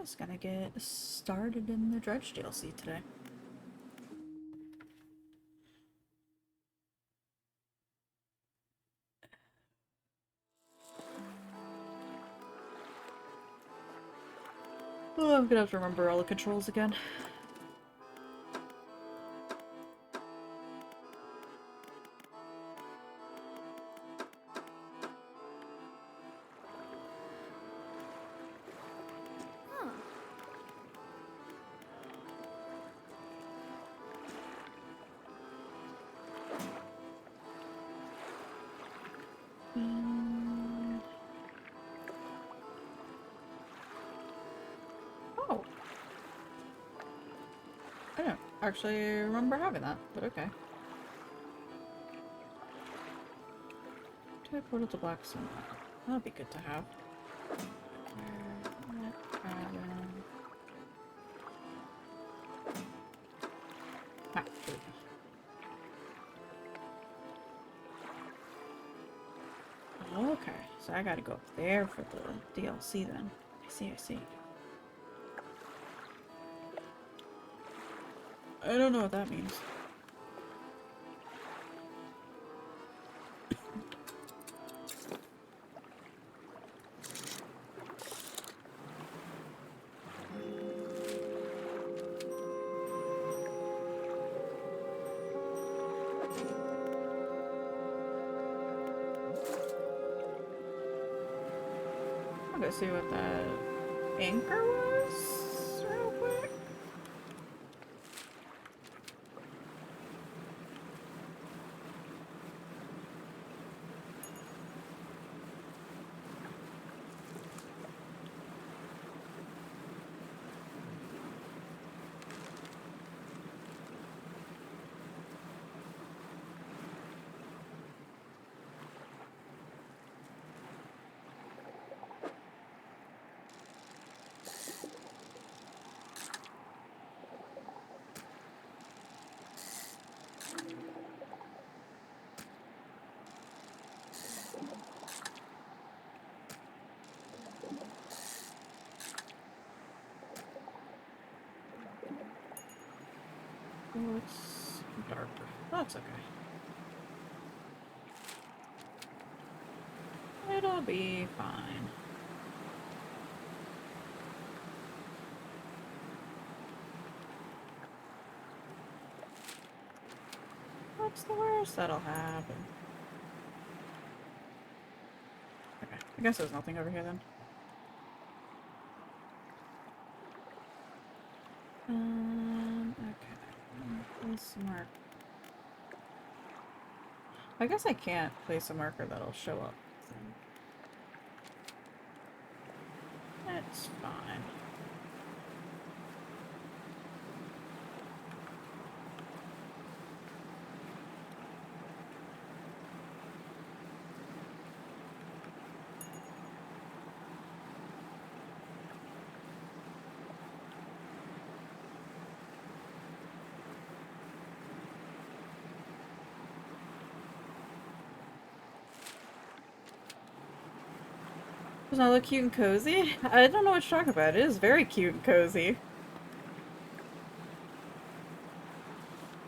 Just gonna get started in the Dredge DLC today. Oh, I'm gonna have to remember all the controls again. Oh. I don't actually remember having that, but okay. Type portal to Blackstone. That'll be good to have. Ah, here we go. Okay, so I gotta go up there for the DLC then. I see. I don't know what that means. I'll go see what that anchor was real quick. Oh, it's dark. That's okay. It'll be fine. What's the worst that'll happen? Okay, I guess there's nothing over here then. Okay. Place a mark. I guess I can't place a marker that'll show up. It's fine. Does not look cute and cozy? I don't know what you're talking about. It is very cute and cozy.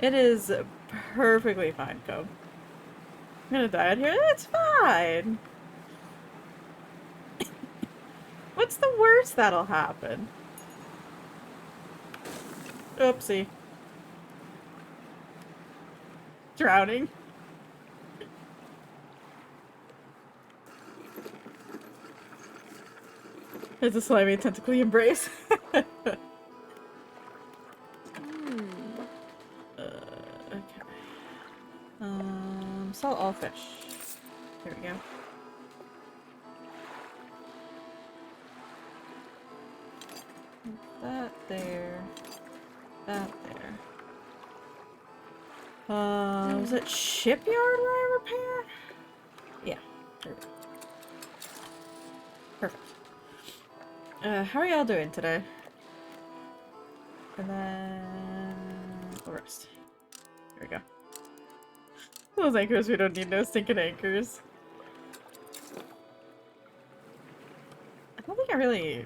It is perfectly fine, Cove. I'm gonna die out here. It's fine. What's the worst that'll happen? Oopsie. Drowning. It's a slimy tentacly embrace. Okay. Sell all fish. There we go. That there. That there. Was it shipyard where I repair? Yeah. There we go. Perfect. How are y'all doing today? And then the rest. There we go. Those anchors, we don't need no stinking anchors. I don't think I really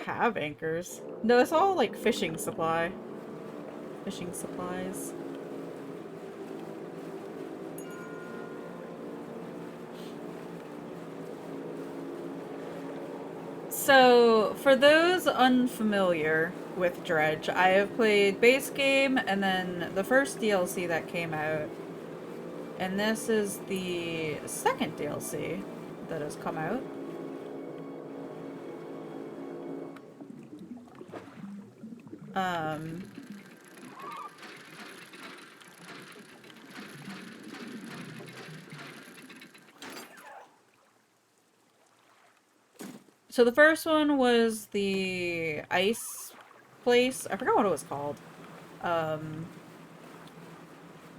have anchors. No, it's all like fishing supply. Fishing supplies. So, for those unfamiliar with Dredge, I have played base game and then the first DLC that came out. And this is the second DLC that has come out. Um, so the first one was the ice place. I forgot what it was called. Um,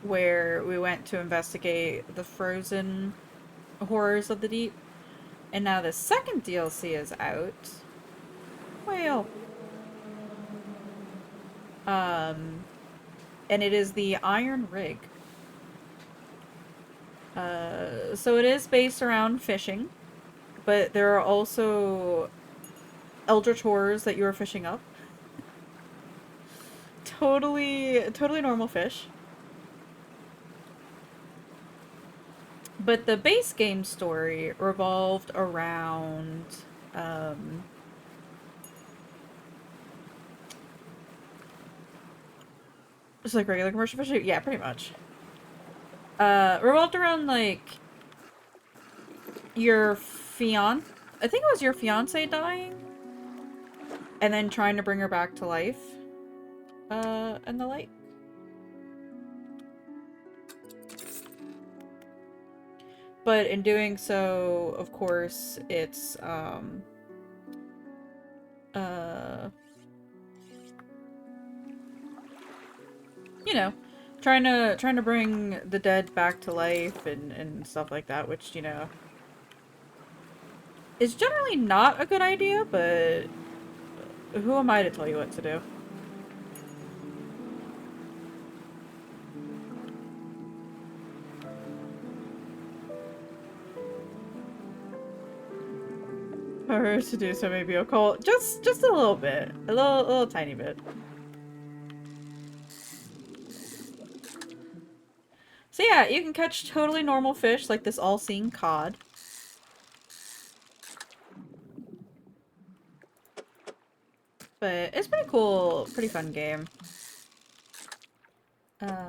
where we went to investigate the frozen horrors of the deep. And now the second DLC is out. Whale. And it is the Iron Rig. So it is based around fishing, but there are also eldritch horrors that you are fishing up. Totally normal fish. But the base game story revolved around, just like regular commercial fishing? Yeah, pretty much. Revolved around, like, your I think it was your fiance dying, and then trying to bring her back to life, and the like. But in doing so, of course, it's, you know, trying to bring the dead back to life and stuff like that, which, you know, is generally not a good idea, but who am I to tell you what to do? For her to do so, maybe occult. Just a little bit. A little tiny bit. So yeah, you can catch totally normal fish like this all-seeing cod. But it's pretty cool, pretty fun game. Like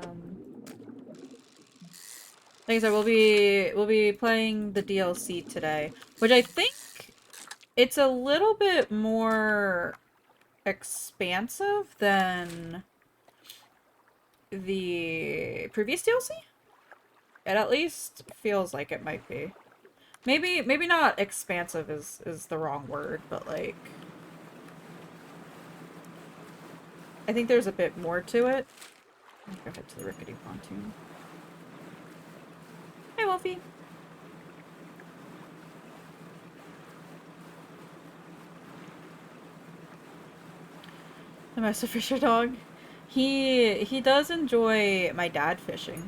I said, we'll be playing the DLC today, which I think it's a little bit more expansive than the previous DLC. It at least feels like it might be. Maybe not expansive is the wrong word, but like I think there's a bit more to it. Let's go head to the rickety pontoon. Hey, Wolfie. The master fisher dog. He does enjoy my dad fishing.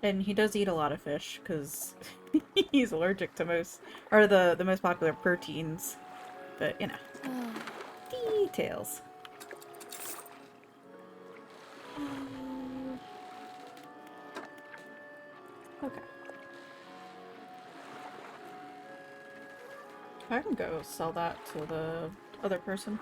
And he does eat a lot of fish, because he's allergic to most, or the most popular proteins. But, you know. Details. Okay. I can go sell that to the other person.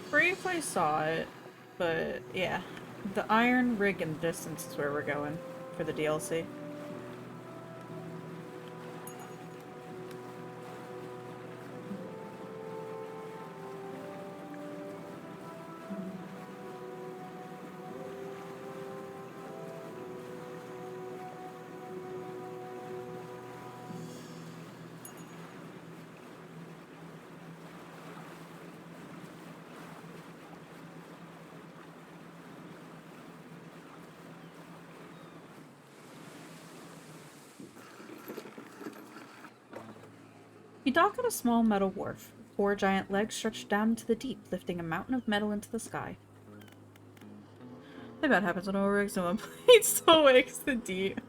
Briefly saw it, but yeah. The Iron Rig in the distance is where we're going for the DLC. You dock at a small metal wharf. Four giant legs stretched down into the deep, lifting a mountain of metal into the sky. I think that happens on oil rigs. No one plays so wakes the deep.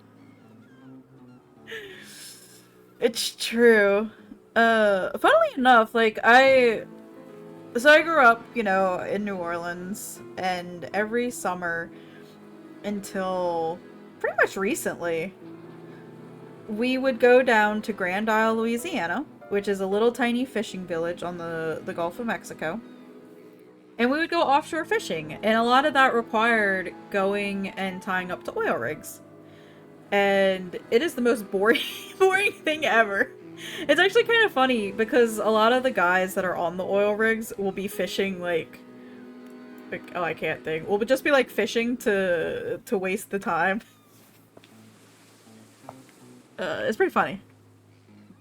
It's true. Funnily enough, like so I grew up, you know, in New Orleans, and every summer until pretty much recently, we would go down to Grand Isle, Louisiana, which is a little tiny fishing village on the Gulf of Mexico. And we would go offshore fishing, and a lot of that required going and tying up to oil rigs. And it is the most boring boring thing ever. It's actually kind of funny because a lot of the guys that are on the oil rigs will be fishing like oh, I can't think. We'll just be like fishing to waste the time. It's pretty funny.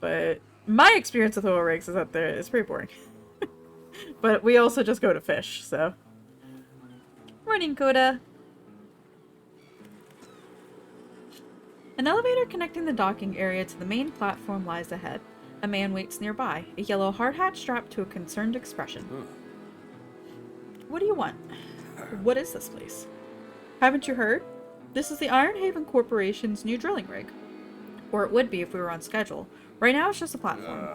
But my experience with oil rigs is that it's pretty boring. But we also just go to fish, so. Morning, Coda. An elevator connecting the docking area to the main platform lies ahead. A man waits nearby, a yellow hard hat strapped to a concerned expression. What do you want? What is this place? Haven't you heard? This is the Iron Haven Corporation's new drilling rig. Or it would be if we were on schedule. Right now it's just a platform.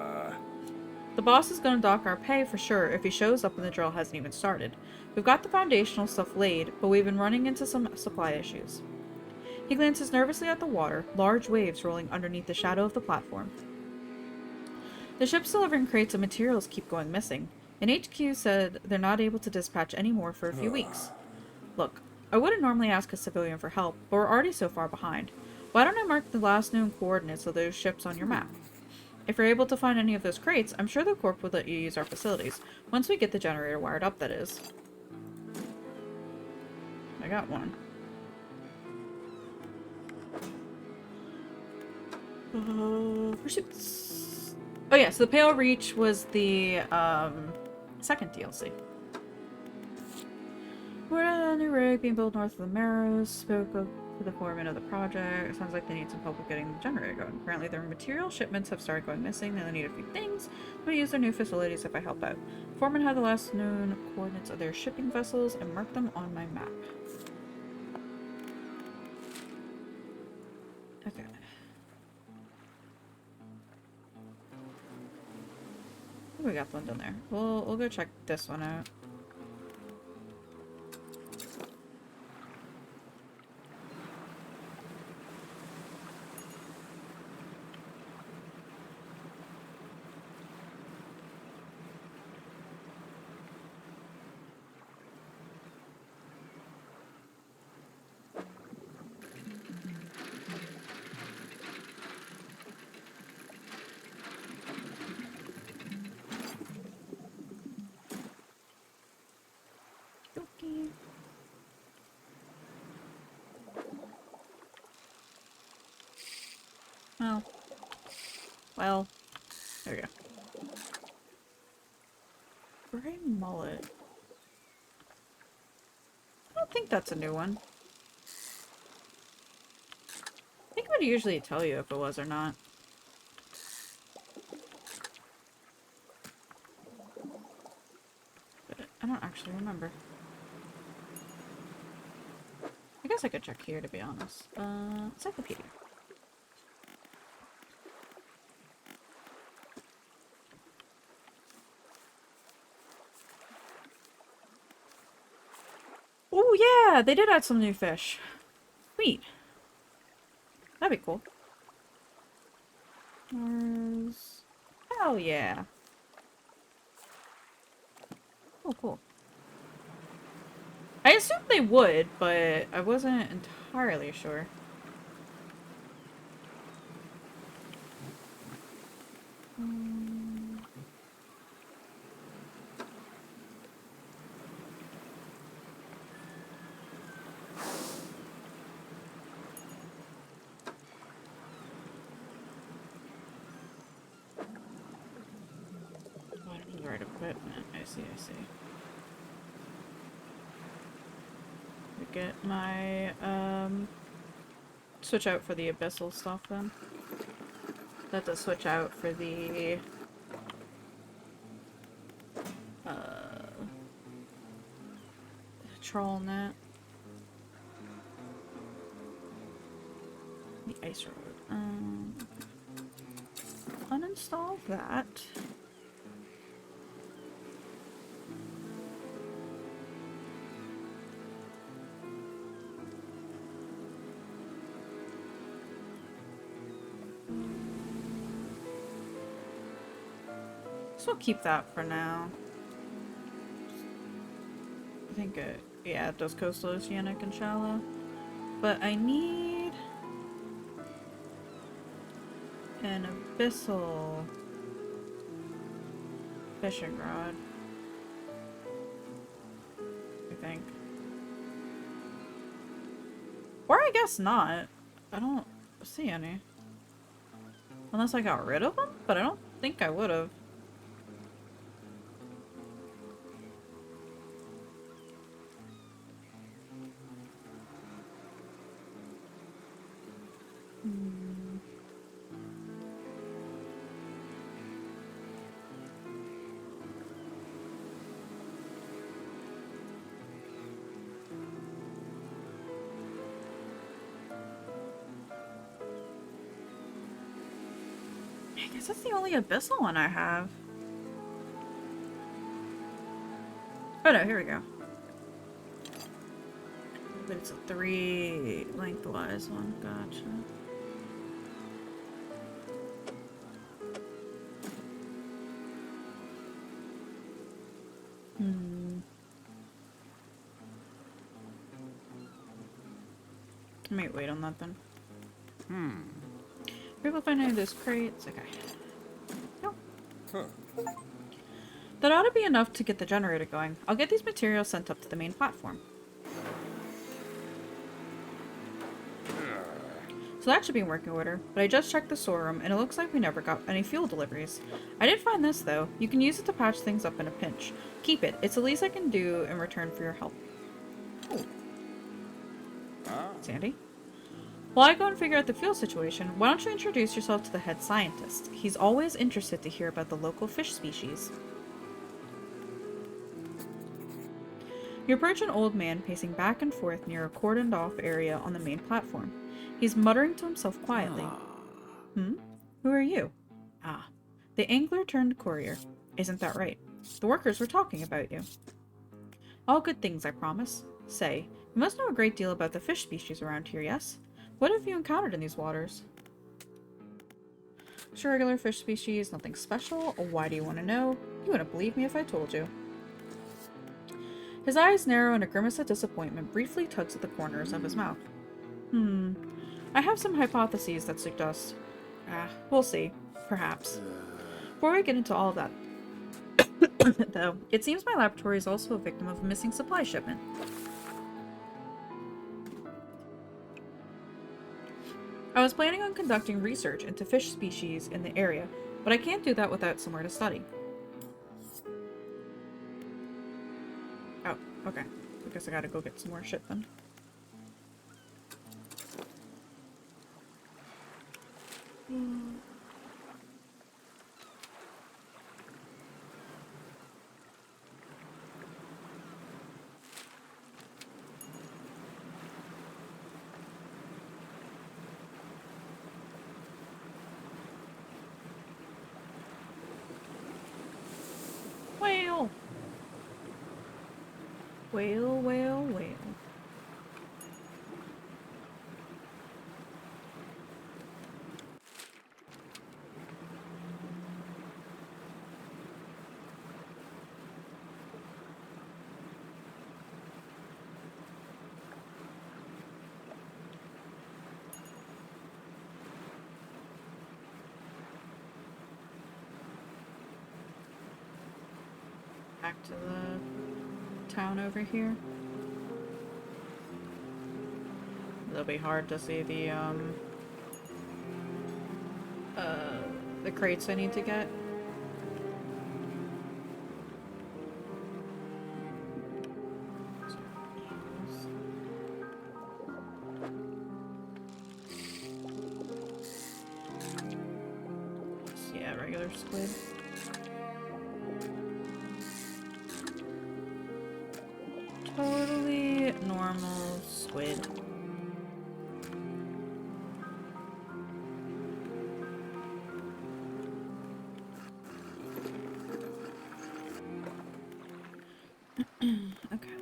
The boss is going to dock our pay for sure if he shows up and the drill hasn't even started. We've got the foundational stuff laid, but we've been running into some supply issues. He glances nervously at the water, large waves rolling underneath the shadow of the platform. The ships delivering crates of materials keep going missing, and HQ said they're not able to dispatch any more for a few weeks. Look, I wouldn't normally ask a civilian for help, but we're already so far behind. Why don't I mark the last known coordinates of those ships on your map? If you're able to find any of those crates, I'm sure the Corp would let you use our facilities. Once we get the generator wired up, that is. I got one. Pursuits. Oh yeah, so the Pale Reach was the second DLC. We're at a new rig being built north of the Marrows. Spoke of the foreman of the project. It sounds like they need some help with getting the generator going. Apparently their material shipments have started going missing. They need a few things. I'm going to use their new facilities if I help out. Foreman had the last known coordinates of their shipping vessels and marked them on my map. Okay. We got one down there. We'll go check this one out. Oh. Well, there we go. Gray mullet. I don't think that's a new one. I think it would usually tell you if it was or not. But I don't actually remember. I guess I could check here, to be honest. Encyclopedia. Oh yeah, they did add some new fish. Sweet. That'd be cool. Hell yeah. Oh, cool. I assumed they would, but I wasn't entirely sure. Right equipment. I see. Get my, switch out for the abyssal stuff then. That does switch out for the Control net. The ice road. Uninstall that. So we'll keep that for now. I think yeah, it does coastal, oceanic, and shallow. But I need an abyssal fishing rod, I think. Or I guess not. I don't see any. Unless I got rid of them? But I don't think I would have. I guess that's the only abyssal one I have. Oh no, here we go. But it's a 3 lengthwise one. Gotcha. I might wait on that then. People find any of those crates? Okay. Nope. That ought to be enough to get the generator going. I'll get these materials sent up to the main platform. So that should be in working order, but I just checked the storeroom and it looks like we never got any fuel deliveries. I did find this though. You can use it to patch things up in a pinch. Keep it. It's the least I can do in return for your help. Ooh. Sandy? While I go and figure out the fuel situation, why don't you introduce yourself to the head scientist? He's always interested to hear about the local fish species. You approach an old man pacing back and forth near a cordoned off area on the main platform. He's muttering to himself quietly. Who are you? Ah, the angler turned courier. Isn't that right? The workers were talking about you. All good things, I promise. Say, you must know a great deal about the fish species around here, yes? What have you encountered in these waters? Just a regular fish species, nothing special. Why do you want to know? You wouldn't believe me if I told you. His eyes narrow and a grimace of disappointment briefly tugs at the corners of his mouth. I have some hypotheses that suggest... we'll see. Perhaps. Before we get into all of that, though, it seems my laboratory is also a victim of a missing supply shipment. I was planning on conducting research into fish species in the area, but I can't do that without somewhere to study. Oh, okay. I guess I gotta go get some more shit then. Whale! Whale, whale, whale. Back to the town over here. It'll be hard to see the crates I need to get. Yeah, regular squid. Totally normal squid. Okay,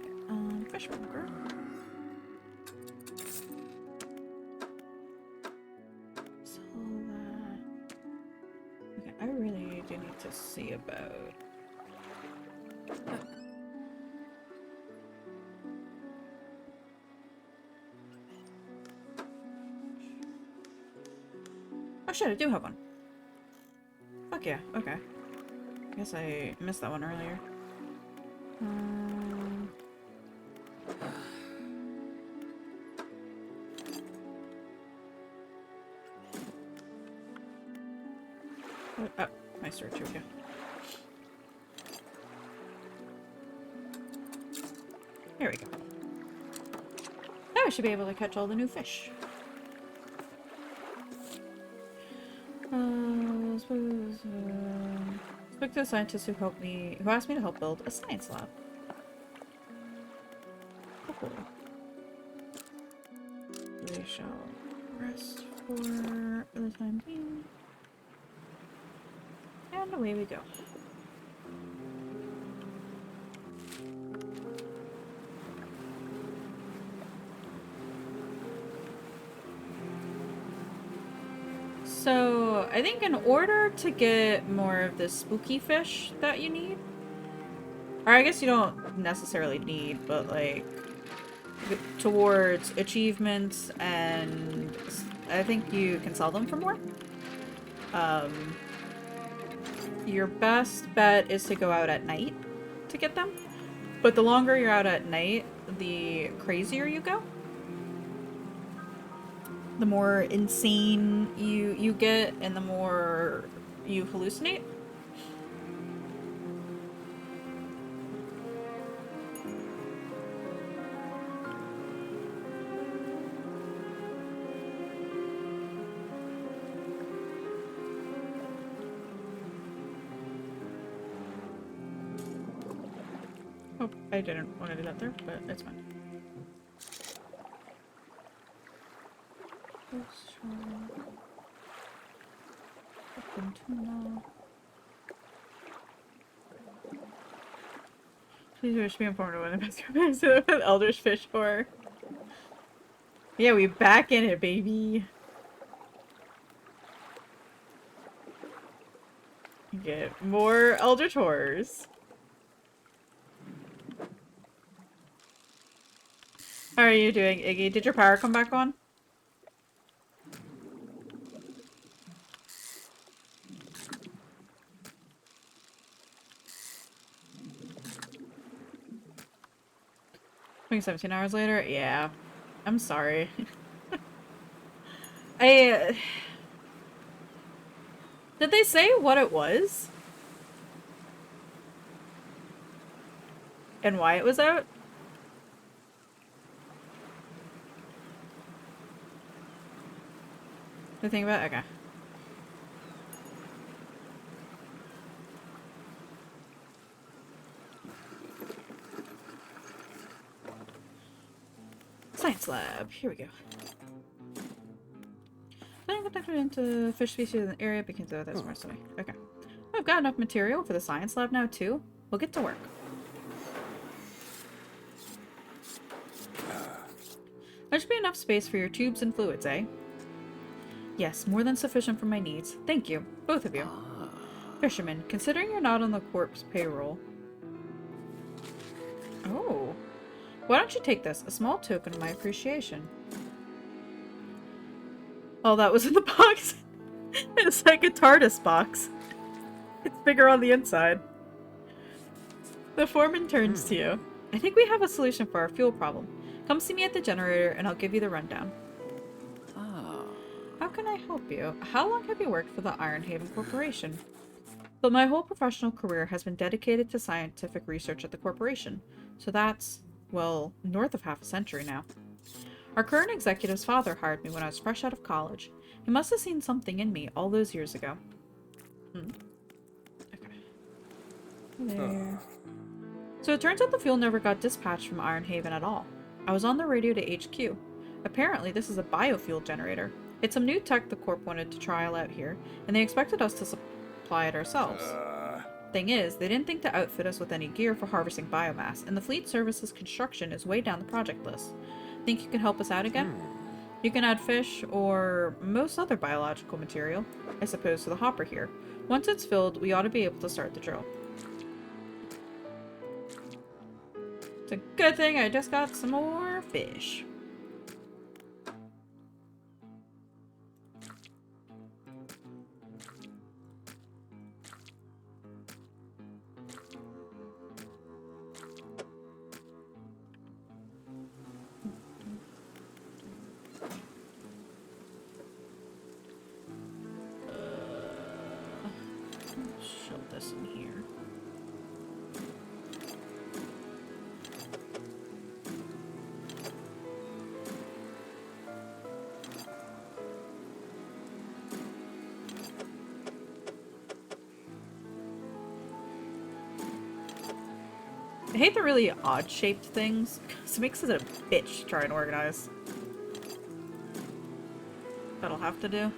fishmonger. So that... Okay, I really do need to see about... Oh shit, I do have one. Fuck yeah, okay. Guess I missed that one earlier. Oh, my search, here we go. There we go. Now I should be able to catch all the new fish. Speak to the scientists who asked me to help build a science lab. Oh, cool. We shall rest for the time being. And away we go. So, I think in order to get more of the spooky fish that you need, or I guess you don't necessarily need, but like, towards achievements, and I think you can sell them for more. Your best bet is to go out at night to get them, but the longer you're out at night, the crazier you go. The more insane you get, and the more you hallucinate. Oh, I didn't want to do that there, but it's fine. Please wish me informed of when the best companies with Eldritch Fish horror. Yeah, we back in it, baby. Get more Eldritch horrors. How are you doing, Iggy? Did your power come back on? Like 17 hours later? Yeah. I'm sorry. Did they say what it was? And why it was out? The thing about it? Okay. Science lab. Here we go. Then conducted into fish species in the area because that's more study. Okay. I've got enough material for the science lab now too. We'll get to work. There should be enough space for your tubes and fluids, eh? Yes, more than sufficient for my needs. Thank you, both of you. Fisherman, considering you're not on the corp's payroll. Oh. Why don't you take this? A small token of my appreciation. Oh, that was in the box. It's like a TARDIS box. It's bigger on the inside. The foreman turns to you. I think we have a solution for our fuel problem. Come see me at the generator and I'll give you the rundown. How can I help you? How long have you worked for the Ironhaven Corporation? But my whole professional career has been dedicated to scientific research at the corporation. So that's, well, north of half a century now. Our current executive's father hired me when I was fresh out of college. He must have seen something in me all those years ago. Okay. There. So it turns out the fuel never got dispatched from Ironhaven at all. I was on the radio to HQ. Apparently, this is a biofuel generator. It's some new tech the Corp wanted to trial out here, and they expected us to supply it ourselves. Thing is, they didn't think to outfit us with any gear for harvesting biomass, and the fleet services construction is way down the project list. Think you can help us out again? You can add fish, or most other biological material, I suppose, to the hopper here. Once it's filled, we ought to be able to start the drill. It's a good thing I just got some more fish. Shove this in here. I hate the really odd-shaped things, because it makes it a bitch to try and organize. That'll have to do.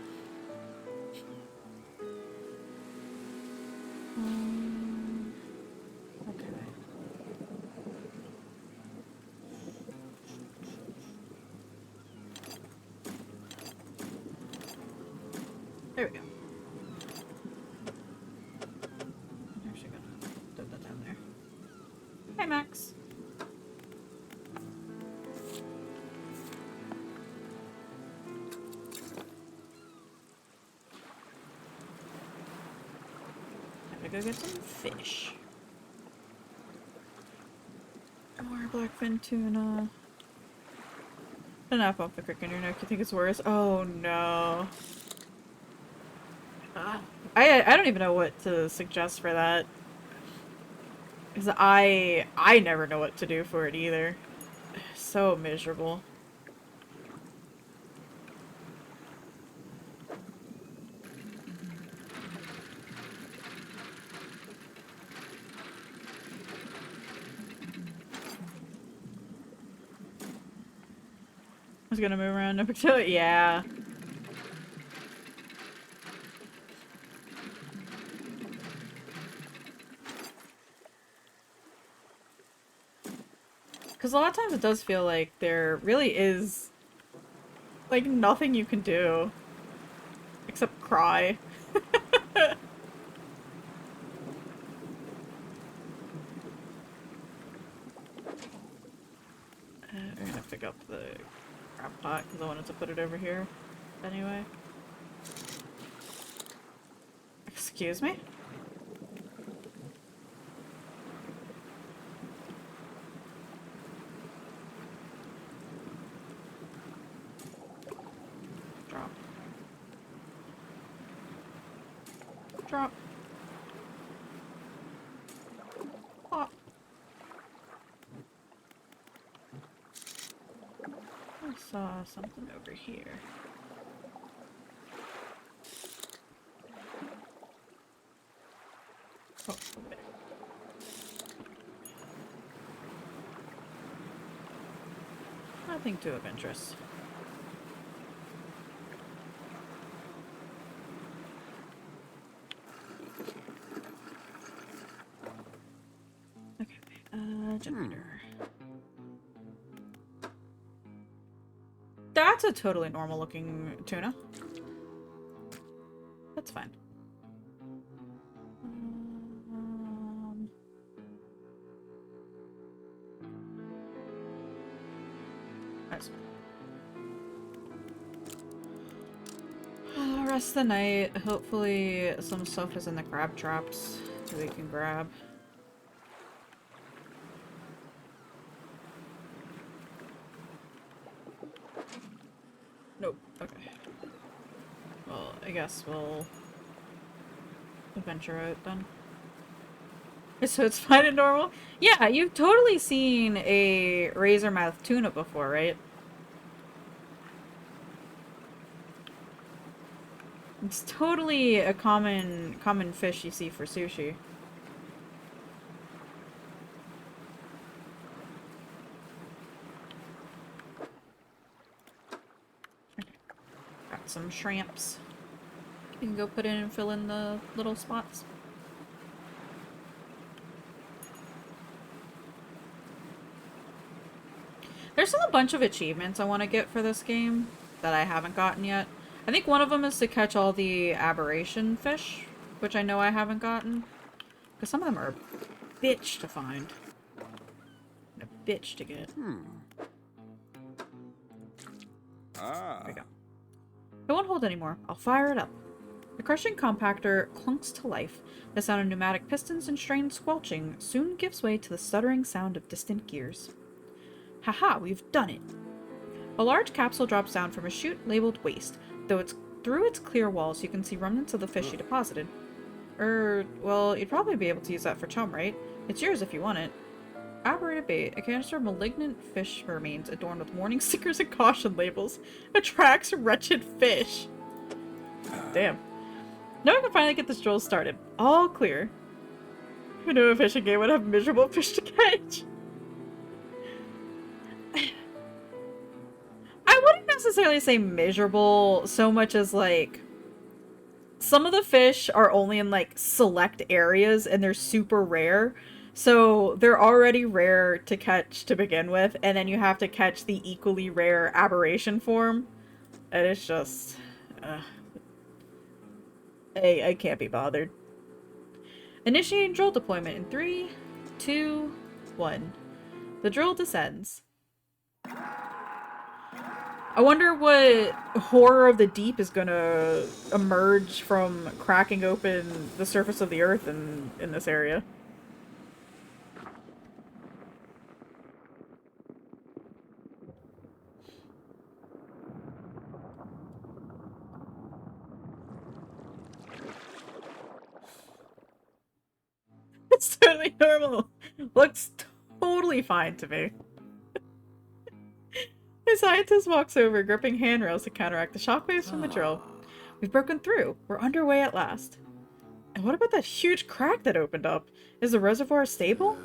Okay. There we go. I'm actually gonna put that down there. Hey, Max. Time to go get some fish. More blackfin tuna. An app off the crick in your neck. You think it's worse? Oh no. I don't even know what to suggest for that. Because I never know what to do for it either. So miserable. I was gonna move around number 2. Yeah. Because a lot of times it does feel like there really is, like, nothing you can do. Except cry. We're gonna have to pick up the crab pot, because I wanted to put it over here. Anyway. Excuse me? Drop. Plop. I saw something over here. Oh, over there. Nothing too of interest. Generator. That's a totally normal looking tuna. That's fine. That's fine. Rest the night. Hopefully some stuff is in the crab traps that we can grab. Nope. Okay. Well, I guess we'll venture out then. So it's fine and normal? Yeah, you've totally seen a razormouth tuna before, right? It's totally a common fish you see for sushi. some shrimps. You can go put in and fill in the little spots. There's still a bunch of achievements I want to get for this game that I haven't gotten yet. I think one of them is to catch all the aberration fish, which I know I haven't gotten. Because some of them are a bitch to find. And a bitch to get. There we go. It won't hold anymore. I'll fire it up. The crushing compactor clunks to life. The sound of pneumatic pistons and strained squelching soon gives way to the stuttering sound of distant gears. Haha, we've done it! A large capsule drops down from a chute labeled waste, though it's through its clear walls you can see remnants of the fish you deposited. Well, you'd probably be able to use that for chum, right? It's yours if you want it. Aberrated bait, a canister of malignant fish remains adorned with warning stickers and caution labels. Attracts wretched fish. Damn. Now I can finally get this drill started. All clear. Who knew a fishing game would have miserable fish to catch? I wouldn't necessarily say miserable so much as like some of the fish are only in like select areas and they're super rare. So they're already rare to catch to begin with, and then you have to catch the equally rare aberration form. And it's just I can't be bothered. Initiating drill deployment in 3, 2, 1. The drill descends. I wonder what horror of the deep is gonna emerge from cracking open the surface of the earth in this area. It's totally normal. Looks totally fine to me. The scientist walks over, gripping handrails to counteract the shockwaves from the drill. We've broken through. We're underway at last. And what about that huge crack that opened up? Is the reservoir stable?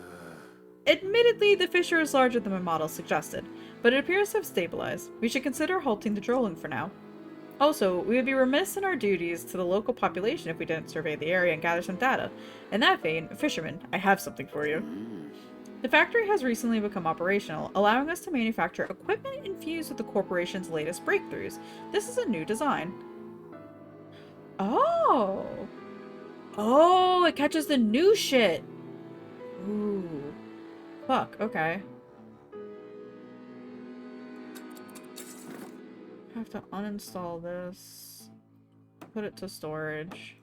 Admittedly, the fissure is larger than my model suggested, but it appears to have stabilized. We should consider halting the drilling for now. Also, we would be remiss in our duties to the local population if we didn't survey the area and gather some data. In that vein, fisherman, I have something for you. The factory has recently become operational, allowing us to manufacture equipment infused with the corporation's latest breakthroughs. This is a new design. Oh! Oh, it catches the new shit! Ooh. Fuck, okay. I have to uninstall this. Put it to storage.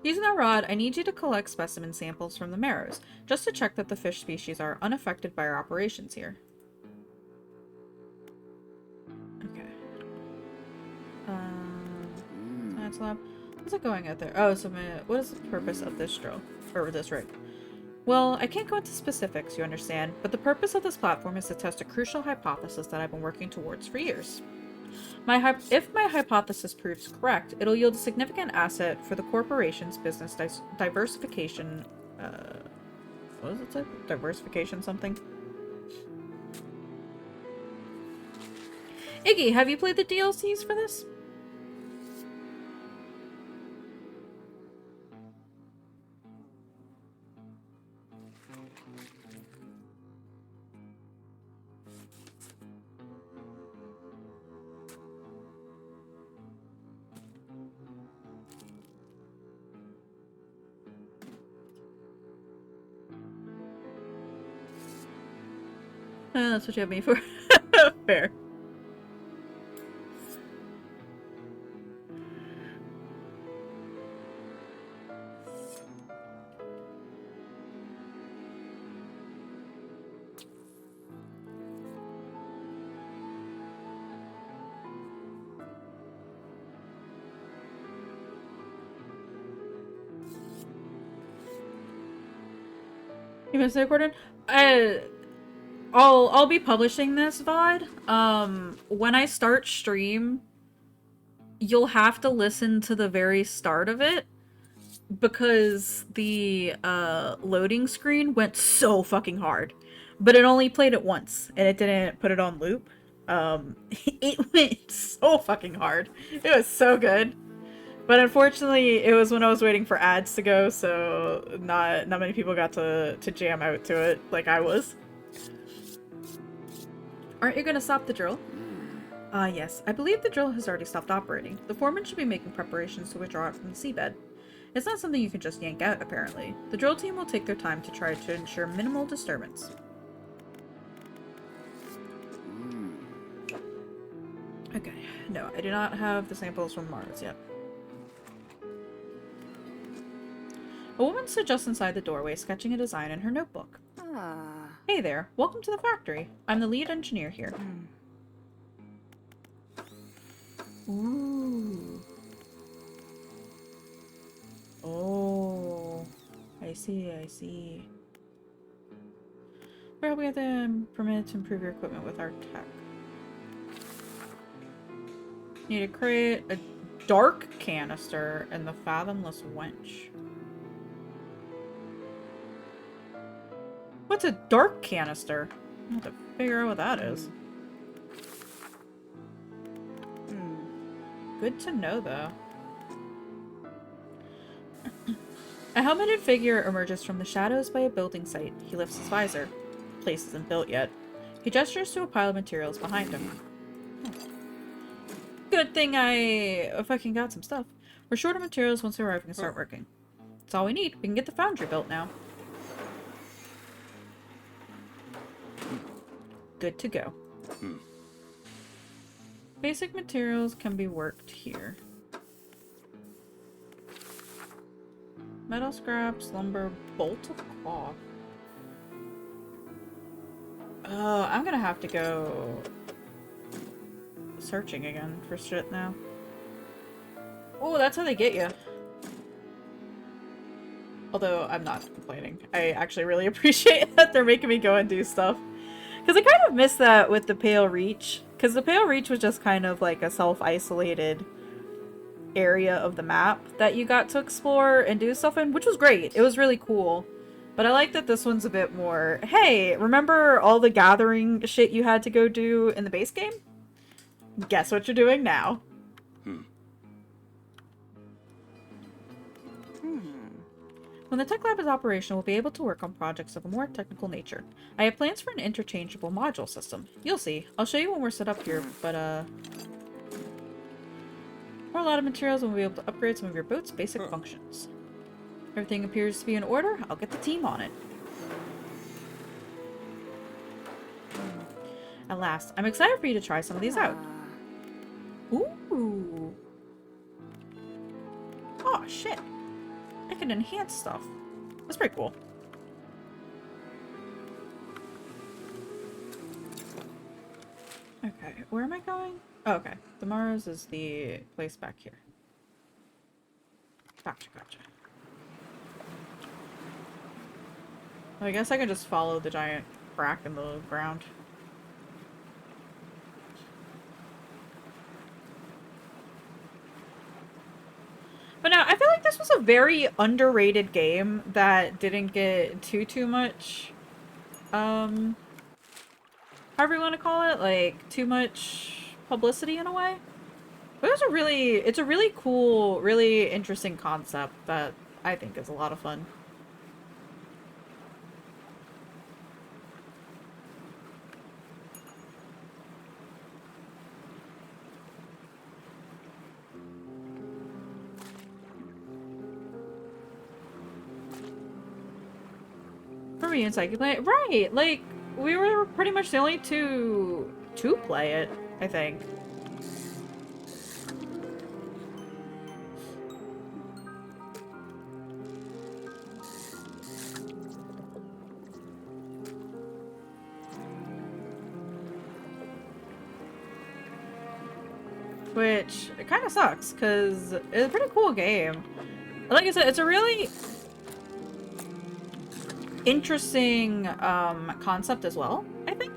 Using the rod, I need you to collect specimen samples from the marrows, just to check that the fish species are unaffected by our operations here. Okay. Science lab. What's it going out there? Oh, so what is the purpose of this drill? Or this rig? Well, I can't go into specifics, you understand, but the purpose of this platform is to test a crucial hypothesis that I've been working towards for years. If my hypothesis proves correct, it'll yield a significant asset for the corporation's business diversification. What does it say? Diversification something? Iggy, have you played the DLCs for this? That's what you have me for. Fair. You missed the recording? I'll be publishing this VOD. When I start stream, you'll have to listen to the very start of it because the loading screen went so fucking hard. but it only played it once, and it didn't put it on loop. It went so fucking hard. It was so good. But unfortunately, it was when I was waiting for ads to go, so not many people got to jam out to it like I was. Aren't you gonna stop the drill? Yes. I believe the drill has already stopped operating. The foreman should be making preparations to withdraw it from the seabed. It's not something you can just yank out, apparently. The drill team will take their time to try to ensure minimal disturbance. Okay. No, I do not have the samples from Mars yet. A woman stood just inside the doorway, sketching a design in her notebook. Hey there. Welcome to the factory. I'm the lead engineer here. Ooh. Oh. I see, I see. We're hoping to get the permit to improve your equipment with our tech. Need to create a dark canister and the fathomless wench. What's a dark canister? I have to figure out what that is. Good to know, though. A helmeted figure emerges from the shadows by a building site. He lifts his visor. The place isn't built yet. He gestures to a pile of materials behind him. Good thing I fucking got some stuff. We're short of materials once we arrive and start working. That's all we need. We can get the foundry built now. Good to go. Basic materials can be worked here. Metal scraps, lumber, bolt of cloth. I'm gonna have to go searching again for shit now. Oh, that's how they get you. Although, I'm not complaining. I actually really appreciate that they're making me go and do stuff. Because I kind of miss that with the Pale Reach. Because the Pale Reach was just kind of like a self-isolated area of the map that you got to explore and do stuff in, which was great. It was really cool. But I like that this one's a bit more, hey, remember all the gathering shit you had to go do in the base game? Guess what you're doing now. When the tech lab is operational, we'll be able to work on projects of a more technical nature. I have plans for an interchangeable module system. You'll see. I'll show you when we're set up here, but for a lot of materials, and we'll be able to upgrade some of your boat's basic functions. Everything appears to be in order. I'll get the team on it. At last, I'm excited for you to try some of these out. Ooh. Oh, shit. I can enhance stuff. That's pretty cool. Okay, where am I going? Oh, okay. The Mars is the place back here. Gotcha, gotcha. Well, I guess I can just follow the giant crack in the ground. But no, I feel like this was a very underrated game that didn't get too much, however you want to call it, like, too much publicity in a way. But it's a really cool, really interesting concept that I think is a lot of fun. For me, it's like, right, like, we were pretty much the only two to play it, I think. Which, it kind of sucks, because it's a pretty cool game. Like I said, it's a really interesting concept as well, I think.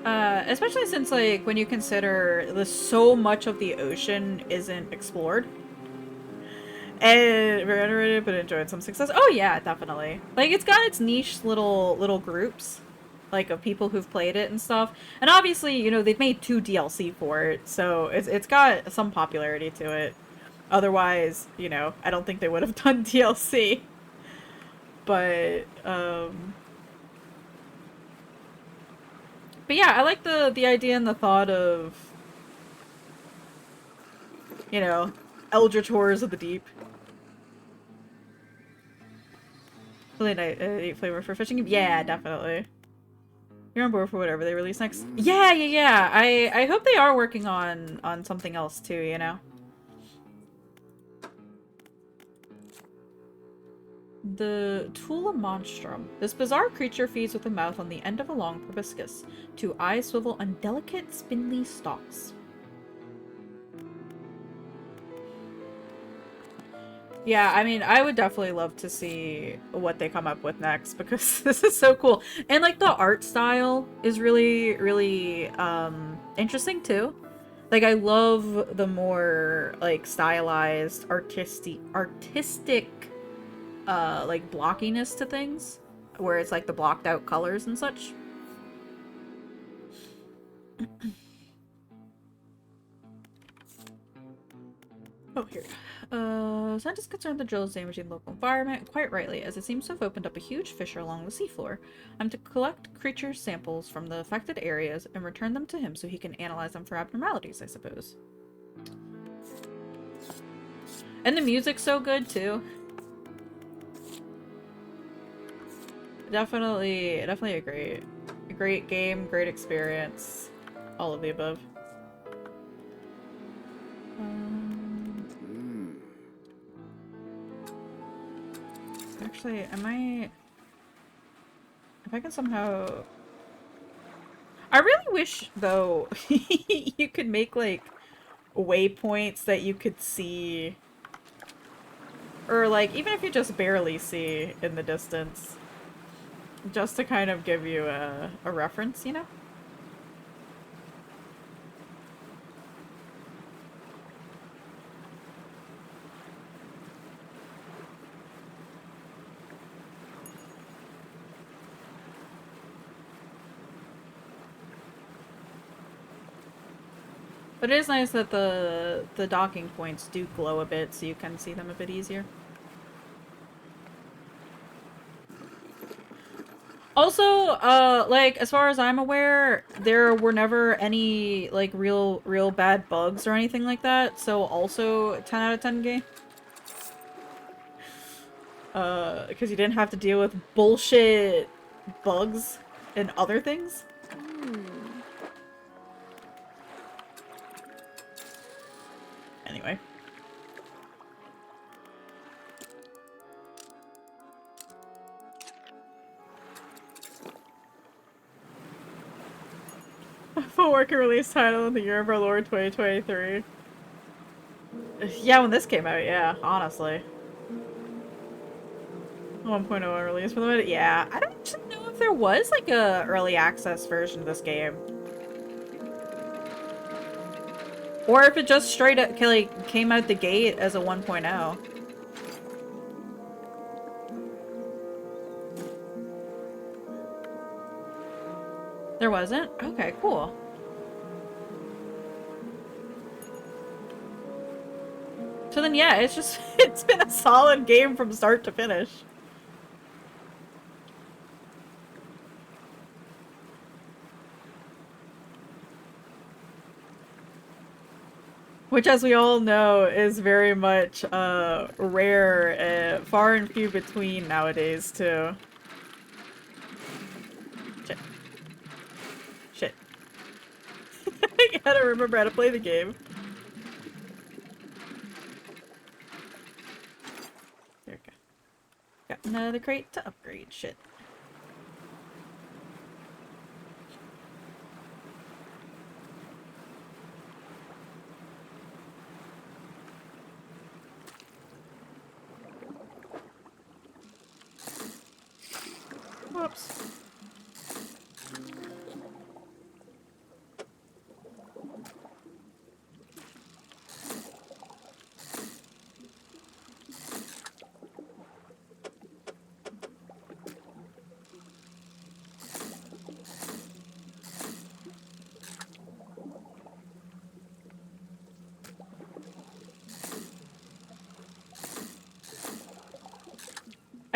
Especially since, like, when you consider so much of the ocean isn't explored. And very underrated, but enjoyed some success. Oh yeah, definitely. Like, it's got its niche little groups, like, of people who've played it and stuff. And obviously, you know, they've made 2 DLC for it, so it's got some popularity to it. Otherwise, you know, I don't think they would have done DLC. But but yeah, I like the idea and the thought of, you know, Eldritch Horrors of the Deep. Really nice flavor for fishing. Yeah, definitely. You're on board for whatever they release next. Yeah, yeah, yeah. I hope they are working on something else too, you know? The Tula Monstrum. This bizarre creature feeds with a mouth on the end of a long proboscis. 2 eyes swivel on delicate, spindly stalks. Yeah, I mean, I would definitely love to see what they come up with next because this is so cool. And like the art style is really interesting too. Like I love the more like stylized artistic like blockiness to things where it's like the blocked out colors and such. Oh, here. Scientists concerned the drill is damaging the local environment, quite rightly, as it seems to have opened up a huge fissure along the seafloor. I'm to collect creature samples from the affected areas and return them to him so he can analyze them for abnormalities, I suppose. And the music's so good, too. Definitely a great game, great experience. All of the above. Actually, if I can somehow... I really wish, though, you could make, like, waypoints that you could see. Or, like, even if you just barely see in the distance. Just to kind of give you a reference, you know? But it is nice that the docking points do glow a bit, so you can see them a bit easier. Also, like, as far as I'm aware, there were never any, like, real bad bugs or anything like that, so also 10 out of 10 game. Because you didn't have to deal with bullshit bugs and other things. Anyway. Full working release title in the year of our Lord 2023. Yeah, when this came out, yeah, honestly. 1.0 release for the yeah. I don't actually know if there was like a early access version of this game. Or if it just straight up like, came out the gate as a 1.0. There wasn't? Okay, cool. So then yeah, it's just it's been a solid game from start to finish. Which, as we all know, is very much rare, far and few between nowadays, too. Shit. Shit. I gotta remember how to play the game. There we go. Got another crate to upgrade. Shit. Whoops.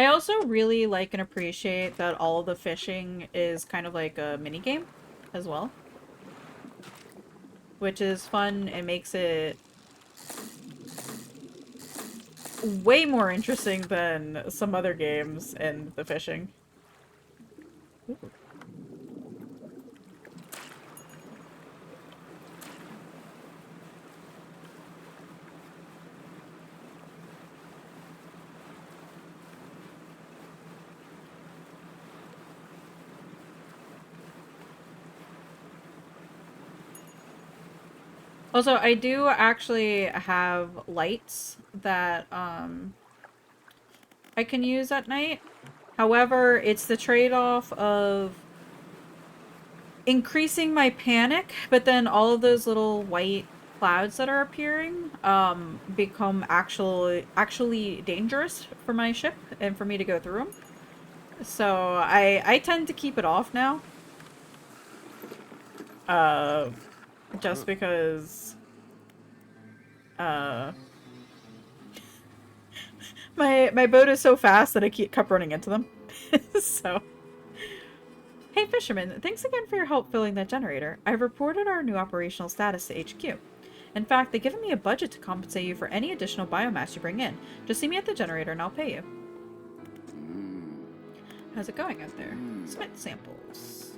I also really like and appreciate that all of the fishing is kind of like a mini game as well, which is fun and makes it way more interesting than some other games and the fishing. Ooh. Also, I do actually have lights that I can use at night. However, it's the trade-off of increasing my panic, but then all of those little white clouds that are appearing become actually dangerous for my ship and for me to go through them. So I tend to keep it off now. Uh, just because uh my boat is so fast that I kept running into them. So, hey fisherman, thanks again for your help filling that generator. I've reported our new operational status to HQ. In fact, they've given me a budget to compensate you for any additional biomass you bring in. Just see me at the generator and I'll pay you. How's it going out there? Spit samples.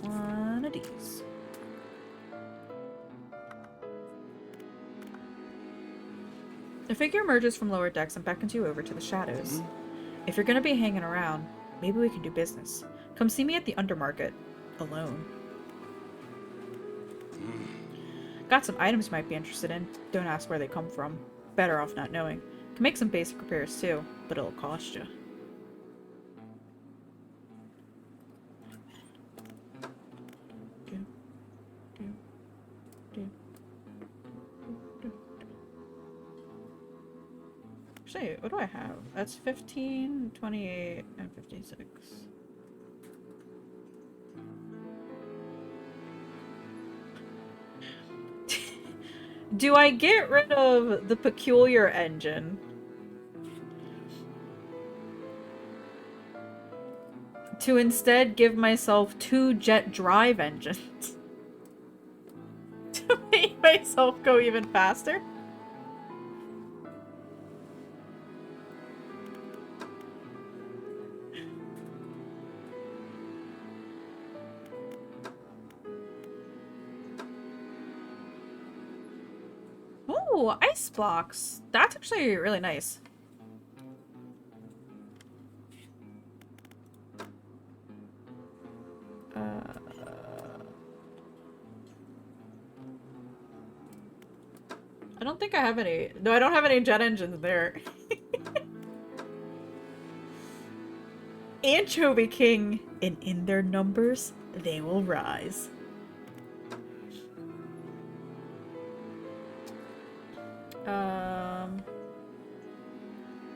One of these. The figure emerges from lower decks and beckons you over to the shadows. If you're gonna be hanging around, maybe we can do business. Come see me at the Undermarket. Alone. Got some items you might be interested in. Don't ask where they come from. Better off not knowing. Can make some basic repairs too, but it'll cost you. Actually, what do I have? That's 15, 28, and 56. Do I get rid of the peculiar engine to instead give myself 2 jet drive engines to make myself go even faster? Oh, ice blocks. That's actually really nice. I don't think I have any. No, I don't have any jet engines there. Anchovy King, and in their numbers, they will rise.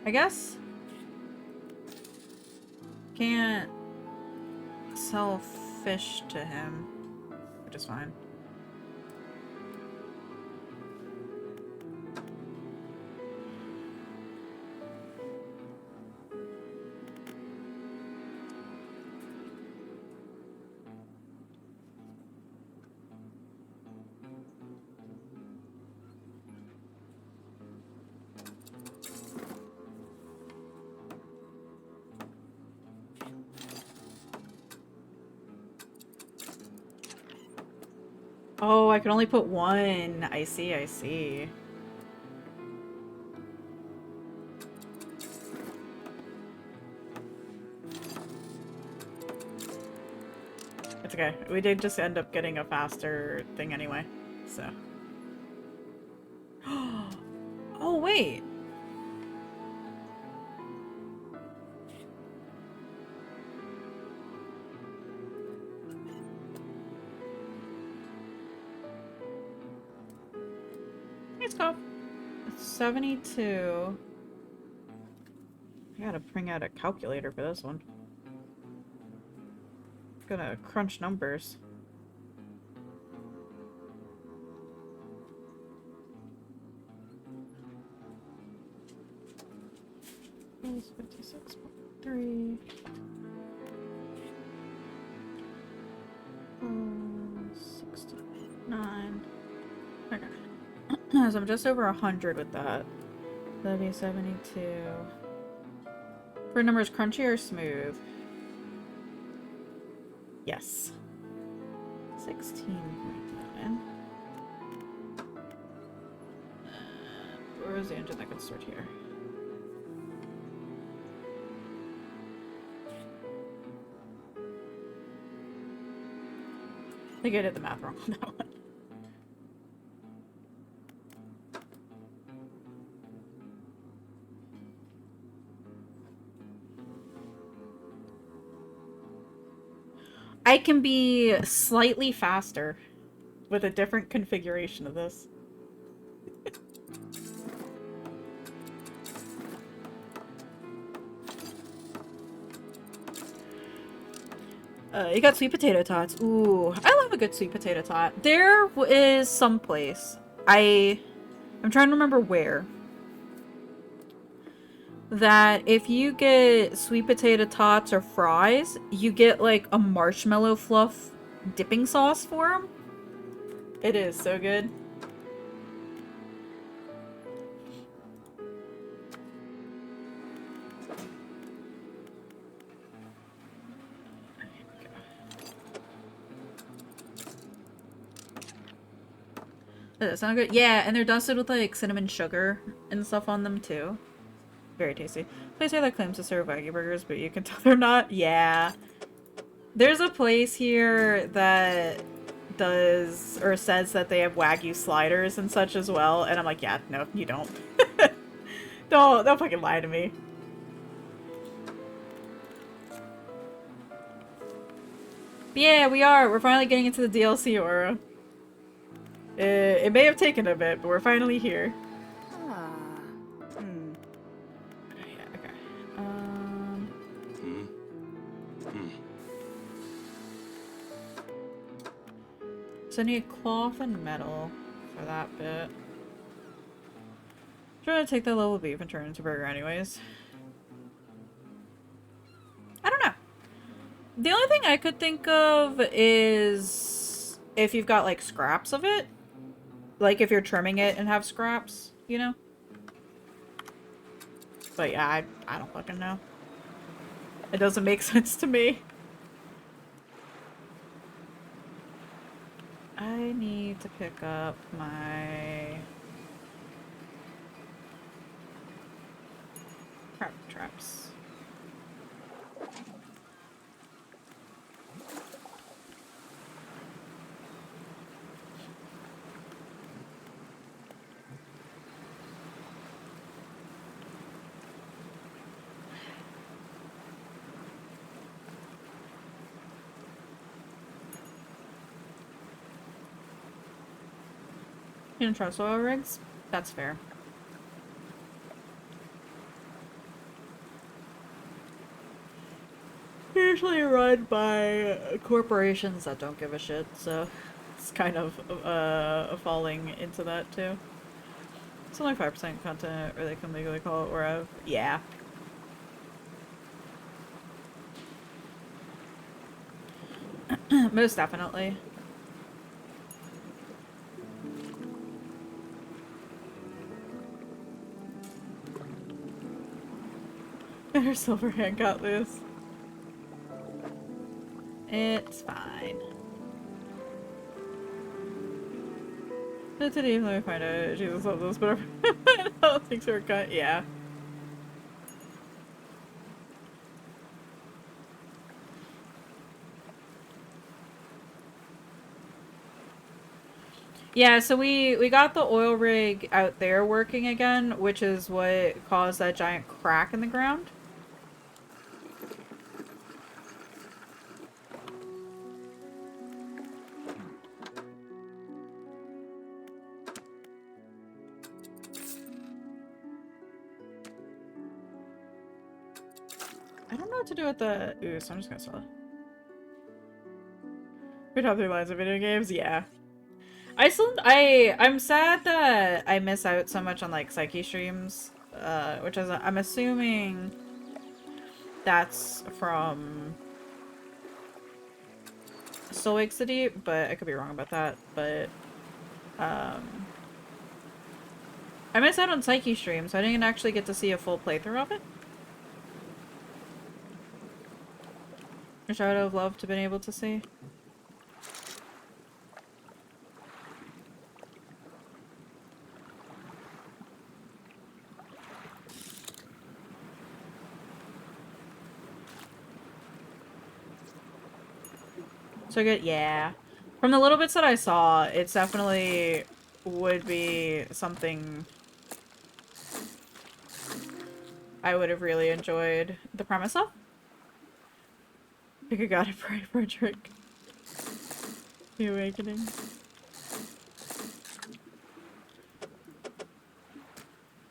I guess can't sell fish to him, which is fine. Oh, I can only put one. I see, I see. It's okay. We did just end up getting a faster thing anyway, so. Oh, wait. It's cool. It's 72. I gotta bring out a calculator for this one. Gonna crunch numbers. is 56.3. 69. Okay. So I'm just over 100 with that. That'd be 72. For numbers, crunchy or smooth? Yes. 16.9. Where is the engine that can start here? I think I did the math wrong on that one. I can be slightly faster with a different configuration of this. You got sweet potato tots. Ooh, I love a good sweet potato tot. There is some place. I'm trying to remember where. That if you get sweet potato tots or fries, you get like a marshmallow fluff dipping sauce for them. It is so good. Does that sound good? Yeah, and they're dusted with like cinnamon sugar and stuff on them too. Very tasty. Place here that claims to serve Wagyu burgers, but you can tell they're not. Yeah. There's a place here that does or says that they have Wagyu sliders and such as well, and I'm like, yeah, no, you don't. Don't fucking lie to me. But yeah, we are. We're finally getting into the DLC aura. It may have taken a bit, but we're finally here. Okay. So I need cloth and metal for that bit. Trying to take that level of beef and turn it into burger anyways. I don't know. The only thing I could think of is if you've got like scraps of it. Like if you're trimming it and have scraps, you know? But yeah, I don't fucking know. It doesn't make sense to me. I need to pick up my crab traps. You don't trust oil rigs? That's fair. Usually run by corporations that don't give a shit, so it's kind of falling into that too. It's only 5% content, or they can legally call it wherever. Yeah. Most definitely. Her silver hand got loose. It's fine. Today, let me find out. Jesus loves this, but I don't think so. Cut. Yeah. Yeah, so we got the oil rig out there working again, which is what caused that giant crack in the ground. I don't know what to do with the... Ooh, so I'm just gonna sell it. We top 3 lines of video games? Yeah. I'm sad that I miss out so much on like Psyche streams, which is I'm assuming that's from Soul City, but I could be wrong about that. But I missed out on Psyche stream, so I didn't actually get to see a full playthrough of it. Which I would have loved to have been able to see. So good, yeah. From the little bits that I saw, it's definitely would be something I would have really enjoyed the premise of. Pick a god and pray for a trick. The Awakening.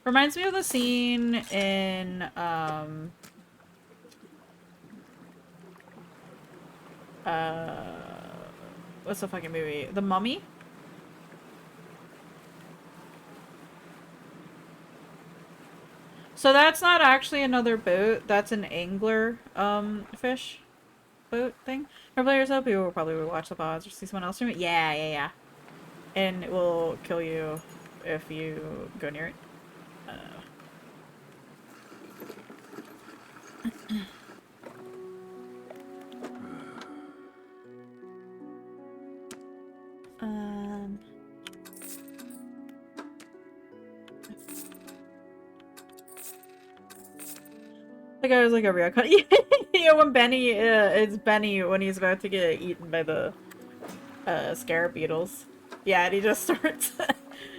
Reminds me of the scene in, what's the fucking movie? The Mummy? So that's not actually another boat. That's an angler, fish boat thing. For players up, people will probably watch the pods or see someone else stream it. Yeah, yeah, yeah. And it will kill you if you go near it. Um... The guy was like a real cut. Yeah, when Benny, it's Benny when he's about to get eaten by the scarab beetles. Yeah, and he just starts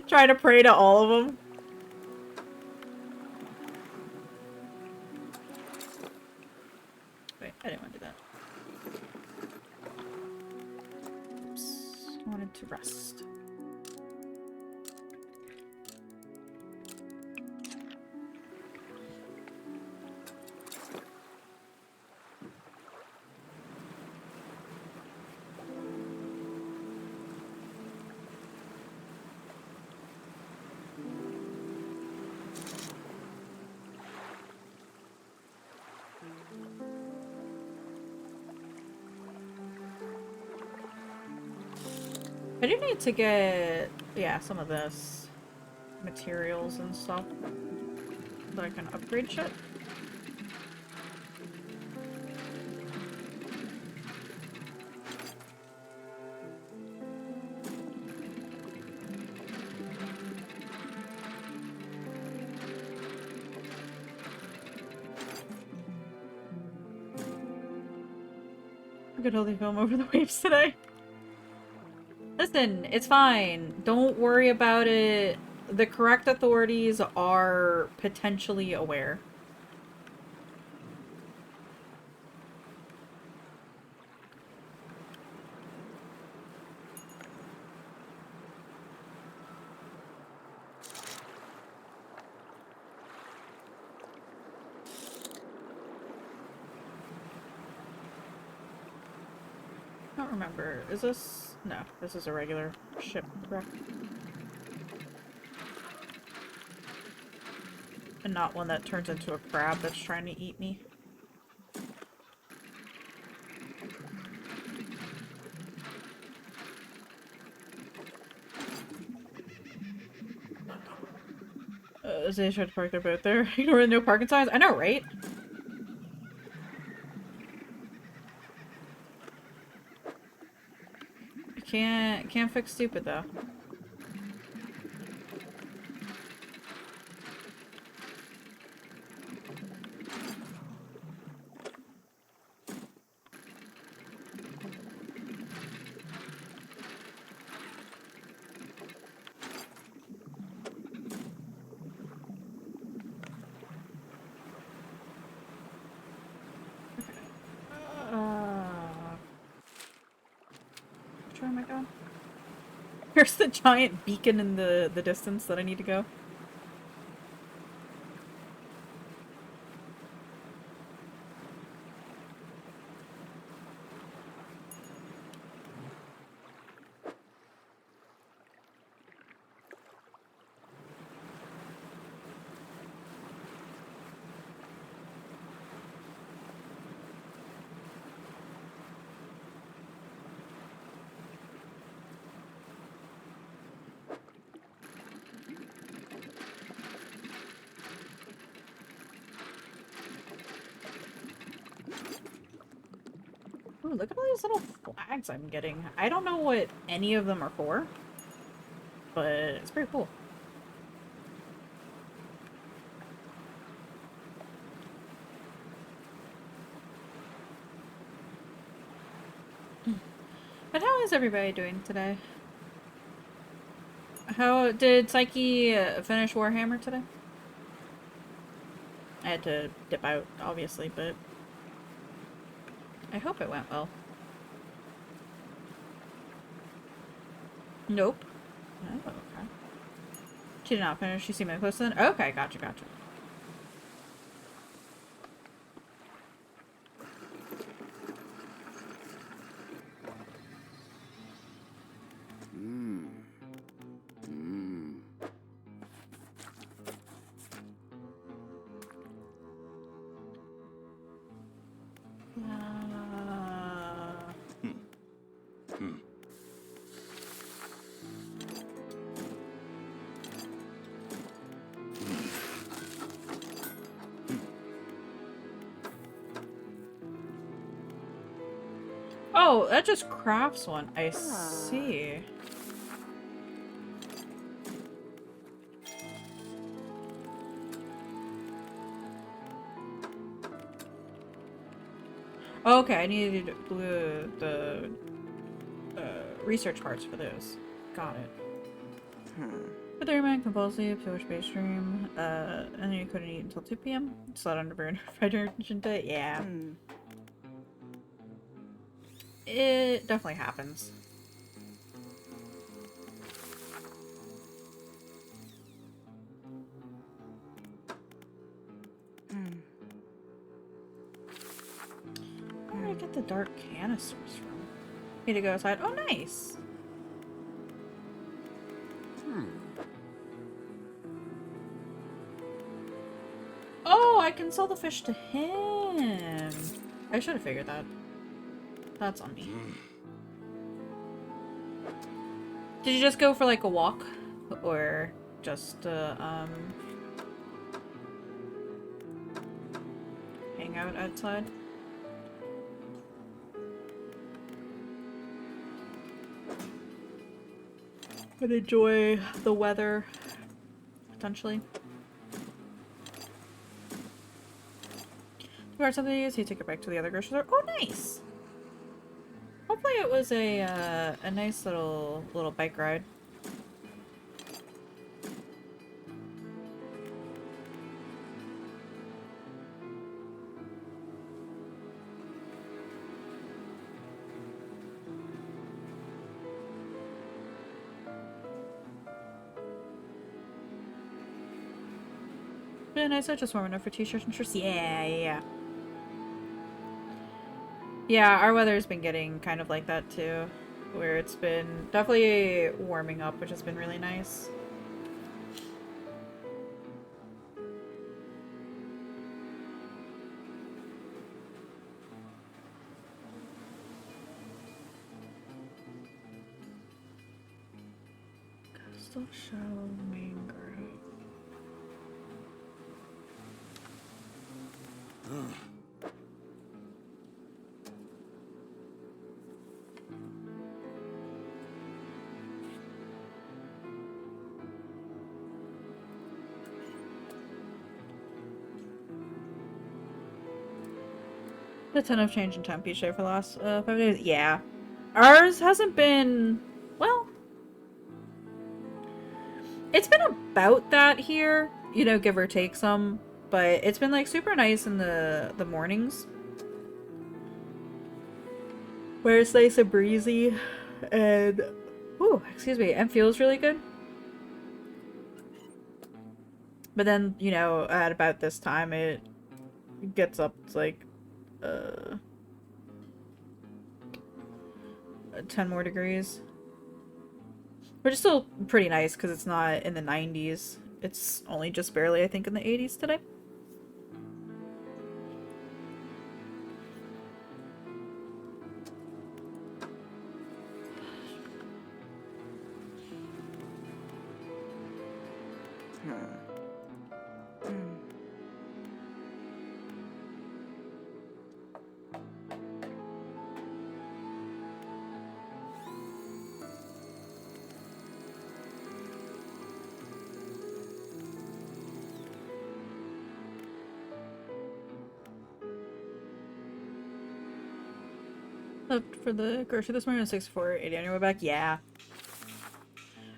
trying to pray to all of them. Wait, I didn't want to do that. Oops. I wanted to rest. I do need to get, yeah, some of this materials and stuff so I can upgrade shit. I could totally film over the waves today. Listen, it's fine. Don't worry about it. The correct authorities are potentially aware. I don't remember. Is this... No, this is a regular ship, correct? And not one that turns into a crab that's trying to eat me. They tried to park their boat there. Ignore the no parking signs. I know, right? Can't fix stupid though. Which way am I going? Here's the giant beacon in the distance that I need to go. Ooh, look at all these little flags I'm getting. I don't know what any of them are for, but it's pretty cool. But how is everybody doing today? How did Psyche finish Warhammer today? I had to dip out, obviously, but I hope it went well. Nope. Oh, okay. She did not finish. She seemed close to then. Okay, gotcha, gotcha. Oh, that just crafts one. I see. Okay, I needed the research parts for those. Got it. But the man compulsively pure space stream, and then you couldn't eat until 2 p.m. Slot under burn hydration day. Yeah. It definitely happens. Where did I get the dark canisters from? Need to go outside. Oh, nice. Oh, I can sell the fish to him. I should have figured that. That's on me. Did you just go for like a walk? Or just hang out outside? And enjoy the weather, potentially. You got something to use, you take it back to the other grocery store. Oh, nice! Hopefully it was a nice little bike ride. Been nice, just warm enough for t-shirts and shirts. Yeah. Yeah, our weather's been getting kind of like that too, where it's been definitely warming up, which has been really nice. Coastal Shell Mangrove. A ton of change in temperature for the last 5 days. Yeah. Ours hasn't been... well... it's been about that here. You know, give or take some. But it's been, like, super nice in the mornings. Where it's nice and breezy. And... ooh, excuse me. And feels really good. But then, you know, at about this time, it gets up to, like... 10 more degrees. Which is still pretty nice because it's not in the 90s. It's only just barely, I think, in the 80s today. Left for the grocery this morning at 6:80 on your way back? Yeah.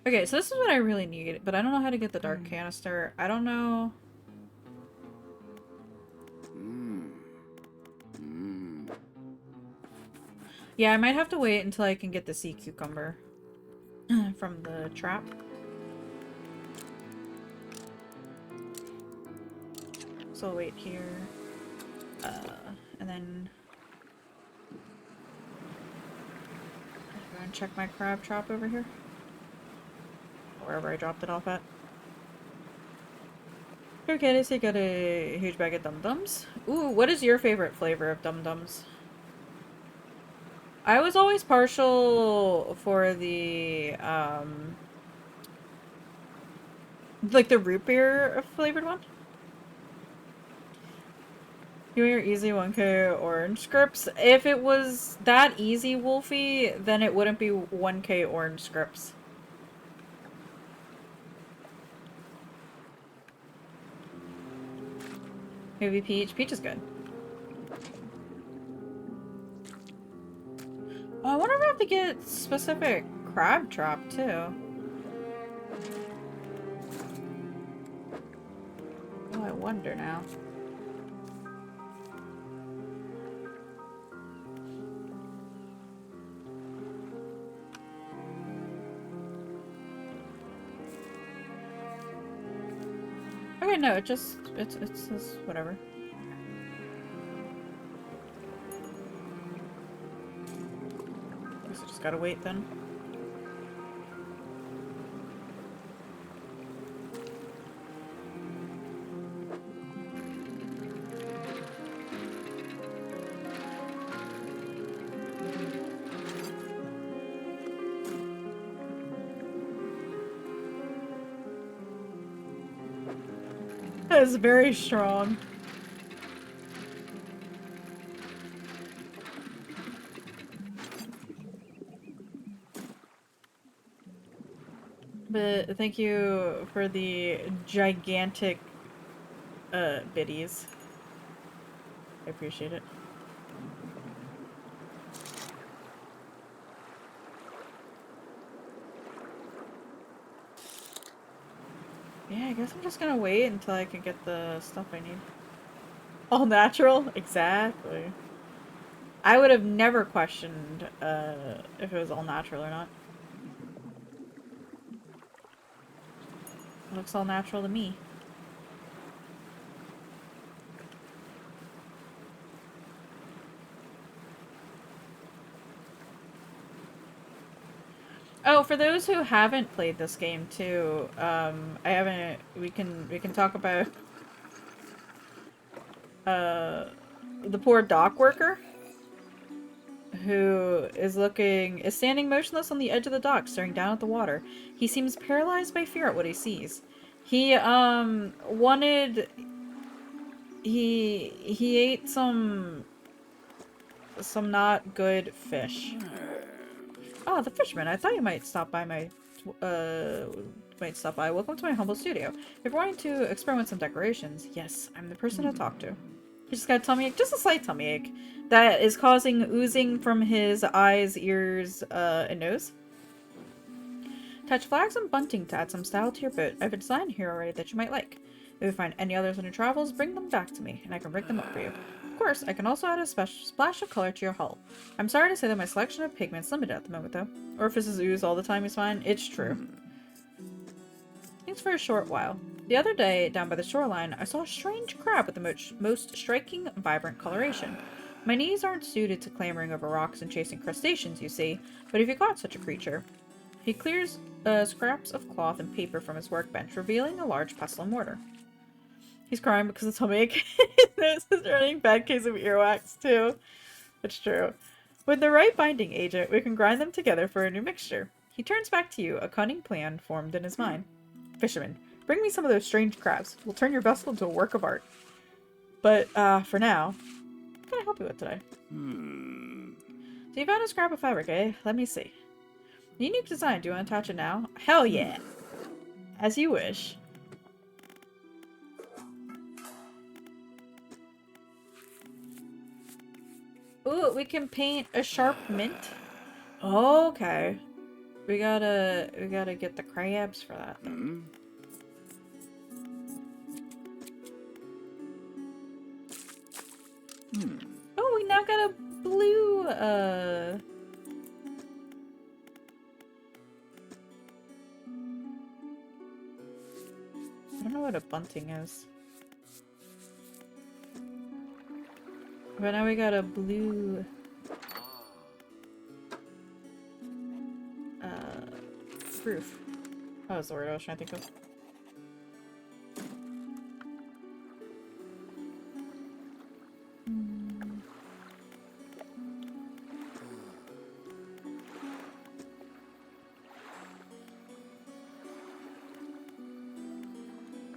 Okay, so this is what I really need, but I don't know how to get the dark canister. I don't know. Yeah, I might have to wait until I can get the sea cucumber from the trap. So I'll wait here. And then I'm gonna check my crab trap over here. Wherever I dropped it off at. Okay, so you got a huge bag of dum-dums. Ooh, what is your favorite flavor of dum-dums? I was always partial for the, like the root beer flavored one. You want your easy 1K orange scripts? If it was that easy, Wolfie, then it wouldn't be 1K orange scripts. Maybe peach. Peach is good. Oh, I wonder if I have to get specific crab trap too. Oh, I wonder now. Okay, no, it's just whatever. Guess I just gotta wait then. That is very strong. But thank you for the gigantic biddies. I appreciate it. Yeah, I guess I'm just gonna wait until I can get the stuff I need. All natural? Exactly. I would have never questioned if it was all natural or not. It looks all natural to me. Oh, for those who haven't played this game too, we can talk about the poor dock worker who is standing motionless on the edge of the dock, staring down at the water. He seems paralyzed by fear at what he sees. He he ate some not good fish. Oh, the fisherman. I thought you might stop by Welcome to my humble studio. If you're wanting to experiment with some decorations, yes, I'm the person to talk to. He just got a tummy ache, just a slight tummy ache, that is causing oozing from his eyes, ears, and nose. Attach flags and bunting to add some style to your boat. I have a design here already that you might like. If you find any others on your travels, bring them back to me, and I can rig them up for you. Of course, I can also add a special splash of color to your hull. I'm sorry to say that my selection of pigments is limited at the moment, though. Orifices ooze all the time is fine. It's true. Thanks for a short while. The other day, down by the shoreline, I saw a strange crab with the most striking, vibrant coloration. My knees aren't suited to clambering over rocks and chasing crustaceans, you see, but if you caught such a creature... He clears scraps of cloth and paper from his workbench, revealing a large pestle and mortar. He's crying because of tummy ache. His nose is running. Bad case of earwax, too. It's true. With the right binding agent, we can grind them together for a new mixture. He turns back to you, a cunning plan formed in his mind. Fisherman, bring me some of those strange crabs. We'll turn your vessel into a work of art. But, for now, what can I help you with today? So you found a scrap of fabric, eh? Let me see. Unique design. Do you want to touch it now? Hell yeah! As you wish. Ooh, we can paint a sharp mint. Oh, okay. We gotta get the crabs for that then. Oh, we now got a blue, I don't know what a bunting is. But now we got a blue, roof. That was the word I was trying to think of.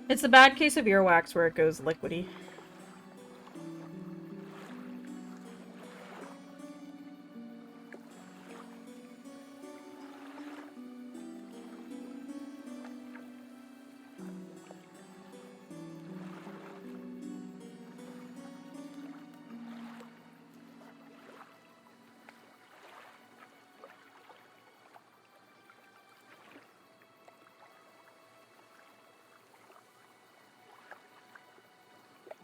It's the bad case of earwax where it goes liquidy.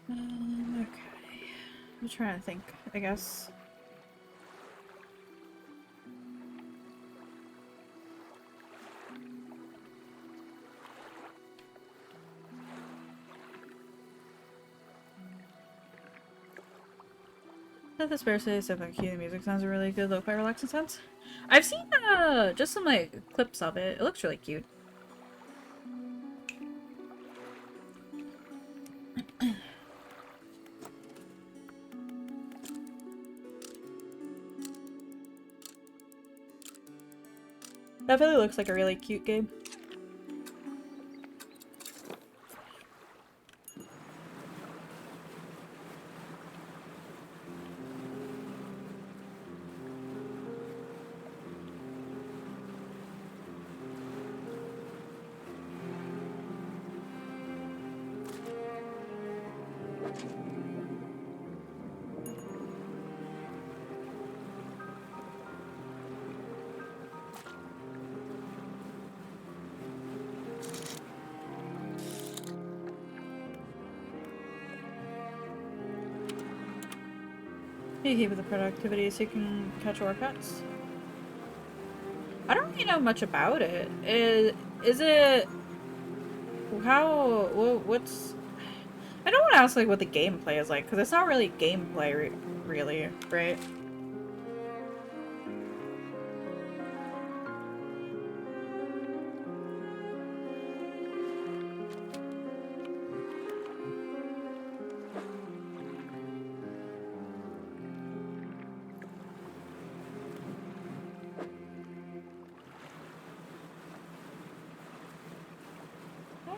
Okay. I'm trying to think, I guess. At the spare space, I think the music sounds really good, lo-fi relaxing sounds. I've seen just some like clips of it. It looks really cute. Definitely looks like a really cute game. You keep with the productivity so you can catch workouts. I don't really know much about it. Is it how what's I don't want to ask like what the gameplay is like because it's not really gameplay really, right?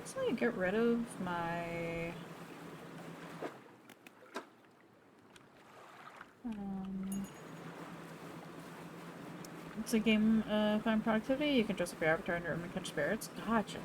Actually get rid of my it's a game find productivity. You can dress up your avatar in your room and catch spirits. Gotcha.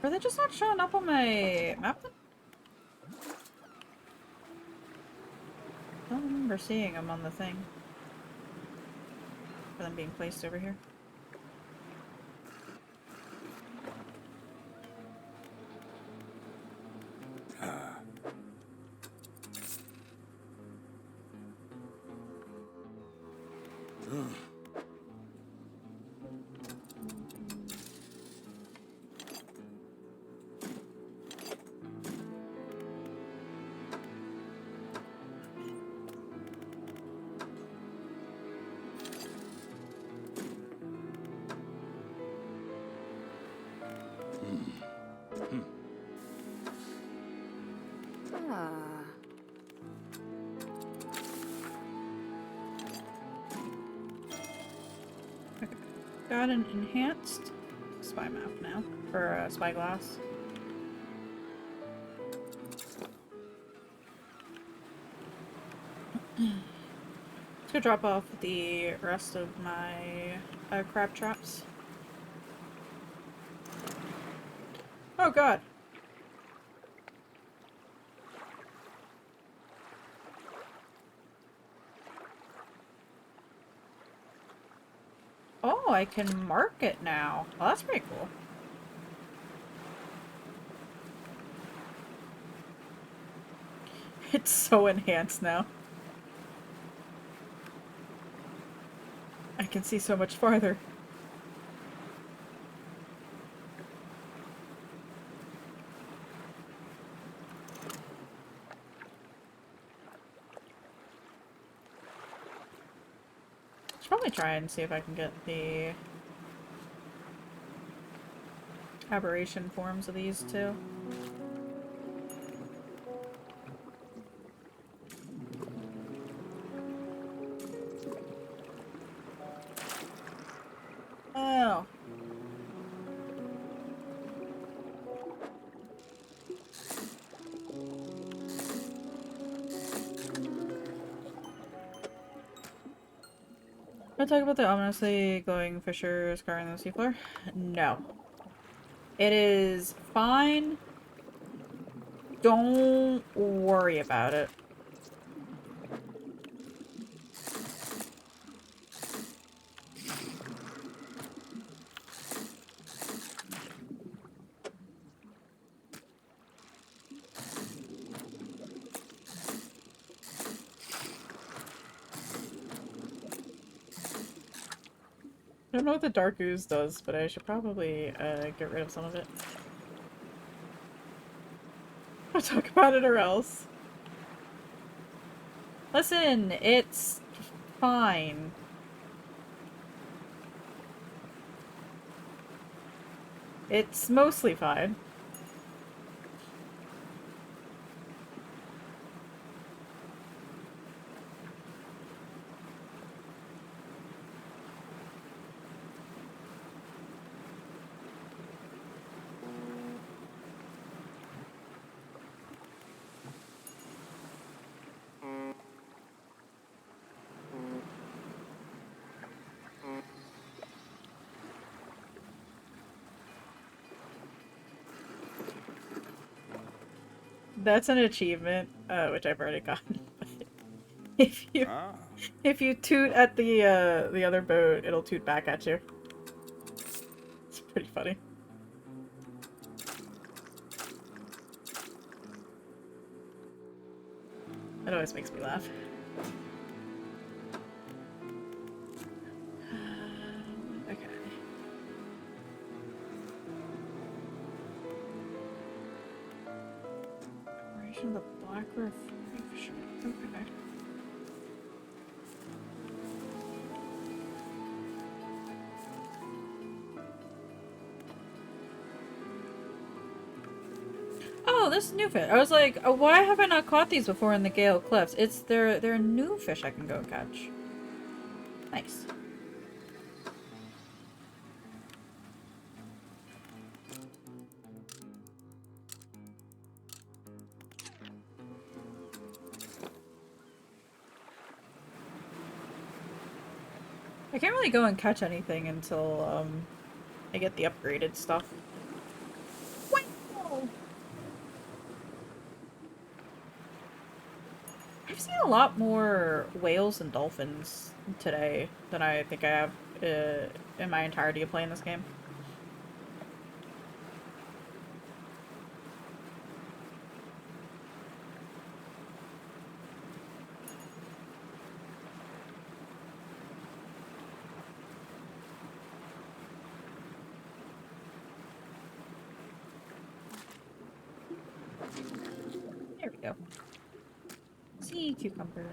Are they just not showing up on my map then? I don't remember seeing them on the thing. For them being placed over here. Got an enhanced spy map now for spyglass. Let's go drop off the rest of my crab traps. Oh god. Oh, I can mark it now. Oh, that's pretty cool. It's so enhanced now. I can see so much farther. Should probably try and see if I can get the aberration forms of these too. Oh. Can I talk about the ominously glowing fissure scarring the seafloor? No. It is fine. Don't worry about it. I don't know what the dark ooze does, but I should probably get rid of some of it. I'll talk about it or else. Listen, it's fine. It's mostly fine. That's an achievement, which I've already gotten. if you if you toot at the other boat, it'll toot back at you. It's pretty funny. It always makes me laugh. Okay. Operation of the Black River Fisher. Okay. Oh, this is new fish. I was like, oh, why have I not caught these before in the Gale Cliffs? They're new fish I can go catch. Nice. I can't really go and catch anything until I get the upgraded stuff. Wow. I've seen a lot more whales and dolphins today than I think I have in my entirety of playing this game. There we go. Sea cucumber.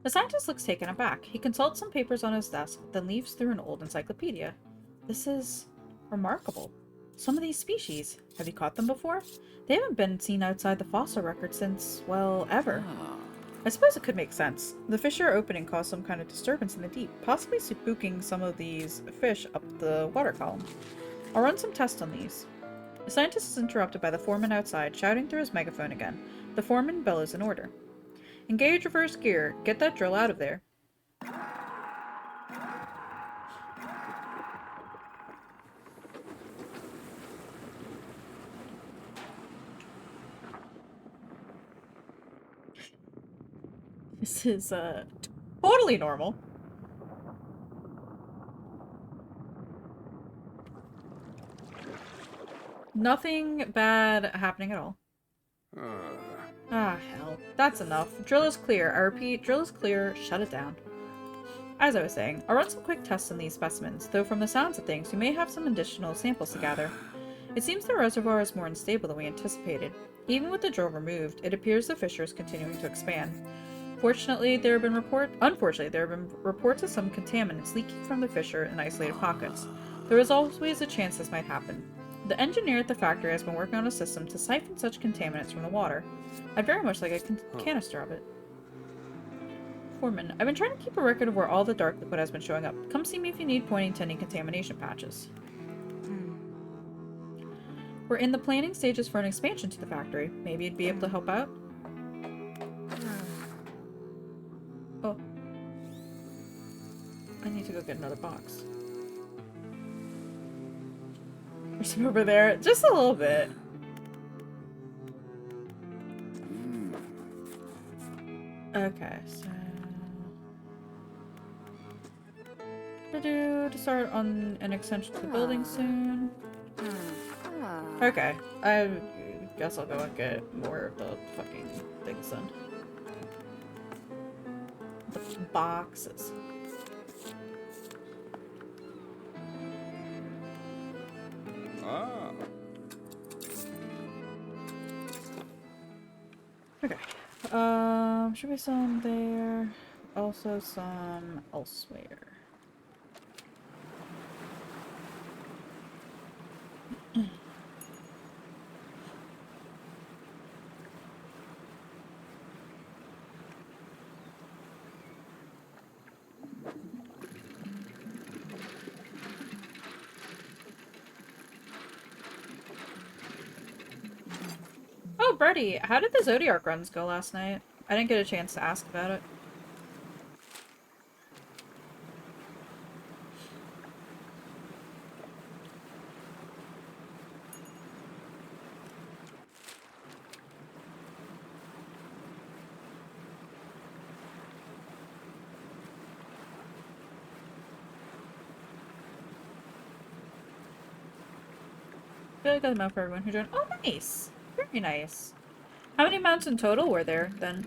The scientist looks taken aback. He consults some papers on his desk, then leaves through an old encyclopedia. This is remarkable. Some of these species, have you caught them before? They haven't been seen outside the fossil record since, well, ever. I suppose it could make sense. The fissure opening caused some kind of disturbance in the deep, possibly spooking some of these fish up the water column. I'll run some tests on these. The scientist is interrupted by the foreman outside, shouting through his megaphone again. The foreman bellows an order. Engage reverse gear. Get that drill out of there. This is, totally normal. Nothing bad happening at all. Ah, hell. That's enough. Drill is clear. I repeat, drill is clear. Shut it down. As I was saying, I'll run some quick tests on these specimens, though from the sounds of things, we may have some additional samples to gather. It seems the reservoir is more unstable than we anticipated. Even with the drill removed, it appears the fissure is continuing to expand. Unfortunately, there have been reports of some contaminants leaking from the fissure in isolated pockets. There is always a chance this might happen. The engineer at the factory has been working on a system to siphon such contaminants from the water. I'd very much like a canister of it. Foreman, I've been trying to keep a record of where all the dark liquid has been showing up. Come see me if you need, pointing to any contamination patches. We're in the planning stages for an expansion to the factory. Maybe you'd be able to help out? Oh. I need to go get another box. There's some over there. Just a little bit. Okay, so... to start on an extension to the building soon. Okay, I guess I'll go and get more of the fucking things then. The boxes. Okay. Should be some there. Also some elsewhere. Oh, Brady, how did the Zodiac runs go last night? I didn't get a chance to ask about it. I feel like I got them out for everyone who joined. Oh, nice! Very nice. How many mounts in total were there, then?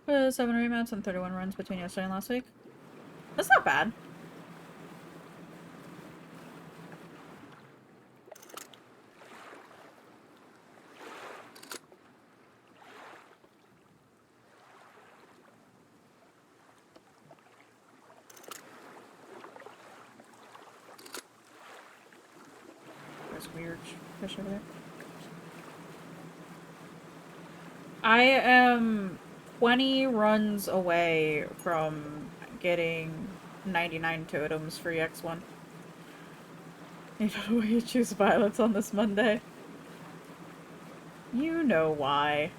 Was 7 remounts and 31 runs between yesterday and last week. That's not bad. There's weird fish over there. I am 20 runs away from getting 99 totems for EX1. You know why you choose violets on this Monday? You know why.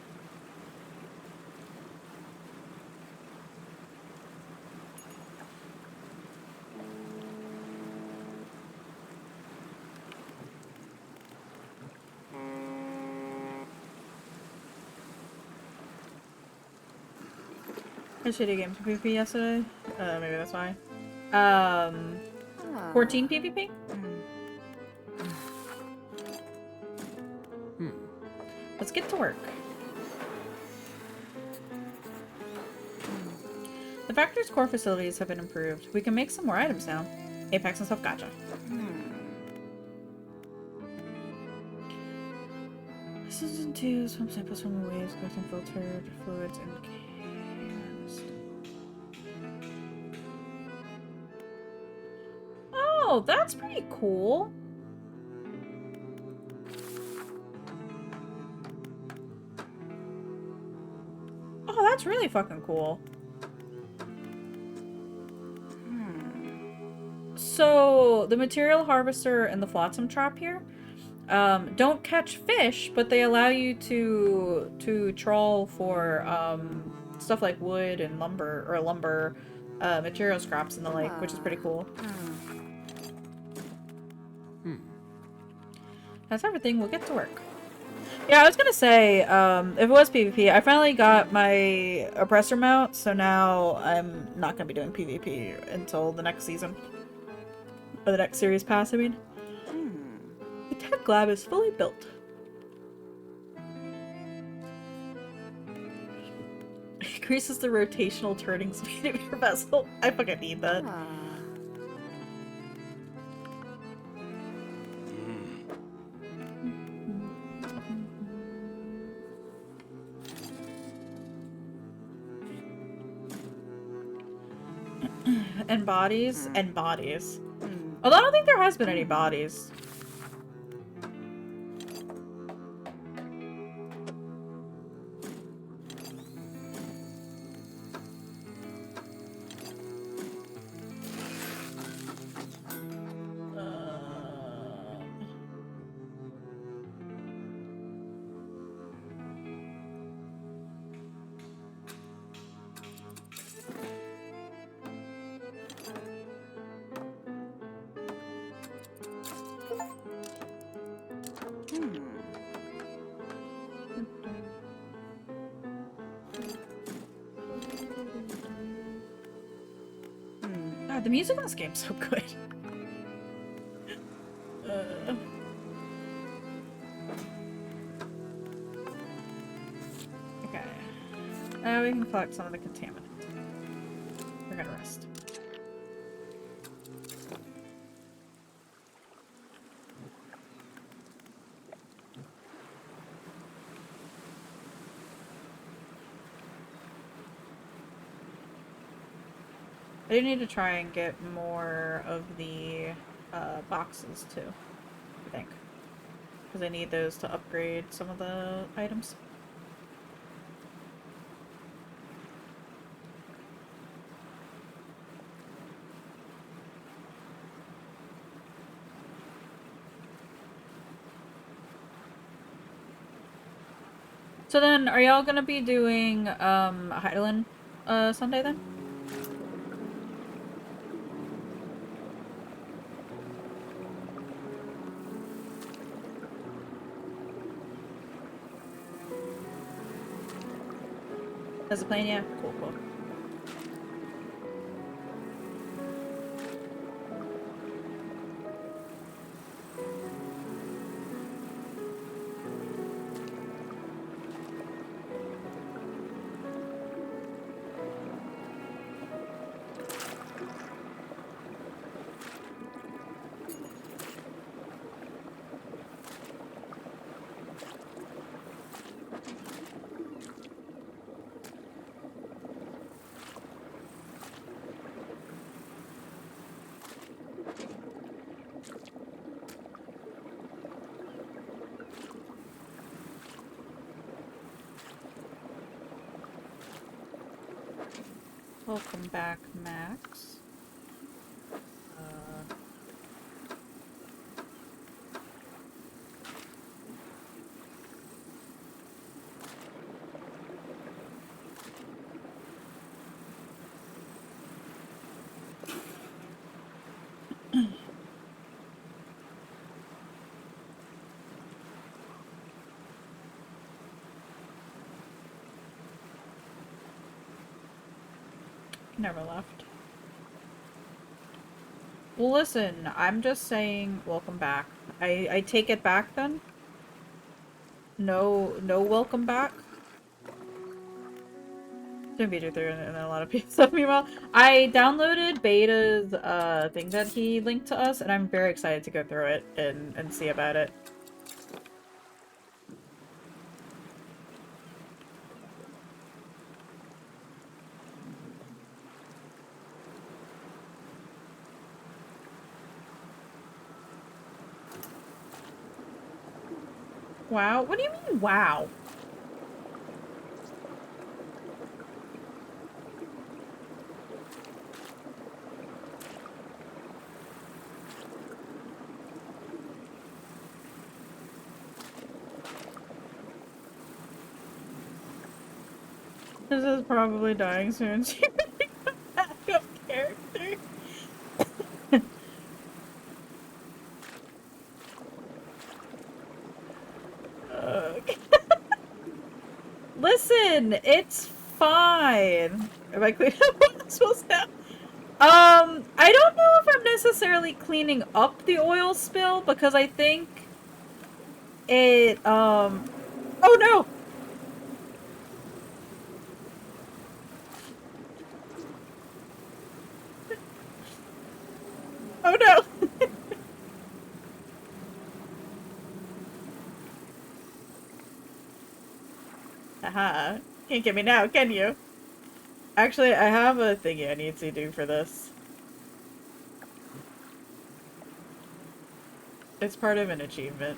I shitty game for PvP yesterday. Maybe that's why. 14 PvP? Let's let's get to work. The factory's core facilities have been improved. We can make some more items now. Apex and stuff, gotcha. Season 2, swim samples from the waves, collecting filtered fluids and cans. Oh, that's pretty cool. Oh, that's really fucking cool. So, the material harvester and the flotsam trap here don't catch fish, but they allow you to trawl for stuff like wood and lumber material scraps and the like, which is pretty cool. That's everything. We'll get to work. Yeah, I was gonna say, if it was PvP, I finally got my oppressor mount, so now I'm not gonna be doing PvP until the next season. Or the next series pass, I mean. The tech lab is fully built. Increases the rotational turning speed of your vessel. I fucking need that. And bodies. And bodies. Although I don't think there has been any bodies. God, the music on this game's so good. Okay. Now we can collect some of the contaminant. We're gonna rest. I do need to try and get more of the boxes too, I think. Because I need those to upgrade some of the items. So then, are y'all gonna be doing Highland Sunday then? Has a plane? Yeah. Cool, cool. Welcome back, Max. Never left. Well, listen, I'm just saying welcome back. I take it back then? no welcome back. Didn't beat you through and a lot of people stuff. Meanwhile, I downloaded Beta's thing that he linked to us, and I'm very excited to go through it and see about it. Wow? What do you mean, wow? This is probably dying soon. She backup character. Listen, it's fine. Am I cleaning up what I'm supposed to? I don't know if I'm necessarily cleaning up the oil spill because I think it, oh no! Oh no! Haha. Can't get me now, can you? Actually, I have a thingy I need to do for this. It's part of an achievement.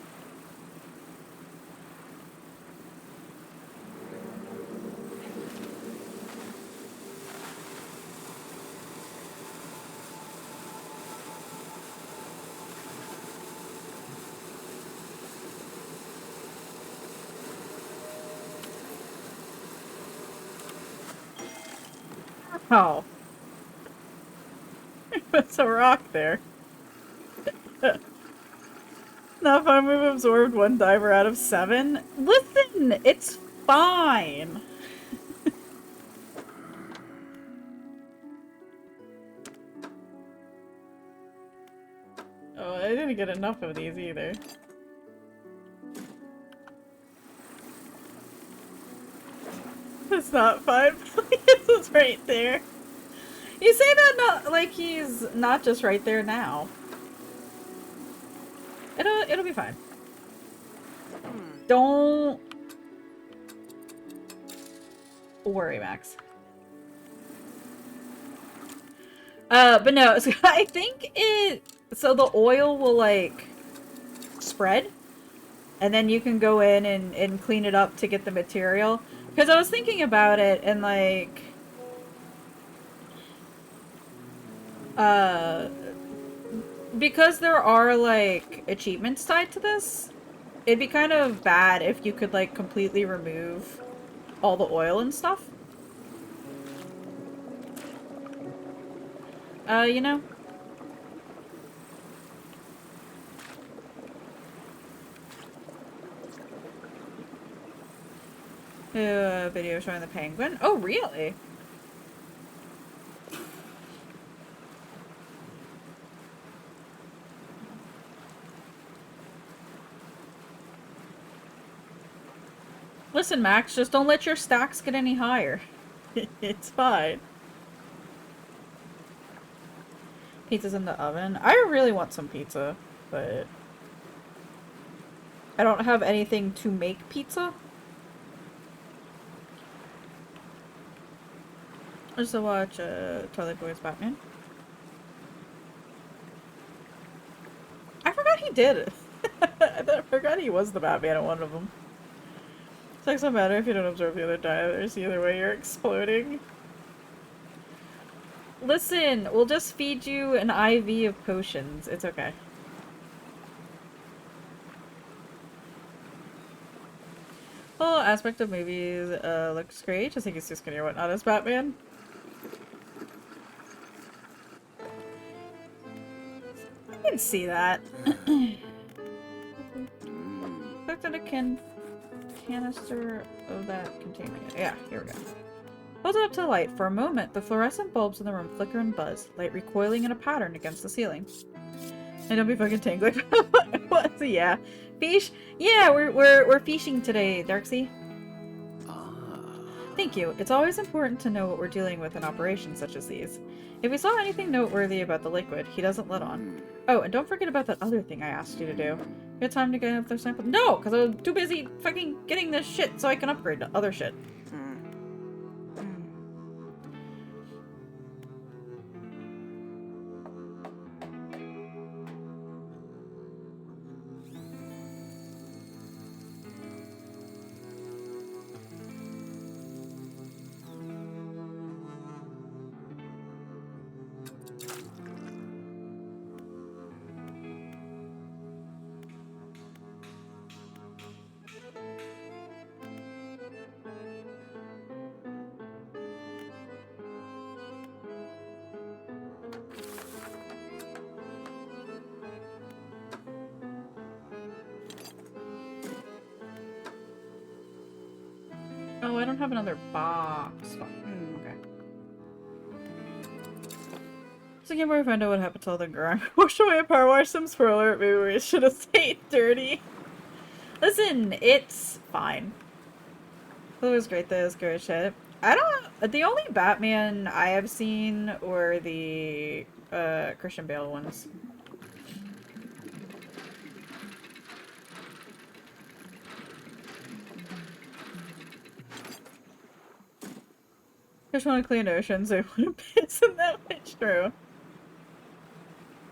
Oh. That's a rock there. Not fun, we've absorbed 1 diver out of 7. Listen, it's fine. Oh, I didn't get enough of these either. It's not 5 million, it's right there. You say that not like he's not just right there now. It'll be fine. Don't worry, Max. But no, so I think so the oil will like spread and then you can go in and clean it up to get the material. Because I was thinking about it and like because there are like achievements tied to this, it'd be kind of bad if you could like completely remove all the oil and stuff. You know? Video showing the penguin. Oh, really? Listen, Max, just don't let your stacks get any higher. It's fine. Pizza's in the oven. I really want some pizza, but I don't have anything to make pizza. I just watch Twilight Boy's Batman. I forgot he did it. I forgot he was the Batman in one of them. It's like, doesn't matter if you don't absorb the other divers. Either way, you're exploding. Listen, we'll just feed you an IV of potions. It's okay. Whole aspect of movies looks great. Just think he's too skinny or whatnot as Batman. I can see that. Looked at a canister of that containing it. Yeah, here we go. Hold it up to the light. For a moment, the fluorescent bulbs in the room flicker and buzz, light recoiling in a pattern against the ceiling. And don't be fucking tingling. What? Yeah. Fish? Yeah, we're fishing today, Darksea. Ah. Thank you. It's always important to know what we're dealing with in operations such as these. If we saw anything noteworthy about the liquid, he doesn't let on. Oh, and don't forget about that other thing I asked you to do. You had time to get up their sample? No, because I was too busy fucking getting this shit so I can upgrade to other shit. Oh, I don't have another box. Okay. So I can't really find out what happened to all the grind. Wash away a power wash, some spoiler. Maybe we should have stayed dirty. Listen, it's fine. It was great though, it was great shit. I don't... The only Batman I have seen were the Christian Bale ones. Just want to clean oceans, so I want to piss in that much. True.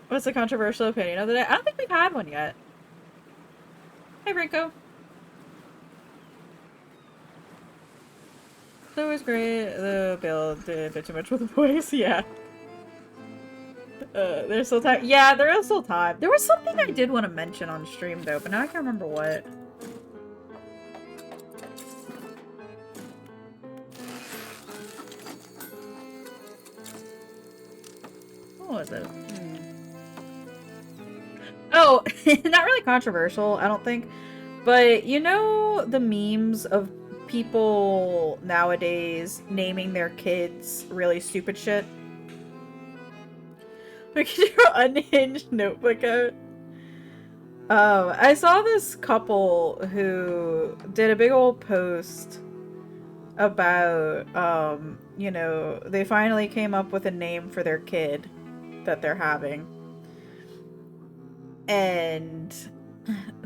What's the controversial opinion of the day? I don't think we've had one yet. Hey, Rico. That was great. The Bale did a bit too much with the voice, yeah. There's still time. Yeah, there is still time. There was something I did want to mention on stream, though, but now I can't remember what. What was it? Oh, not really controversial, I don't think. But you know the memes of people nowadays naming their kids really stupid shit? Like your unhinged notebook out. I saw this couple who did a big old post about, you know, they finally came up with a name for their kid that they're having. And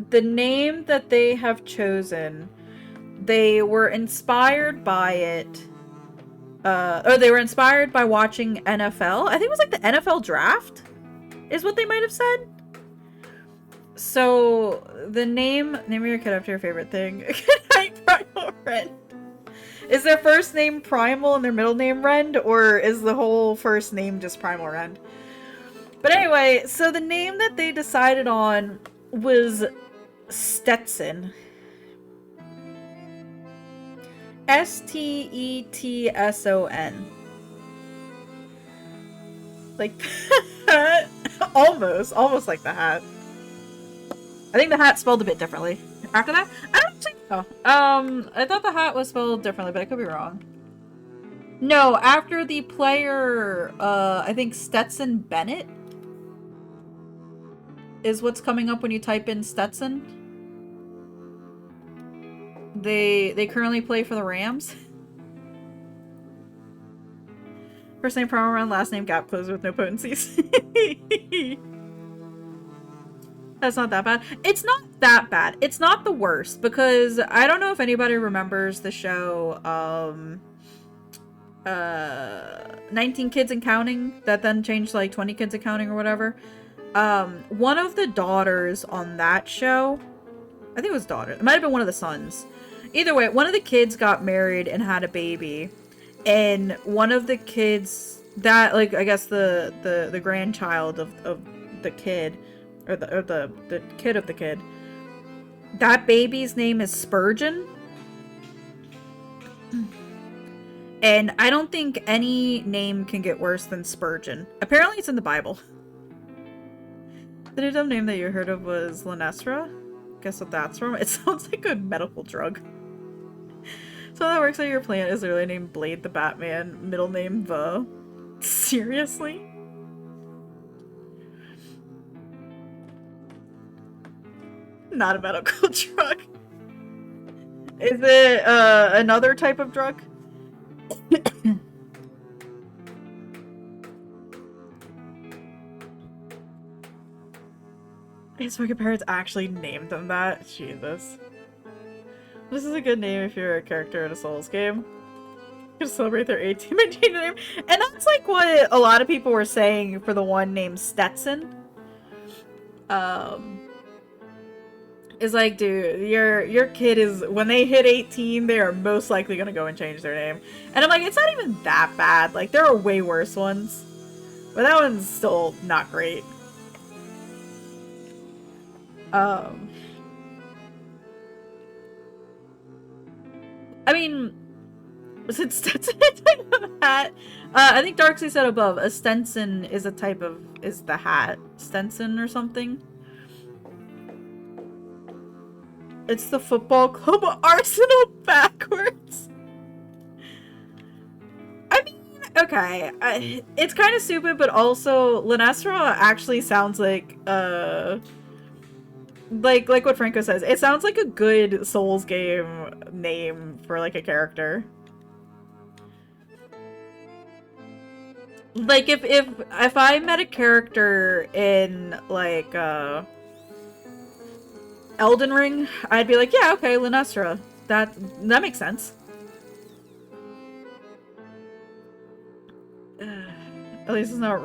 the name that they have chosen, they were inspired by it, or they were inspired by watching NFL. I think it was like the NFL draft, is what they might have said. So, the name of your kid after your favorite thing. Good night, Primal Rend. Is their first name Primal and their middle name Rend, or is the whole first name just Primal Rend? But anyway, so the name that they decided on was Stetson. Stetson. Like that? Almost like the hat. I think the hat spelled a bit differently. After that, I don't think so. I thought the hat was spelled differently, but I could be wrong. No, after the player, I think Stetson Bennett is what's coming up when you type in Stetson. They currently play for the Rams. First name Primal Run, last name Gap Closed with no potencies. That's not that bad. It's not that bad. It's not the worst, because I don't know if anybody remembers the show 19 Kids and Counting, that then changed to like 20 Kids and Counting or whatever. One of the daughters on that show, I think it was daughter, it might have been one of the sons. Either way, one of the kids got married and had a baby, and one of the kids, that, like, I guess the grandchild of the kid, or the kid of the kid, that baby's name is Spurgeon. And I don't think any name can get worse than Spurgeon. Apparently it's in the Bible. The new dumb name that you heard of was Lanestra? Guess what that's from? It sounds like a medical drug. So that works out, your plant is literally named Blade the Batman, middle name The. Seriously? Not a medical drug. Is it another type of drug? His fucking parents actually named them that? Jesus. This is a good name if you're a character in a Souls game. Gonna celebrate their 18th by changing name. And that's like what a lot of people were saying for the one named Stetson. Is like, dude, your kid is, when they hit 18, they are most likely gonna go and change their name. And I'm like, it's not even that bad. Like, there are way worse ones. But that one's still not great. I mean, since Stetson is a type of hat, I think Darksea said above, a Stenson is a type of, is the hat. Stenson or something? It's the football club Arsenal backwards. I mean, okay, it's kind of stupid, but also Linestra actually sounds like what Franco says. It sounds like a good Souls game name for like a character. Like if I met a character in like Elden Ring, I'd be like, yeah, okay, Linestra. That makes sense. At least it's not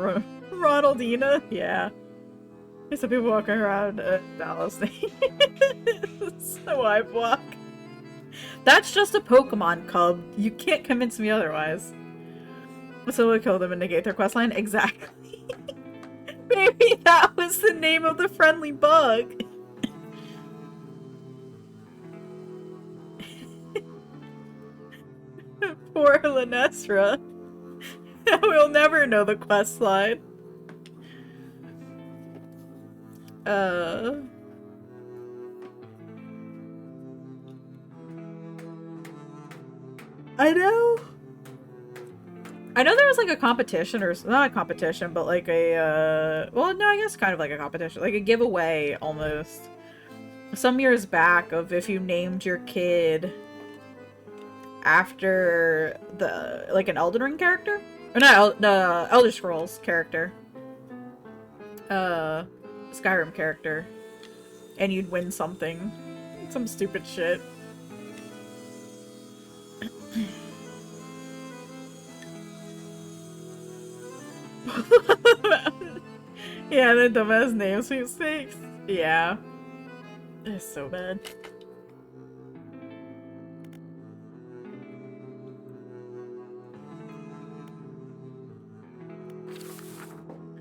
Ronaldina. Yeah. There's some people walking around Dallas. So I block. That's just a Pokemon cub. You can't convince me otherwise. So we'll kill them and negate their questline? Exactly. Maybe that was the name of the friendly bug. Poor Linestra. We'll never know the questline. I know there was like a competition, or not a competition, but like a, well, no, I guess kind of like a competition, like a giveaway almost, some years back, of if you named your kid after the, like an Elden Ring character? Or not, the Elder Scrolls character. Skyrim character. And you'd win something. Some stupid shit. Yeah, the dumbass name sweepstakes. Yeah. It's so bad.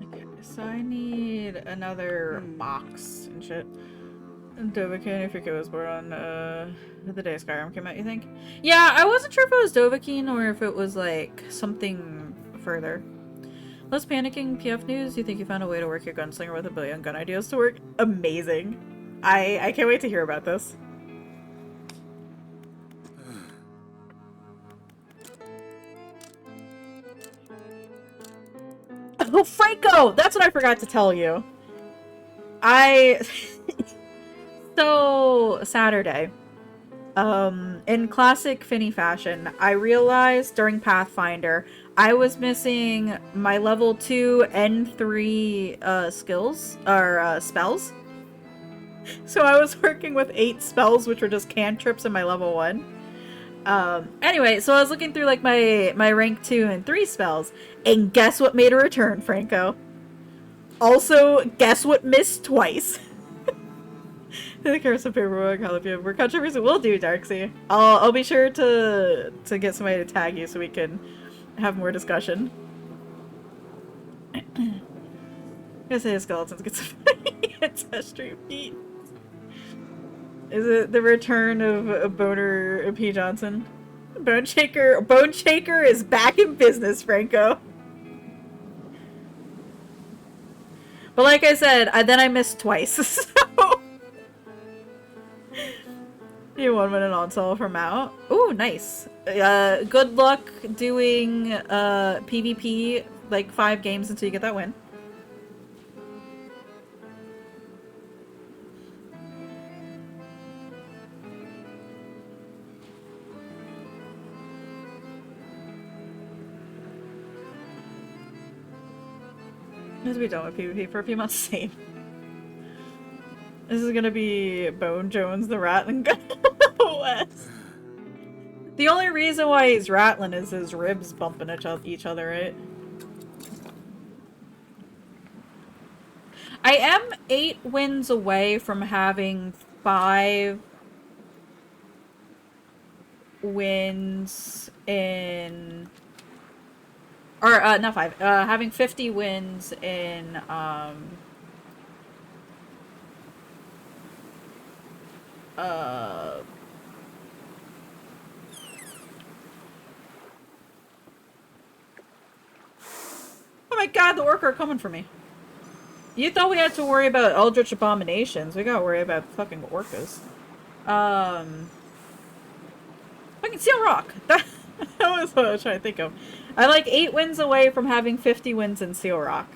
Okay, so I need another box and shit. Dovahkiin, if your kid was born on the day Skyrim came out, you think? Yeah, I wasn't sure if it was Dovahkiin or if it was like something further. Less panicking, PF news. You think you found a way to work your gunslinger with a billion gun ideas to work? Amazing. I can't wait to hear about this. Oh, Franco! That's what I forgot to tell you. So, Saturday. In classic Finny fashion, I realized during Pathfinder I was missing my level 2 and 3 skills, or spells. So I was working with 8 spells, which were just cantrips in my level 1. Anyway, so I was looking through like my rank 2 and 3 spells, and guess what made a return, Franco? Also, guess what missed twice? The curse of paperwork, Hallelujah. We're controversy. Will do, Darksea. I'll be sure to get somebody to tag you so we can have more discussion. I'm gonna say skeletons get some ancestry feet. Is it the return of Boner P. Johnson? Bone Shaker is back in business, Franco. But like I said, then I missed twice, so... You 1-minute on-solo for Mount. Ooh, nice. Good luck doing PvP, like 5 games until you get that win. Let's be done with PvP for a few months. Same. This is gonna be Bone Jones the Rattling Gun West. The only reason why he's rattling is his ribs bumping each other, right? I am 8 wins away from having 5 wins in... Or, not 5. Having 50 wins in, oh my god, the orc are coming for me. You thought we had to worry about Eldritch Abominations. We gotta worry about fucking orcas. Fucking Seal Rock! That was what I was trying to think of. I'm like 8 wins away from having 50 wins in Seal Rock.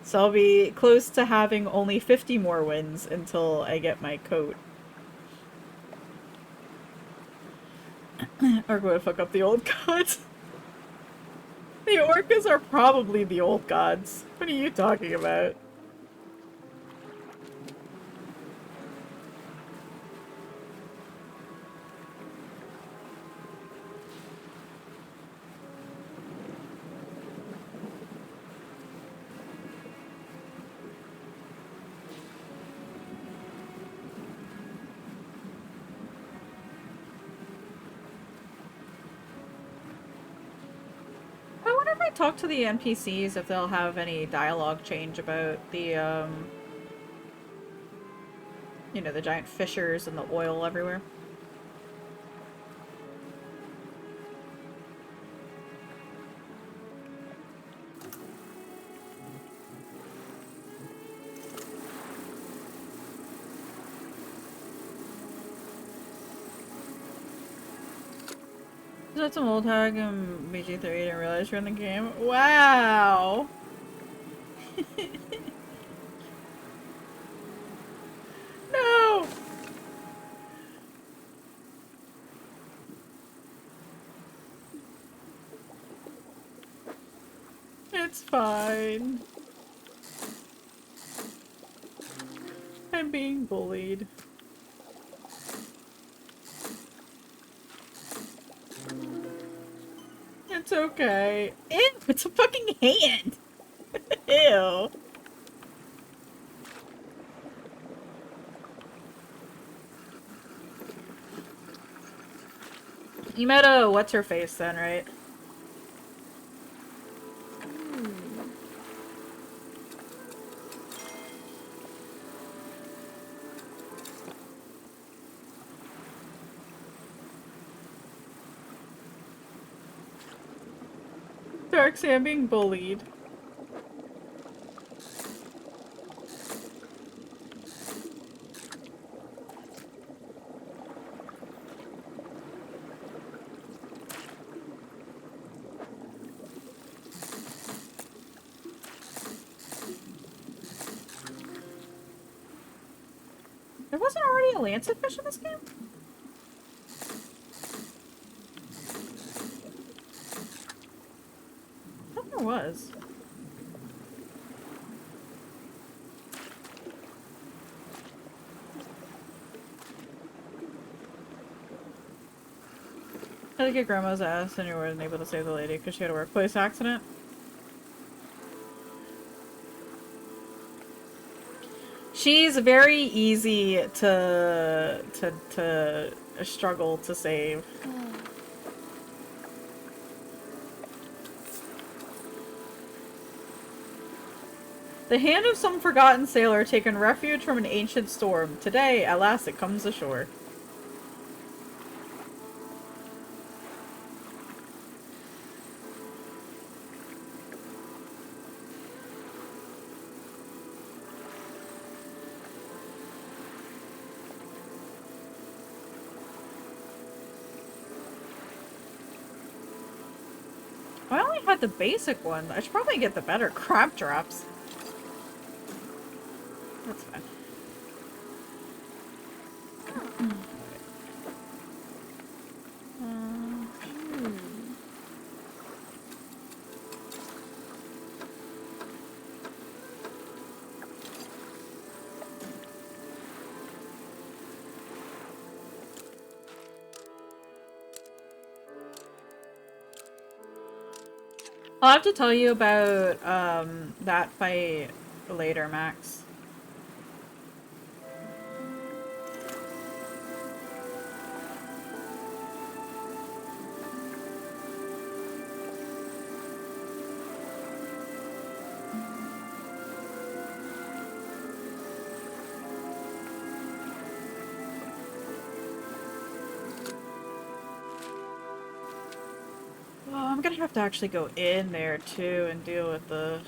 So I'll be close to having only 50 more wins until I get my coat. Or go to fuck up the old gods. The orcas are probably the old gods. What are you talking about? Talk to the NPCs if they'll have any dialogue change about the, you know, the giant fissures and the oil everywhere. That's some old hag in BG3 didn't realize you're in the game. Wow! No! It's fine. I'm being bullied. It's okay. Ew, it's a fucking hand! Ew. You met a what's-her-face then, right? Darksy, I'm being bullied. There wasn't already a lancetfish in this game? I thought there was. I had to get grandma's ass and you weren't able to save the lady because she had a workplace accident. She's very easy to struggle to save. The hand of some forgotten sailor taken refuge from an ancient storm. Today, at last, it comes ashore. I only had the basic one. I should probably get the better crab drops. That's fine. I'll have to tell you about that fight later, Max. Oh, I'm gonna have to actually go in there too and deal with the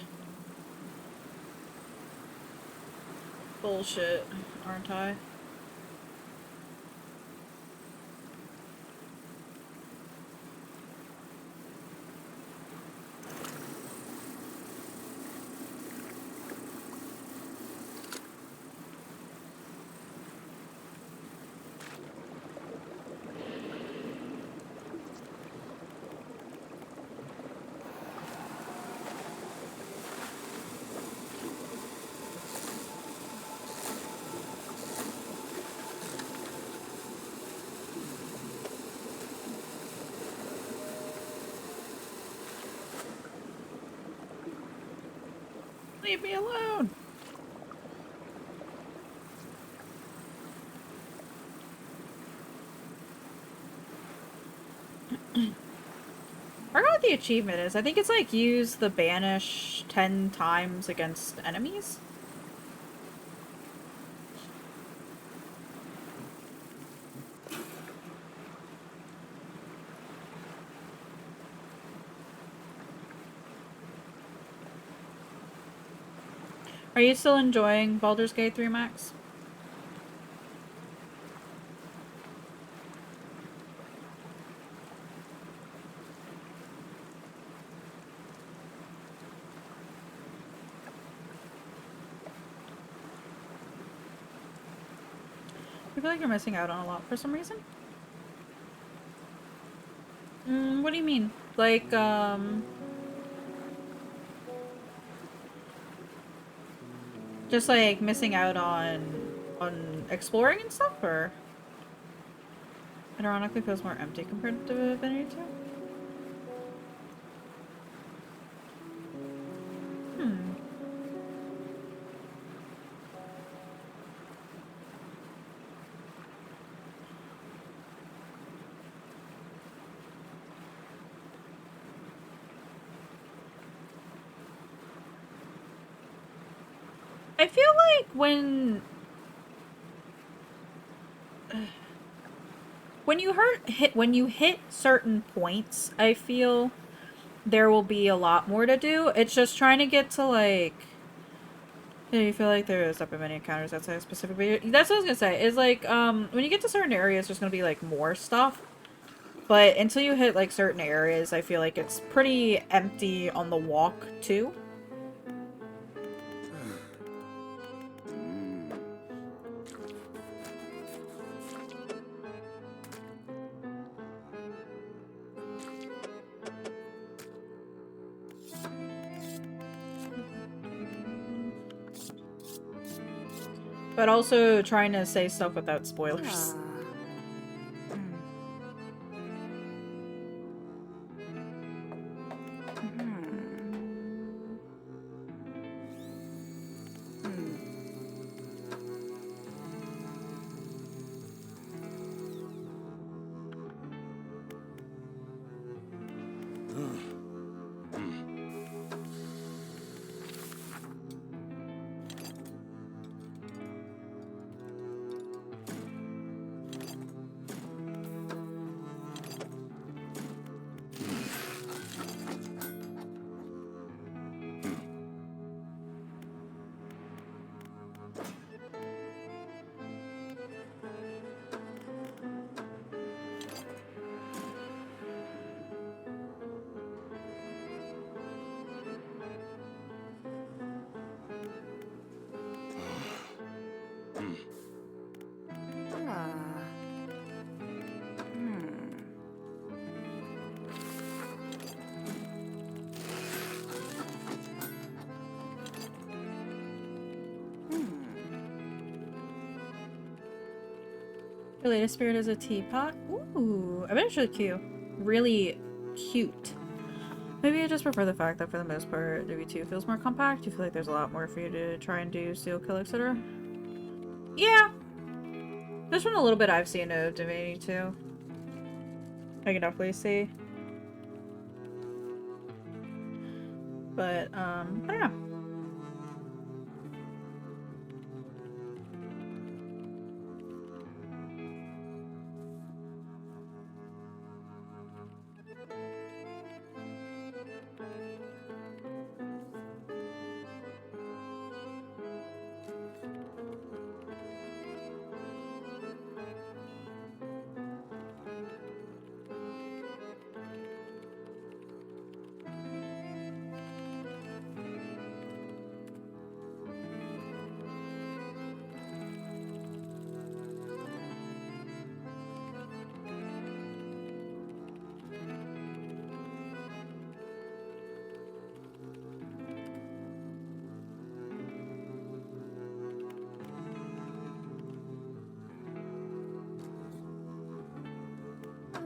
bullshit, aren't I? Leave me alone! I forgot what the achievement is. I think it's like use the banish 10 times against enemies. Are you still enjoying Baldur's Gate 3, Max? I feel like you're missing out on a lot for some reason. What do you mean? Like, just like missing out on exploring and stuff, or it ironically feels more empty compared to Divinity 2? Hmm. I feel like when you hit certain points, I feel there will be a lot more to do. It's just trying to get to like. Yeah, you feel like there's up many encounters outside a specific video. That's what I was gonna say. Is like when you get to certain areas, there's gonna be like more stuff. But until you hit like certain areas, I feel like it's pretty empty on the walk too. But also trying to say stuff without spoilers. Your latest spirit is a teapot. Ooh, I bet it's really cute. Really cute. Maybe I just prefer the fact that for the most part, W2 feels more compact. You feel like there's a lot more for you to try and do, steal, kill, etc. Yeah, just from a little bit I've seen of Divinity 2, I can definitely see. But, I don't know.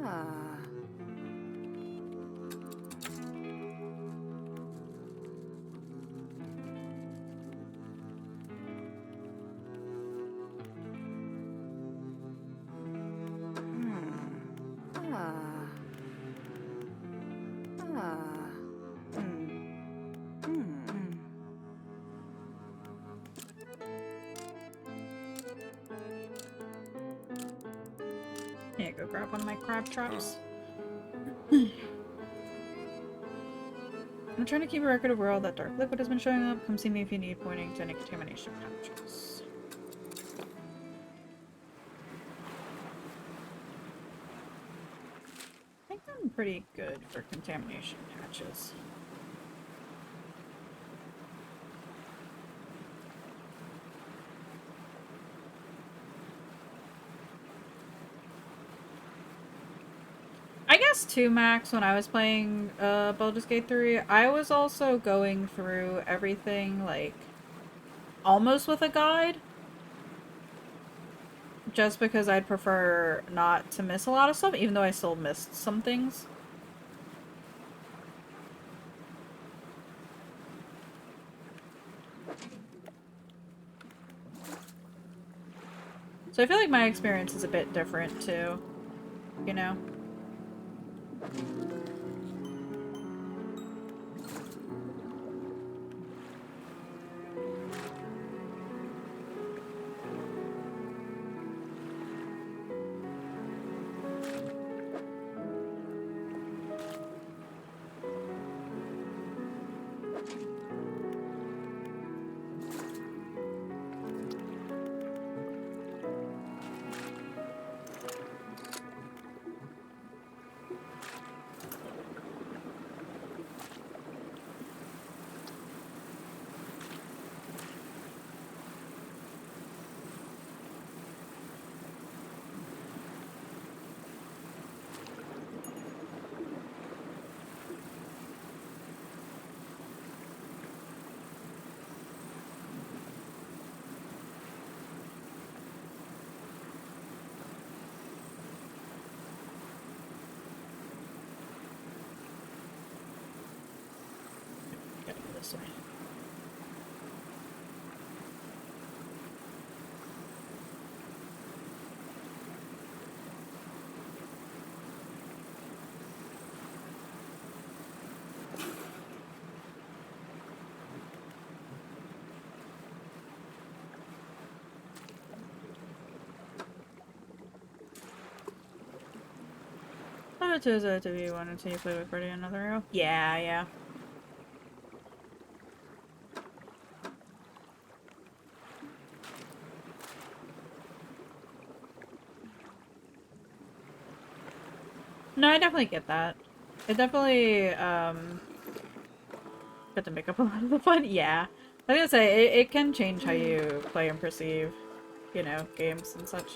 Ah. Ah. Ah. Yeah, go grab one of my crab traps. I'm trying to keep a record of where all that dark liquid has been showing up. Come see me if you need, pointing to any contamination patches. I think I'm pretty good for contamination patches. I guess 2 max when I was playing Baldur's Gate 3, I was also going through everything, like, almost with a guide. Just because I'd prefer not to miss a lot of stuff, even though I still missed some things. So I feel like my experience is a bit different too, you know? Gotta go this way. How much is it to be one until you play with Freddy and another arrow? Yeah, yeah. No, I definitely get that. It definitely, got to make up a lot of the fun. Yeah. I was gonna say, it can change how you play and perceive, you know, games and such.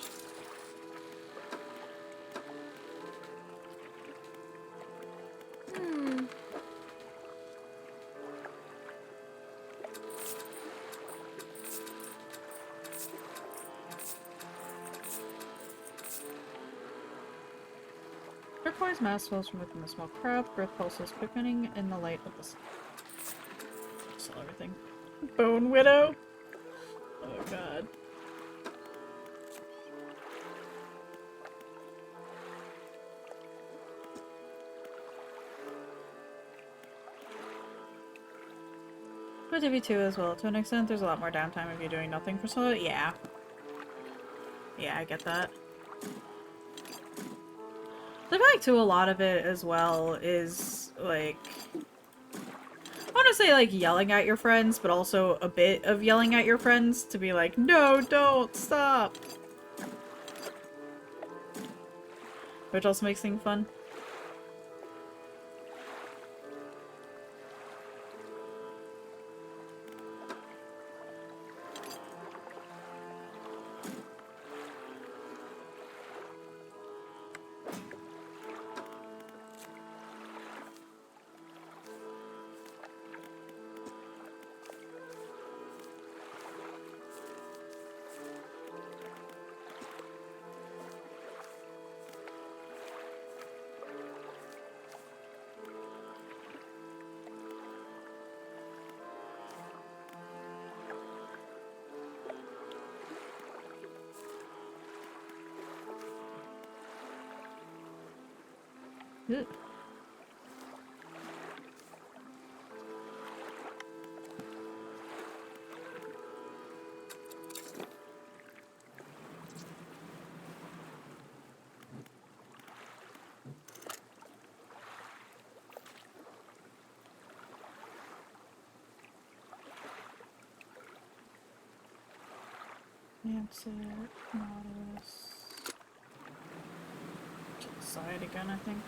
Turquoise mass swells from within the small craft, growth pulses quickening in the light of the sun. Sell everything. Bone Widow? Oh god. But TV2 as well. To an extent, there's a lot more downtime if you're doing nothing for so long. Yeah. Yeah, I get that. I feel like, too, a lot of it as well is, like... I want to say, like, yelling at your friends, but also a bit of yelling at your friends to be like, no, don't, stop! Which also makes things fun. Ugh. Answer, Nautilus. To the side again, I think.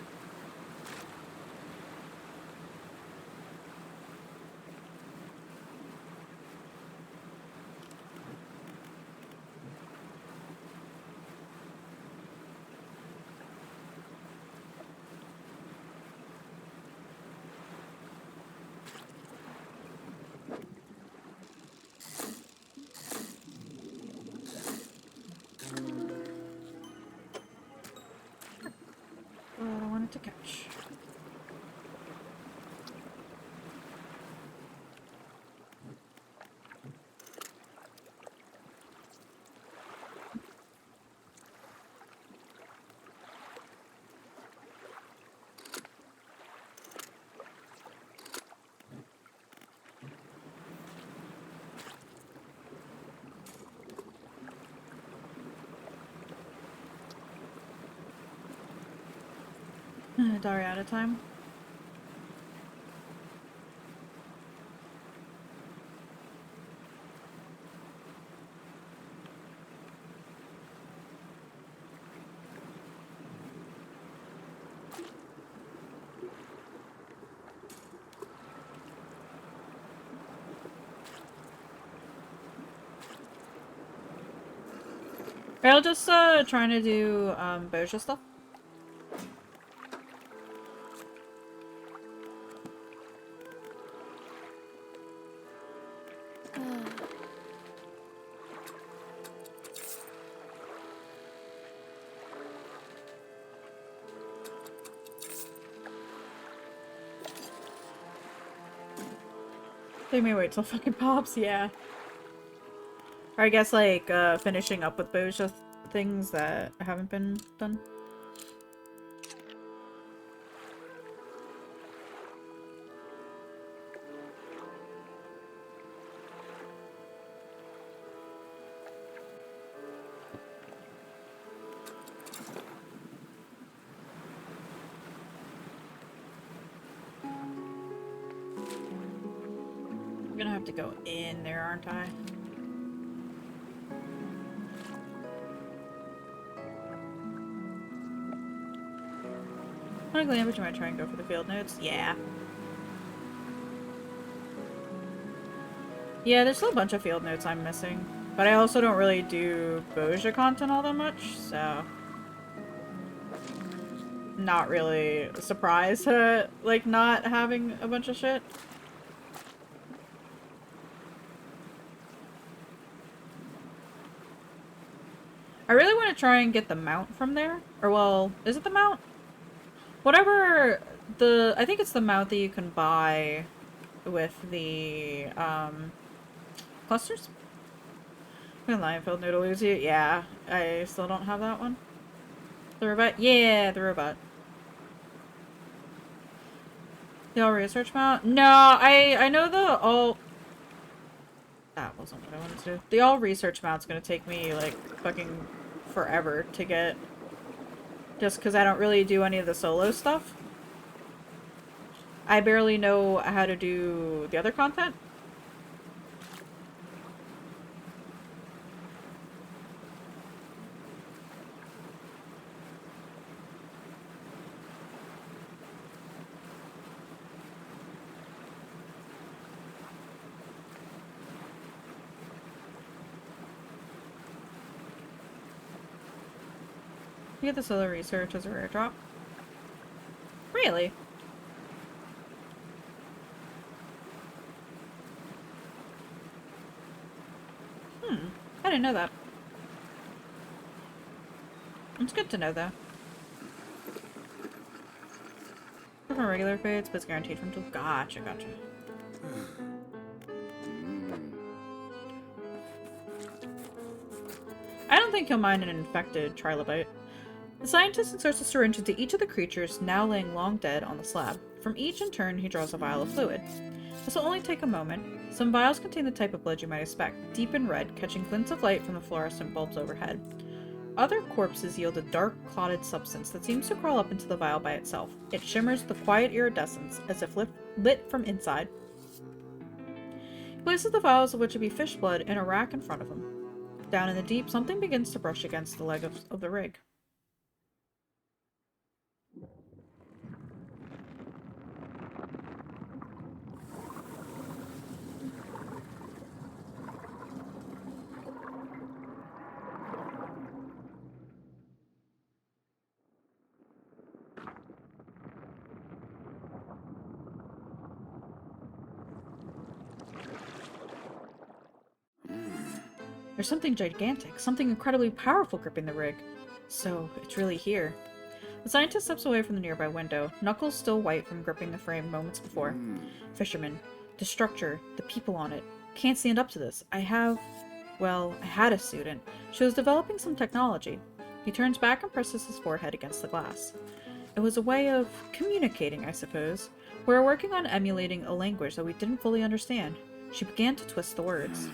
What I wanted to catch. Dariata time. I'll just trying to do Boja stuff. They may wait till fucking pops, yeah. Or I guess like finishing up with Boja things that haven't been done. I'm gonna have to go in there, aren't I? Honestly, how much am I trying to go for the field notes? Yeah. Yeah, there's still a bunch of field notes I'm missing. But I also don't really do Boja content all that much, so... Not really surprised at, like, not having a bunch of shit. I really want to try and get the mount from there. Or, well, is it the mount? Whatever the... I think it's the mount that you can buy with the, clusters? When Lionfield Noodle lose you? Yeah. I still don't have that one. The robot? Yeah, the robot. The all research mount? No, I know the all... That wasn't what I wanted to do. The all research mount's gonna take me, like, fucking forever to get. Just because I don't really do any of the solo stuff. I barely know how to do the other content. You get the solo research as a rare drop. Really? I didn't know that. It's good to know, though. From regular fades, but it's guaranteed from two. Gotcha, gotcha. I don't think he'll mind an infected trilobite. The scientist inserts a syringe into each of the creatures now laying long dead on the slab. From each, in turn, he draws a vial of fluid. This will only take a moment. Some vials contain the type of blood you might expect, deep and red, catching glints of light from the fluorescent bulbs overhead. Other corpses yield a dark, clotted substance that seems to crawl up into the vial by itself. It shimmers with a quiet iridescence, as if lit from inside. He places the vials, of which would be fish blood, in a rack in front of him. Down in the deep, something begins to brush against the leg of the rig. There's something gigantic, something incredibly powerful gripping the rig. So, it's really here. The scientist steps away from the nearby window, knuckles still white from gripping the frame moments before. Fisherman. The structure. The people on it. Can't stand up to this. I had a student. She was developing some technology. He turns back and presses his forehead against the glass. It was a way of communicating, I suppose. We were working on emulating a language that we didn't fully understand. She began to twist the words.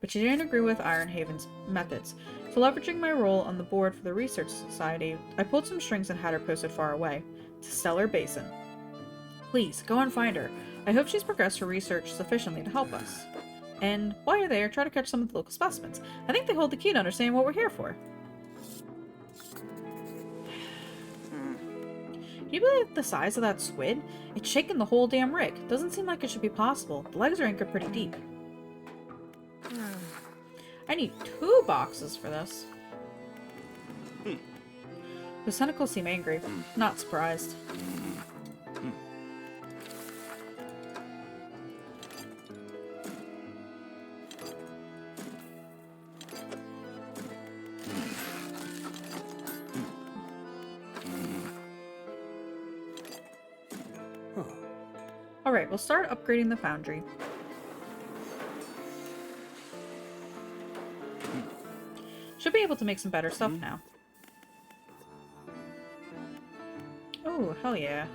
But she didn't agree with Ironhaven's methods, so leveraging my role on the board for the Research Society, I pulled some strings and had her posted far away, to Stellar Basin. Please, go and find her. I hope she's progressed her research sufficiently to help us. And while you're there, try to catch some of the local specimens. I think they hold the key to understanding what we're here for. Can you believe the size of that squid? It's shaking the whole damn rig. Doesn't seem like it should be possible. The legs are anchored pretty deep. I need 2 boxes for this. The tentacles seem angry. Not surprised. Alright, we'll start upgrading the foundry. Should be able to make some better stuff now. Oh, hell yeah.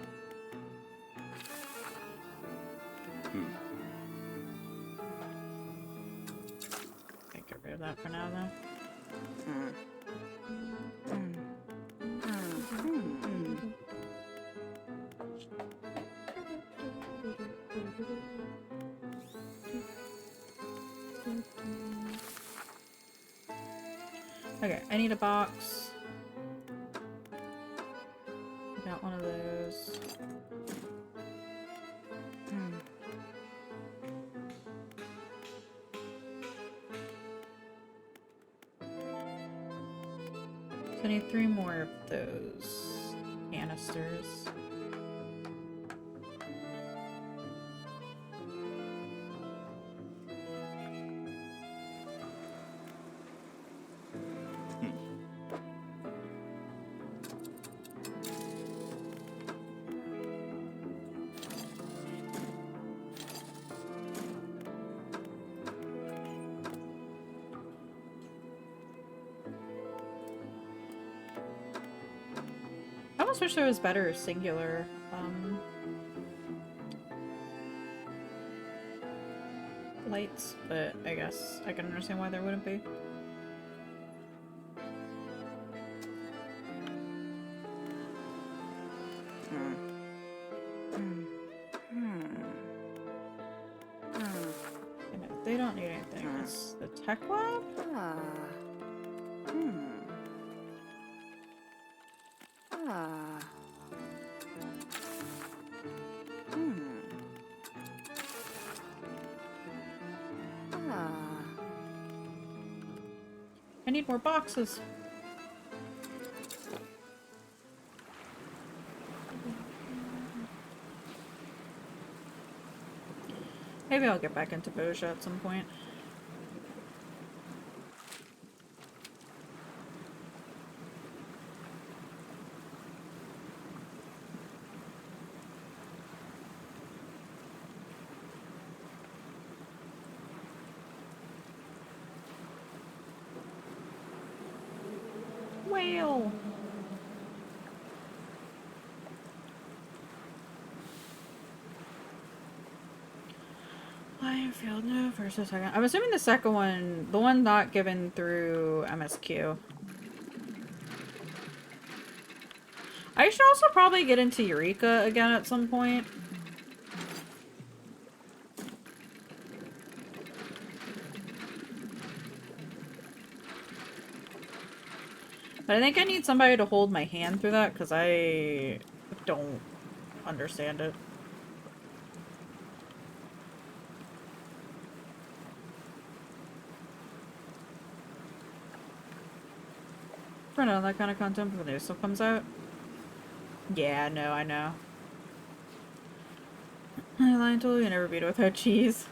Okay, get rid of that for now, though. Okay, I need a box. I got one of those. So I need 3 more of those canisters. almost wish there was better singular, lights, but I guess I can understand why there wouldn't be. You know, they don't need anything. It's the tech lab? I need more boxes. Maybe I'll get back into Boja at some point. Whale! Field no first or second. I'm assuming the second one, the one not given through MSQ. I should also probably get into Eureka again at some point. But I think I need somebody to hold my hand through that because I don't understand it. For now, that kind of content when the new stuff comes out. Yeah, no, I know. I lied to you, never beat it without cheese.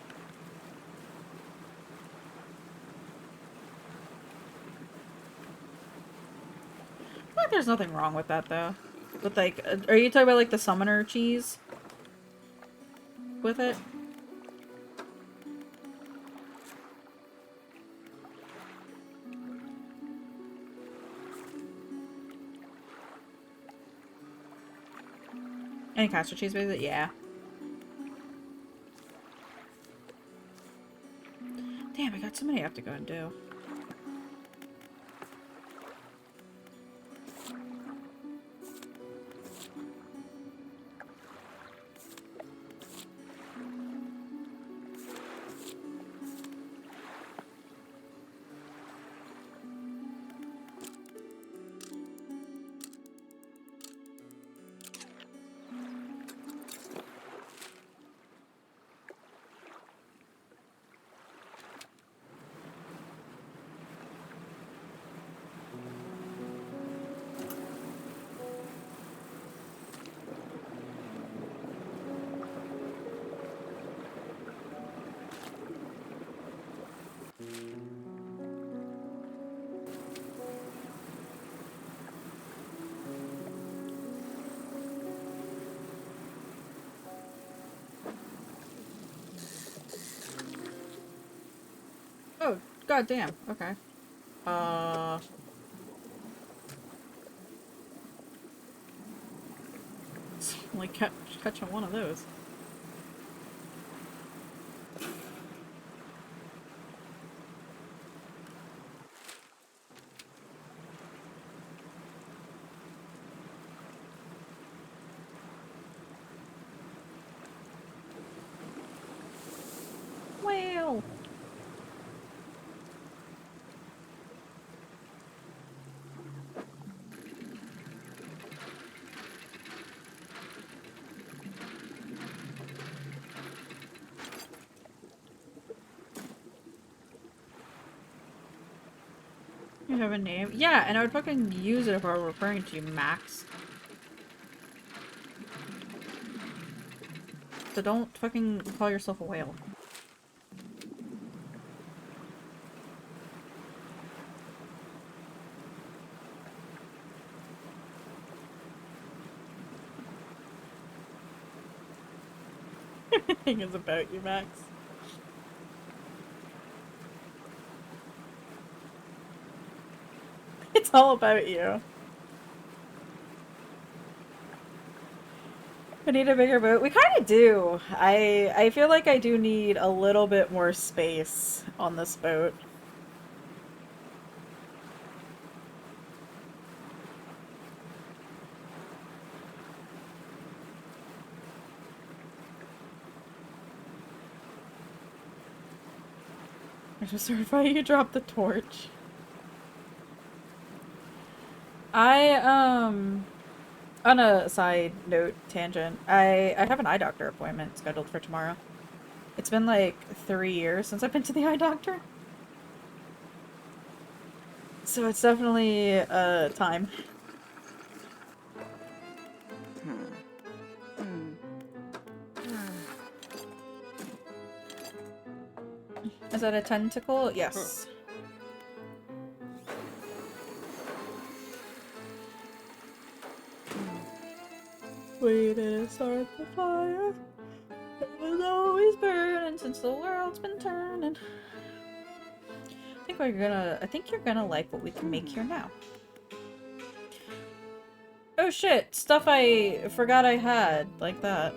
I feel like there's nothing wrong with that, though. With, like, are you talking about, like, the summoner cheese? With it? Any castor cheese with it? Yeah. Damn, I got so many I have to go and do. Oh, goddamn. Okay. Only catching one of those. Whale! You have a name? Yeah, and I would fucking use it if I were referring to you, Max. So don't fucking call yourself a whale. Everything is about you, Max. It's all about you. we need a bigger boat. We kind of do. I feel like I do need a little bit more space on this boat. I just certify you dropped the torch. On a side note tangent, I have an eye doctor appointment scheduled for tomorrow. It's been like 3 years since I've been to the eye doctor. So it's definitely time. Is that a tentacle? Yes. We didn't start the fire. It was always burning since the world's been turning. I think you're gonna like what we can make here now. Oh shit, stuff I forgot I had, like that.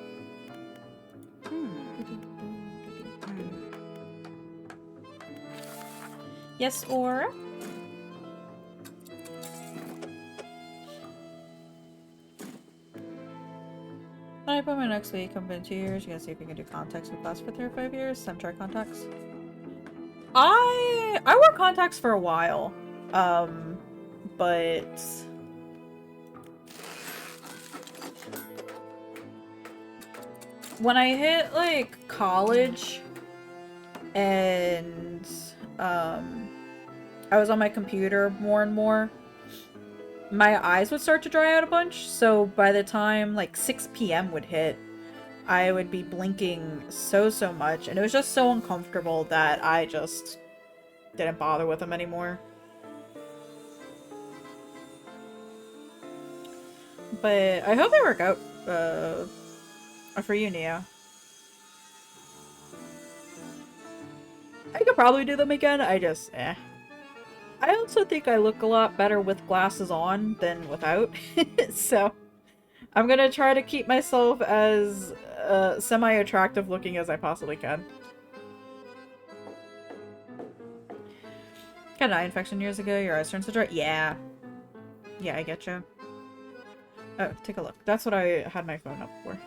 Yes, or? I put my next week, I've been 2 years. You gotta see if you can do contacts with class for 3 or 5 years. Some try contacts. I wore contacts for a while. But when I hit like college and I was on my computer more and more, my eyes would start to dry out a bunch. So by the time like 6 p.m. would hit, I would be blinking so much, and it was just so uncomfortable that I just didn't bother with them anymore. But I hope they work out for you, Neo. I could probably do them again. I just, eh. I also think I look a lot better with glasses on than without. So I'm gonna try to keep myself as semi-attractive looking as I possibly can. Got an eye infection years ago. Your eyes turned so dry. Yeah. Yeah, I get you. Oh, take a look. That's what I had my phone up for.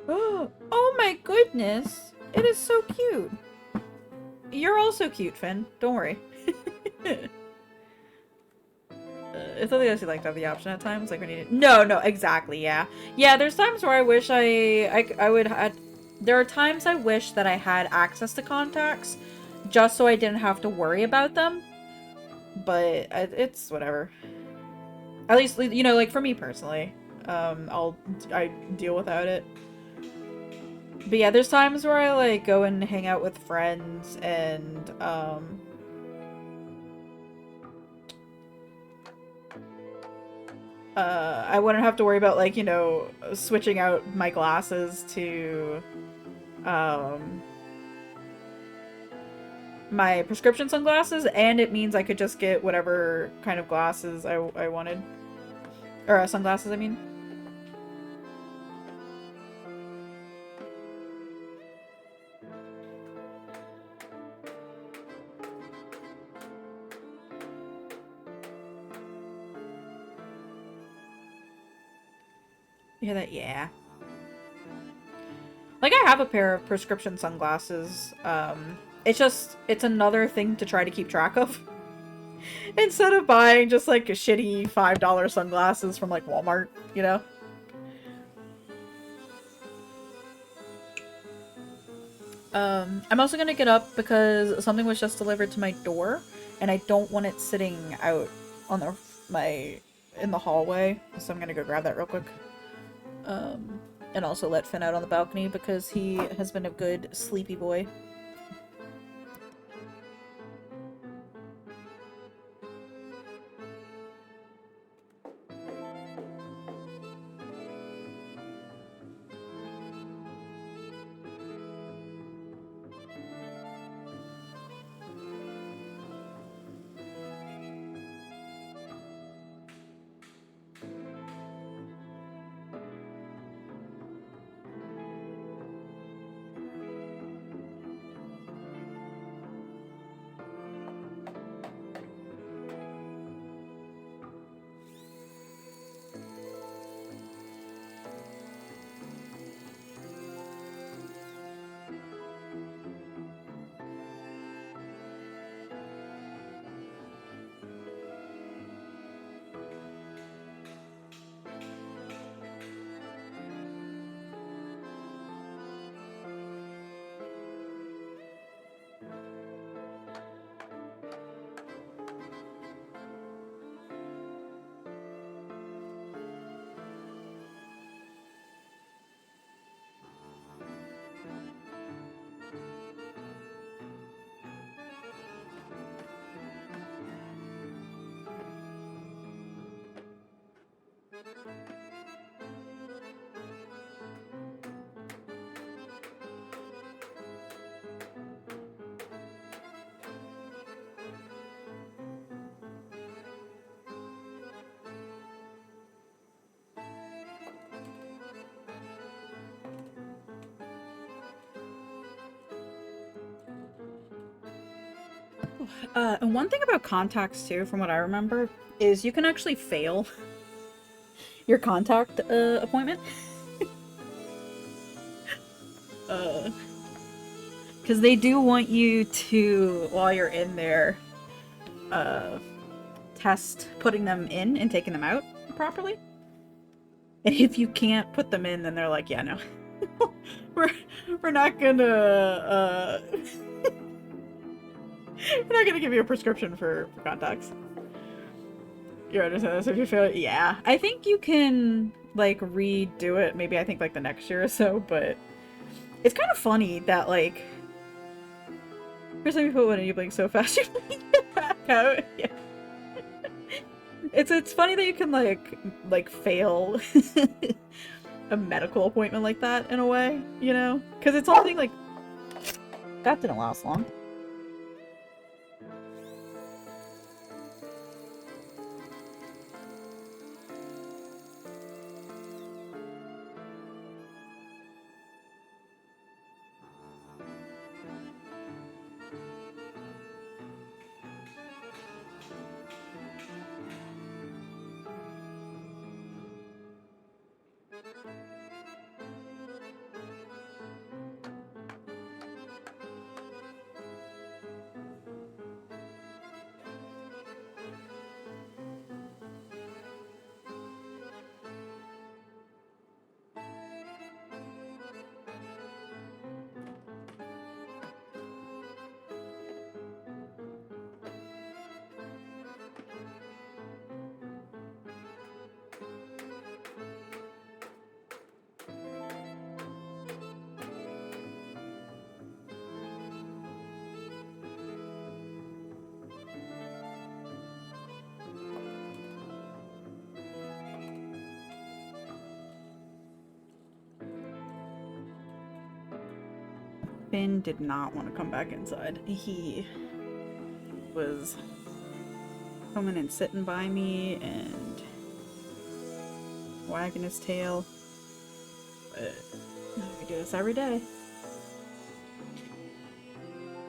Oh my goodness! It is so cute! You're also cute, Finn. Don't worry. It's something else you like to have the option at times, like when you... No, exactly, yeah. Yeah, there's times where I wish I would had... There are times I wish that I had access to contacts, just so I didn't have to worry about them. But it's whatever. At least, you know, like for me personally, I deal without it. But yeah, there's times where I like go and hang out with friends and I wouldn't have to worry about like, you know, switching out my glasses to my prescription sunglasses, and it means I could just get whatever kind of glasses I wanted. Or sunglasses, I mean. You hear that? Yeah. Like, I have a pair of prescription sunglasses. It's another thing to try to keep track of. Instead of buying just, like, shitty $5 sunglasses from, like, Walmart, you know? I'm also gonna get up because something was just delivered to my door, and I don't want it sitting out on in the hallway, so I'm gonna go grab that real quick. And also let Finn out on the balcony because he has been a good sleepy boy. And one thing about contacts too, from what I remember, is you can actually fail your contact appointment. Because they do want you to, while you're in there, test putting them in and taking them out properly. And if you can't put them in, then they're like, yeah, no. we're not gonna we're not gonna give you a prescription for contacts. You understand this? If you fail, yeah. I think you can like redo it. Maybe I think like the next year or so. But it's kind of funny that like first time you put one in, you blink so fast you get back out. Yeah. It's funny that you can like fail a medical appointment like that in a way, you know? Because it's something like that didn't last long. Finn did not want to come back inside. He was coming and sitting by me and wagging his tail. But we do this every day.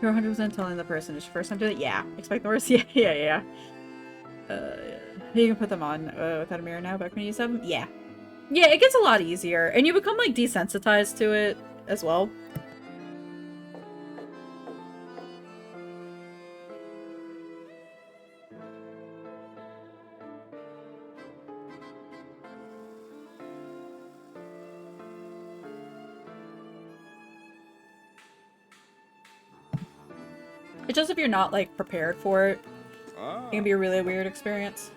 You're 100% telling the person it's your first time doing it? Yeah. Expect the worst? Yeah. You can put them on without a mirror now, back when you use them? Yeah. Yeah, it gets a lot easier. And you become, like, desensitized to it as well. It's just if you're not, like, prepared for it, it can be a really weird experience.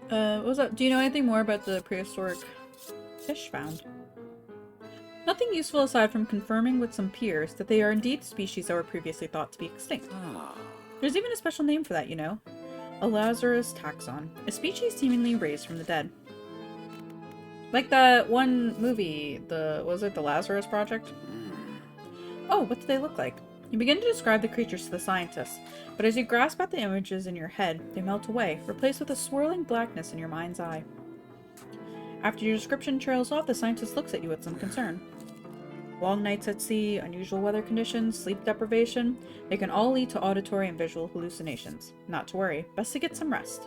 What was that? Do you know anything more about the prehistoric fish found? Nothing useful aside from confirming with some peers that they are indeed species that were previously thought to be extinct. There's even a special name for that, you know? A Lazarus taxon, a species seemingly raised from the dead. Like that one movie, was it the Lazarus Project? Oh, what do they look like? You begin to describe the creatures to the scientists, but as you grasp at the images in your head, they melt away, replaced with a swirling blackness in your mind's eye. After your description trails off, the scientist looks at you with some concern. Long nights at sea, unusual weather conditions, sleep deprivation, they can all lead to auditory and visual hallucinations. Not to worry, best to get some rest.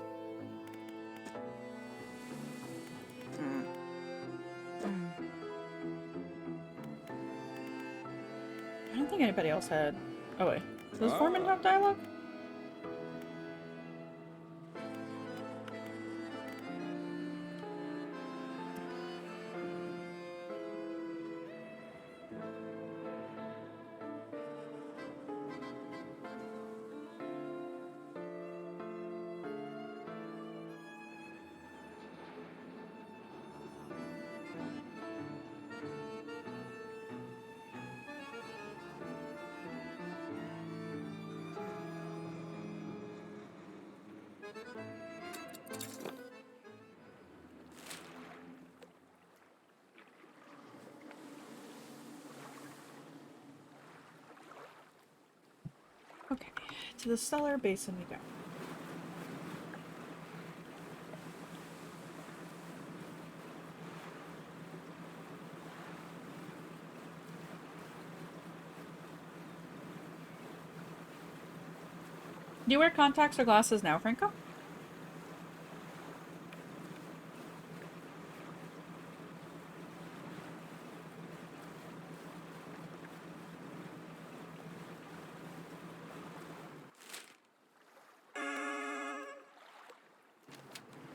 I don't think anybody else had... Oh wait, does Foreman have dialogue? Okay, to the Stellar Basin we go. Do you wear contacts or glasses now, Franco?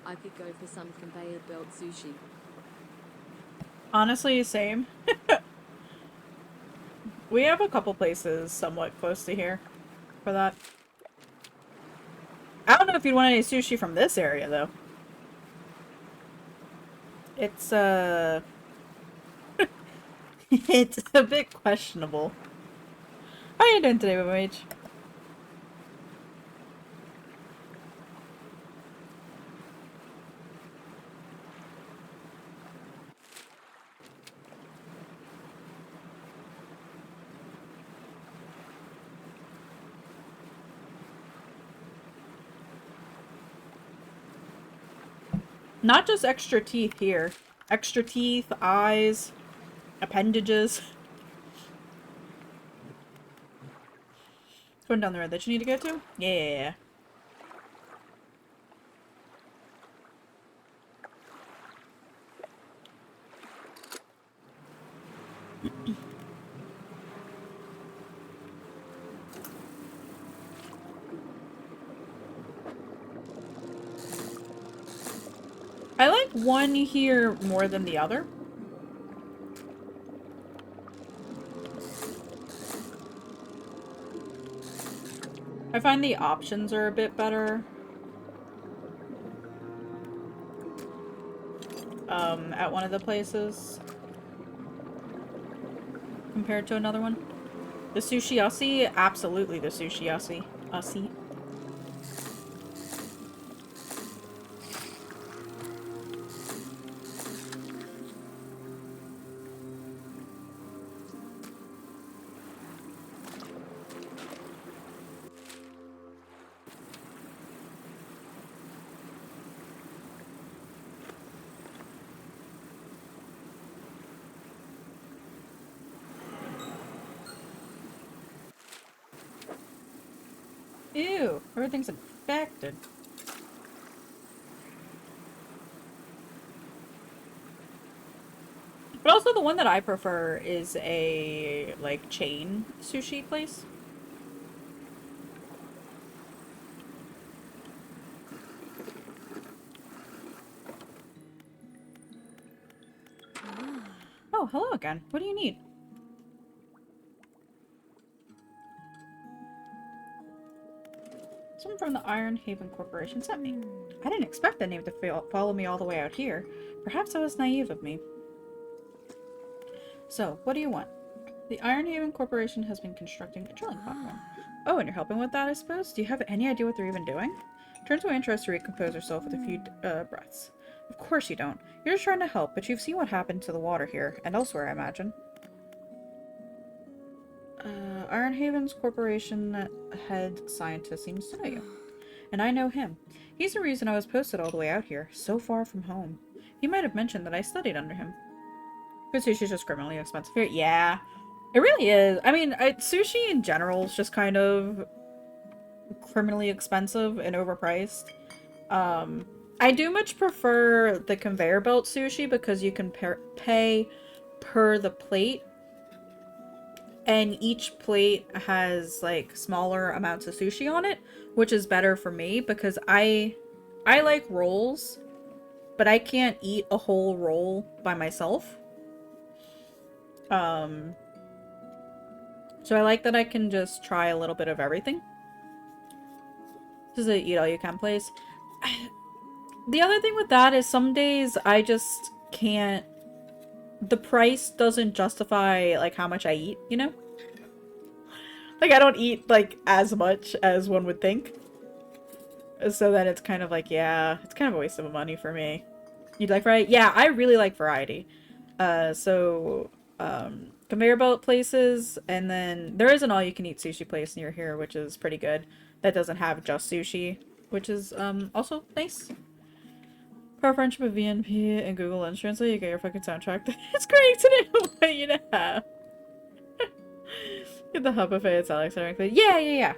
I could go for some conveyor belt sushi. Honestly, same. We have a couple places somewhat close to here for that. I don't know if you'd want any sushi from this area, though. It's, it's a bit questionable. How are you doing today, BMH? Not just extra teeth here. Extra teeth, eyes, appendages. Going down the road that you need to go to? Yeah. I like one here more than the other. I find the options are a bit better. At one of the places. Compared to another one. The Sushi Aussie? Absolutely the Sushi Aussie. Aussie. Ew, everything's infected. But also the one that I prefer is a, like, chain sushi place. Oh, hello again. What do you need? Someone from the Iron Haven Corporation sent me. I didn't expect that name to follow me all the way out here. Perhaps that was naive of me. So, what do you want? The Iron Haven Corporation has been constructing a drilling platform. Oh, and you're helping with that, I suppose? Do you have any idea what they're even doing? Turns away interest to recompose herself with a few breaths. Of course you don't. You're just trying to help, but you've seen what happened to the water here, and elsewhere, I imagine. Iron Haven's corporation head scientist seems to know you. And I know him. He's the reason I was posted all the way out here, so far from home. He might have mentioned that I studied under him. But sushi's just criminally expensive here. Yeah, it really is. I mean, sushi in general is just kind of criminally expensive and overpriced. I do much prefer the conveyor belt sushi because you can pay per the plate, and each plate has like smaller amounts of sushi on it, which is better for me because I like rolls, but I can't eat a whole roll by myself. Um, so I like that I can just try a little bit of everything. This is a eat all you can place. The other thing with that is some days I just can't. The price doesn't justify like how much I eat, you know? Like I don't eat like as much as one would think. So then it's kind of like, yeah, it's kind of a waste of money for me. You'd like variety? Yeah, I really like variety. So conveyor belt places, and then there is an all-you-can-eat sushi place near here, which is pretty good. That doesn't have just sushi, which is also nice. For friendship with VNP and Google Lens Translate, you get your fucking soundtrack. It's great to know what you to have. Get the hub buffet at Alex. Yeah.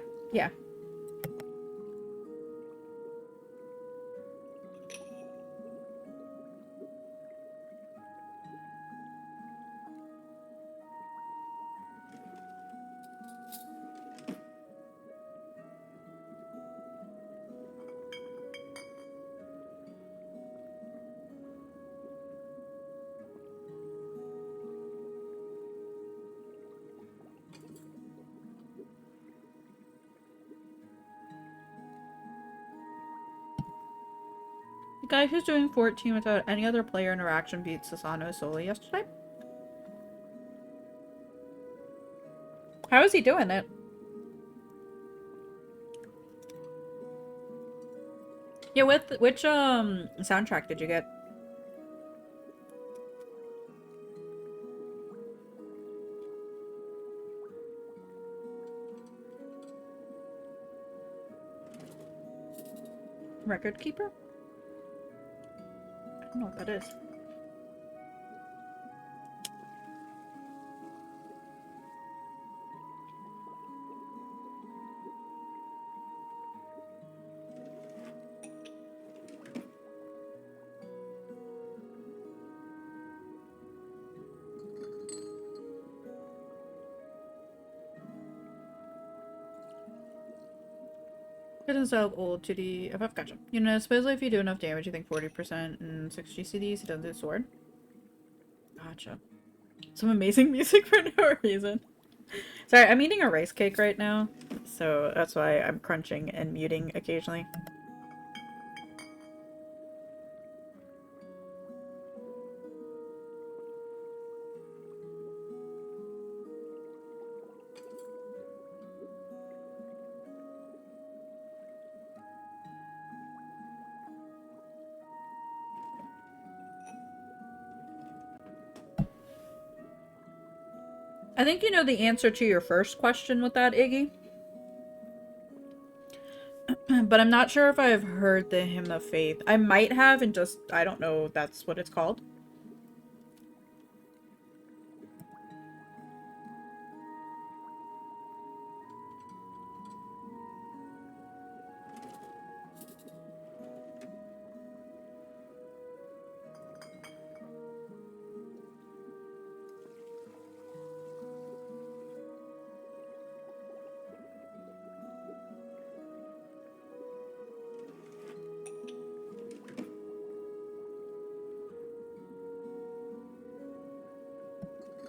The guy who's doing 14 without any other player interaction beat Sasano solely yesterday. How is he doing it? Yeah, which soundtrack did you get? Record keeper? I don't know what that is. Good instead of old 2D FF, gotcha. You know, supposedly if you do enough damage, you think 40% and 6 GCDs, he doesn't do sword. Gotcha. Some amazing music for no reason. Sorry, I'm eating a rice cake right now, so that's why I'm crunching and muting occasionally. I think you know the answer to your first question with that, Iggy. But I'm not sure if I've heard the Hymn of Faith. I might have, and just, I don't know if that's what it's called.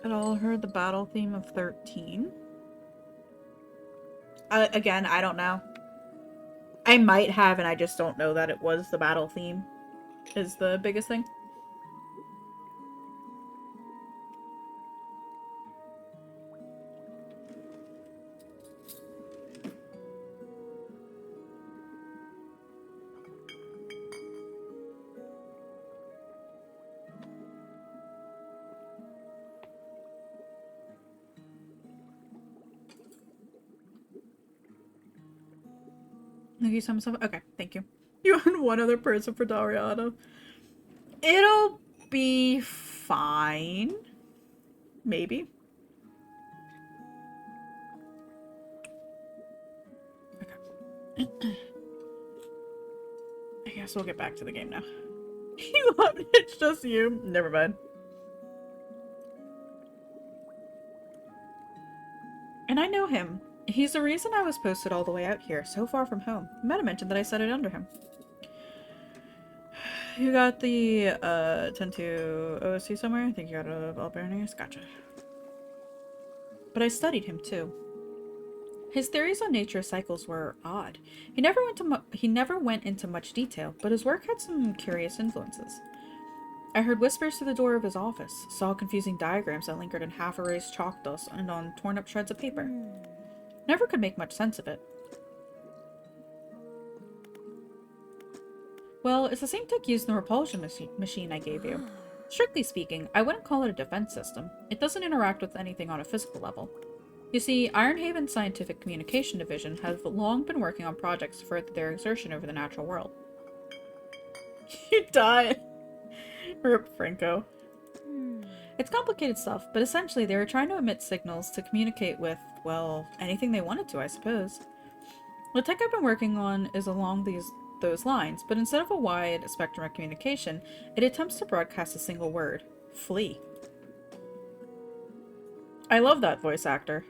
At all heard the battle theme of 13? Again, I don't know. I might have, and I just don't know that it was the battle theme, is the biggest thing. Thank you so much. Okay, thank you. You and one other person for Dariana. It'll be fine. Maybe. Okay. I guess we'll get back to the game now. You love it, it's just you. Never mind. And I know him. He's the reason I was posted all the way out here, so far from home. You might have mentioned that I set it under him. You got the 10-2 OSC somewhere? I think you got a Albernius? Gotcha. But I studied him too. His theories on nature's cycles were odd. He never went into much detail, but his work had some curious influences. I heard whispers through the door of his office, saw confusing diagrams that lingered in half-erased chalk dust and on torn-up shreds of paper. Never could make much sense of it. Well, it's the same tech used in the repulsion machine I gave you. Strictly speaking, I wouldn't call it a defense system. It doesn't interact with anything on a physical level. You see, Ironhaven's Scientific Communication Division has long been working on projects to further their exertion over the natural world. You died. Rip Franco. It's complicated stuff, but essentially they were trying to emit signals to communicate with, well, anything they wanted to, I suppose. The tech I've been working on is along those lines, but instead of a wide spectrum of communication, it attempts to broadcast a single word. Flee. I love that voice actor.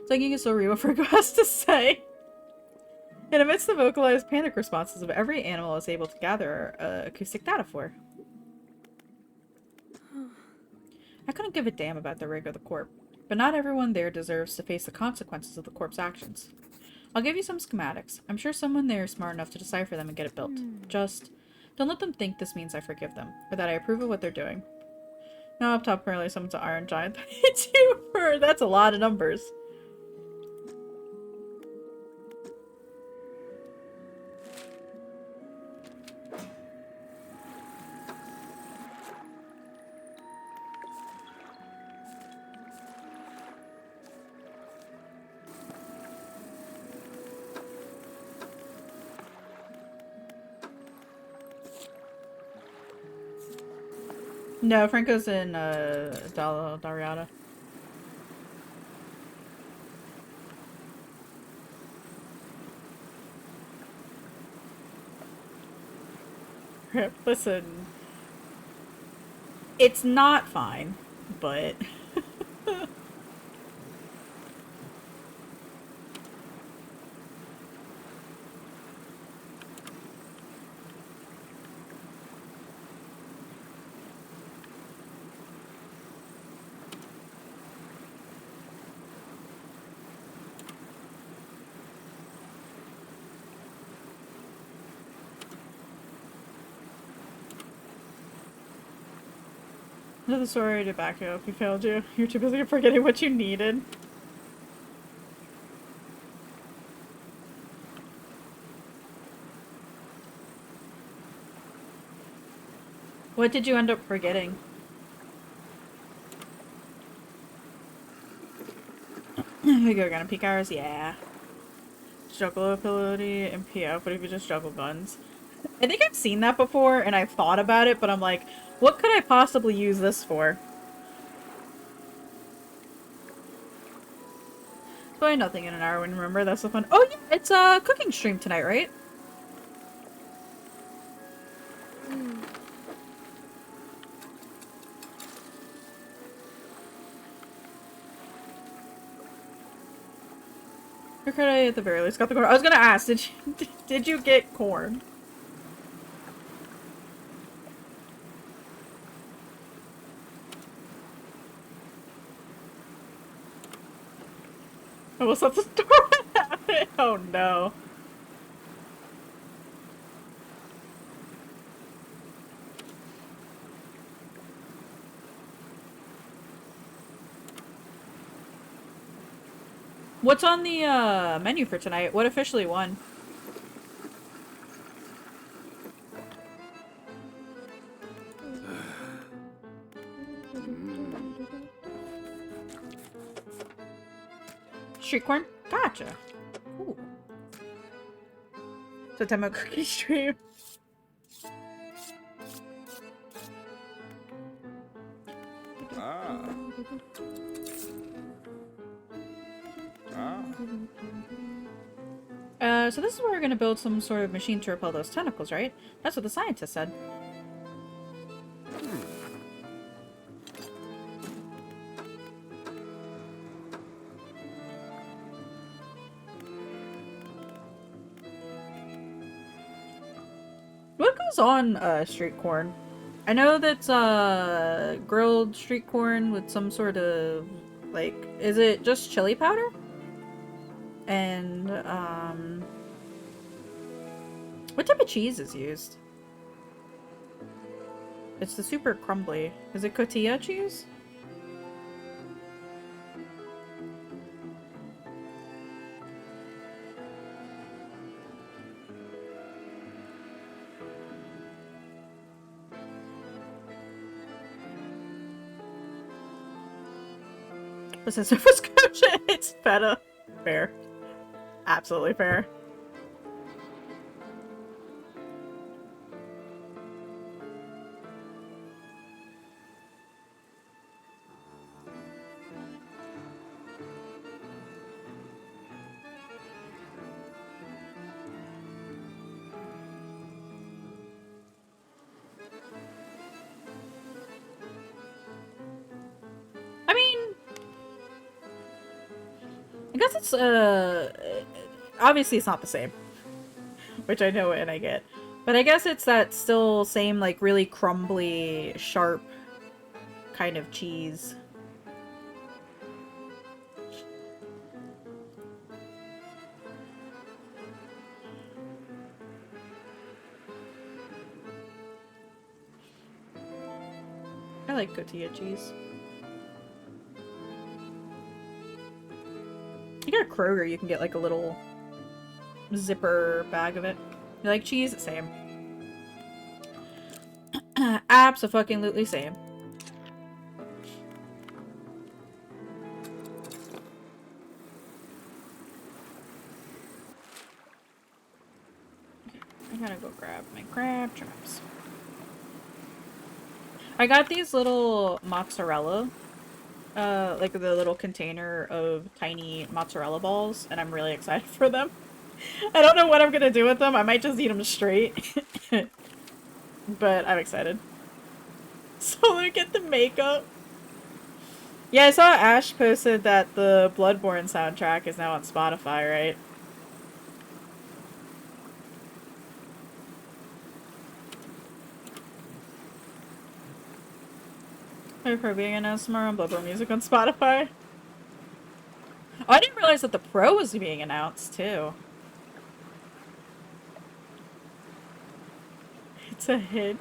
Thinking is so real what Virgo has to say. It emits the vocalized panic responses of every animal is able to gather acoustic data for. I couldn't give a damn about the rig or the corp, but not everyone there deserves to face the consequences of the corp's actions. I'll give you some schematics. I'm sure someone there is smart enough to decipher them and get it built. Just don't let them think this means I forgive them, or that I approve of what they're doing. Now up top apparently someone's an Iron Giant. That's a lot of numbers. No, Franco's in Dariada. Listen, it's not fine, but another story to back you up. He failed you. You're too busy forgetting what you needed. What did you end up forgetting? Here we go, gonna peak hours? Yeah. Juggle ability and PF. What if you just juggle guns? I think I've seen that before and I've thought about it, but I'm like, what could I possibly use this for? Probably nothing in an hour when remember. That's so fun. Oh yeah, it's a cooking stream tonight, right? Your credit at the very least got the corn. I was gonna ask, did you get corn? I almost left the door. Oh no. What's on the menu for tonight? What officially won? Street corn? Gotcha. Ooh. So time of cookie stream. Ah. So this is where we're gonna build some sort of machine to repel those tentacles, right? That's what the scientist said. What goes on street corn? I know that's grilled street corn with some sort of like, is it just chili powder? And what type of cheese is used? It's the super crumbly. Is it cotija cheese? This is Nova Scotia. It's feta. Fair. Absolutely fair. I mean, I guess it's, obviously it's not the same. Which I know and I get. But I guess it's that still same, like, really crumbly, sharp kind of cheese. I like tortilla cheese. You got a Kroger, you can get like a little zipper bag of it. You like cheese? Same. Abso-fucking-lutely same. I gotta go grab my crab traps. I got these little mozzarella, like the little container of tiny mozzarella balls, and I'm really excited for them. I don't know what I'm gonna do with them. I might just eat them straight. But I'm excited. So look at the makeup. Yeah, I saw Ash posted that the Bloodborne soundtrack is now on Spotify, right? Are you being announced tomorrow on Bloodborne Music on Spotify? Oh, I didn't realize that the Pro was being announced, too. It's a hint.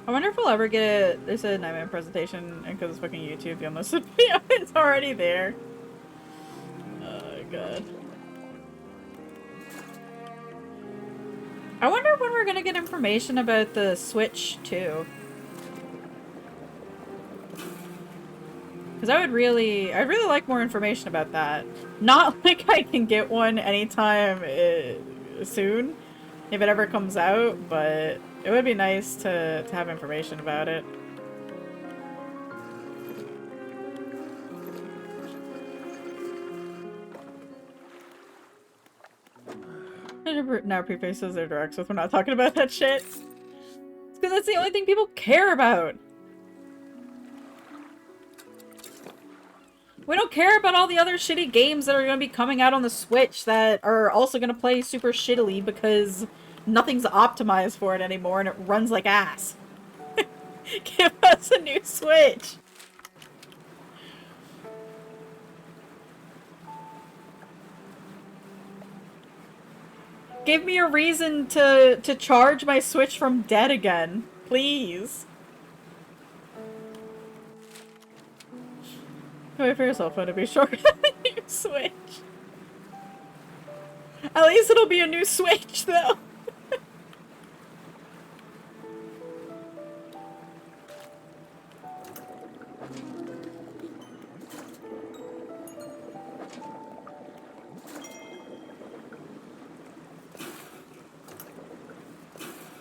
I wonder if we'll ever get there's a 9-minute presentation, and because it's fucking YouTube, the unlisted video is already there. Oh god. I wonder when we're gonna get information about the Switch too. Because I'd really like more information about that. Not like I can get one anytime soon, if it ever comes out, but it would be nice to have information about it. Now prefaces their directs with we're not talking about that shit. It's because that's the only thing people care about. We don't care about all the other shitty games that are going to be coming out on the Switch that are also going to play super shittily because nothing's optimized for it anymore and it runs like ass. Give us a new Switch! Give me a reason to charge my Switch from dead again. Please. Wait for your cell phone to be shorter than the new Switch. At least it'll be a new Switch, though.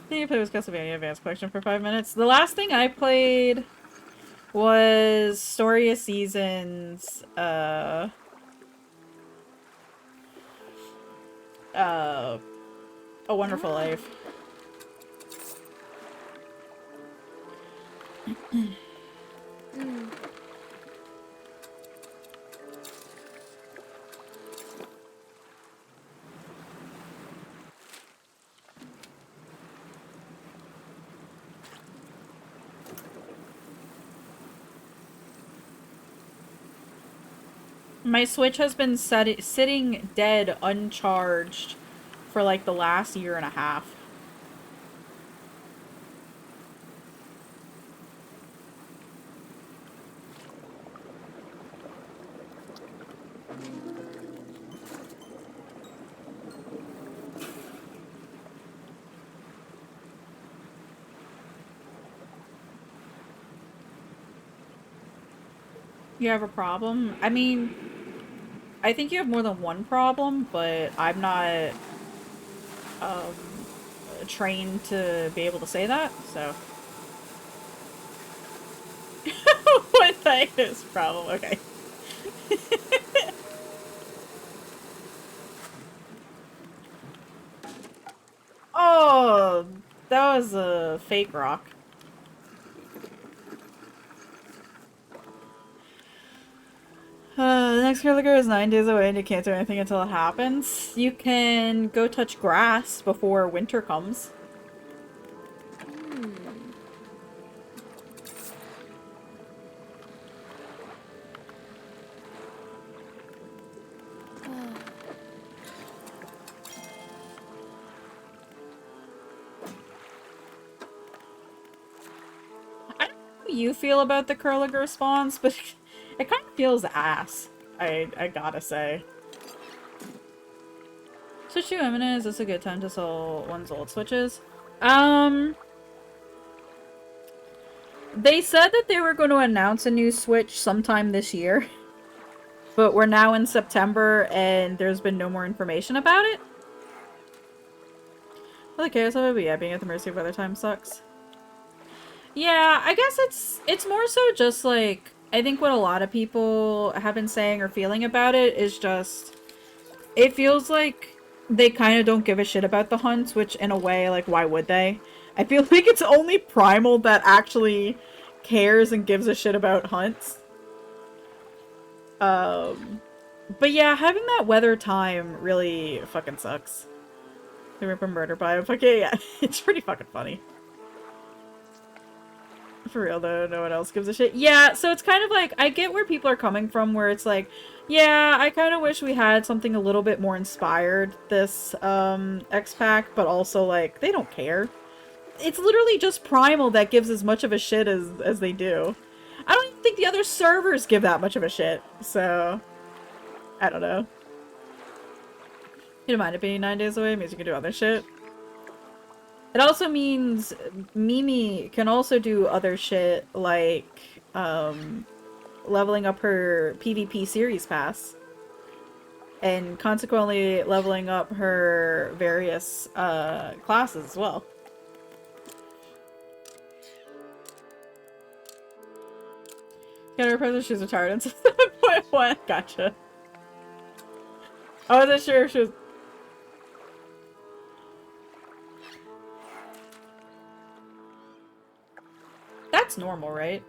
Did you play with Castlevania Advanced Collection for 5 minutes? The last thing I played was Story of Seasons, A Wonderful Life. My Switch has been sitting dead, uncharged, for like the last year and a half. You have a problem? I mean, I think you have more than one problem, but I'm not um, trained to be able to say that, so. What the heck is the problem? Okay. Oh, that was a fake rock. The next Curliger is 9 days away and you can't do anything until it happens. You can go touch grass before winter comes. Hmm. I don't know how you feel about the Curliger response, but it kind of feels ass. I gotta say. Switch to Eminent, is this a good time to sell one's old switches? They said that they were going to announce a new Switch sometime this year. But we're now in September and there's been no more information about it. Well, the chaos of it, but yeah, being at the mercy of weather time sucks. Yeah, I guess it's more so just like I think what a lot of people have been saying or feeling about it is just it feels like they kind of don't give a shit about the hunts, which in a way, like, why would they? I feel like it's only Primal that actually cares and gives a shit about hunts. Um, but yeah, having that weather time really fucking sucks. They rip a murder by him. Okay, yeah, it's pretty fucking funny. For real though, no one else gives a shit. Yeah, so it's kind of like, I get where people are coming from, where it's like, yeah, I kind of wish we had something a little bit more inspired this, X-Pack, but also, like, they don't care. It's literally just Primal that gives as much of a shit as they do. I don't even think the other servers give that much of a shit, so I don't know. You don't mind it being 9 days away? It means you can do other shit. It also means Mimi can also do other shit like leveling up her PvP series pass and consequently leveling up her various classes as well. Get her present, she's retired in 7.1. Gotcha. I wasn't sure if she was. That's normal, right?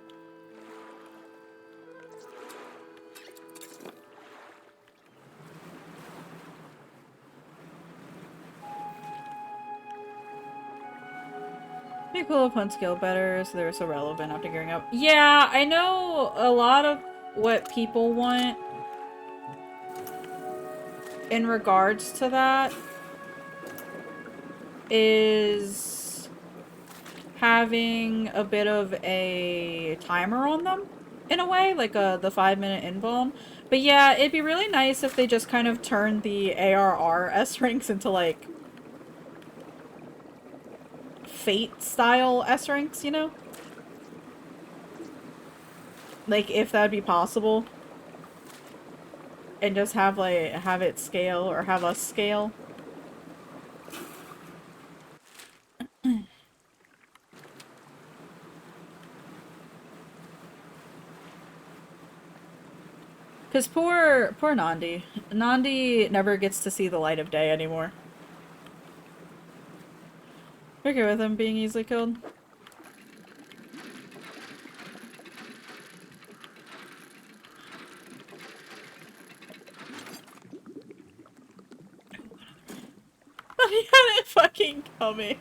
Be cool if hunt skill better, so they're so relevant after gearing up. Yeah, I know a lot of what people want in regards to that is having a bit of a timer on them, in a way, like the 5-minute invuln. But yeah, it'd be really nice if they just kind of turned the ARR S ranks into like Fate style S ranks, you know? Like if that'd be possible. And just have like have it scale or have us scale. Cause poor Nandi. Nandi never gets to see the light of day anymore. You're okay with him being easily killed? He had it fucking coming.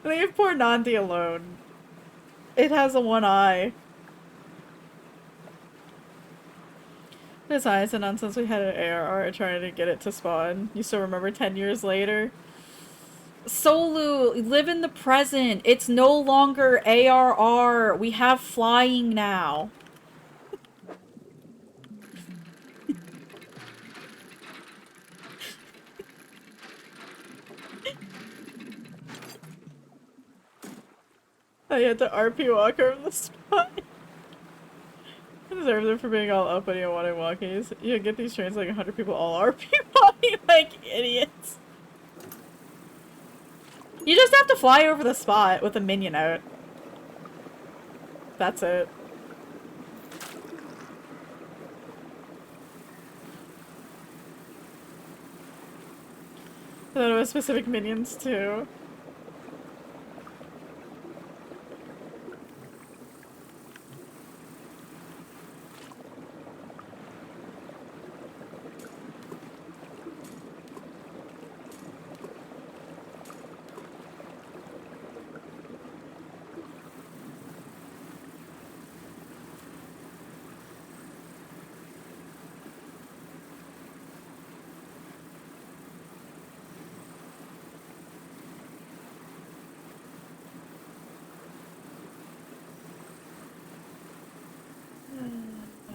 Leave poor Nandi alone. It has a one eye. His eyes and nonsense we had an ARR trying to get it to spawn. You still remember 10 years later? Solu, live in the present. It's no longer ARR. We have flying now. I had to RP walk over the spot. I deserve them for being all uppity and wanting walkies. You get these trains like 100 people all RP walking like idiots. You just have to fly over the spot with a minion out. That's it. I thought it was specific minions too.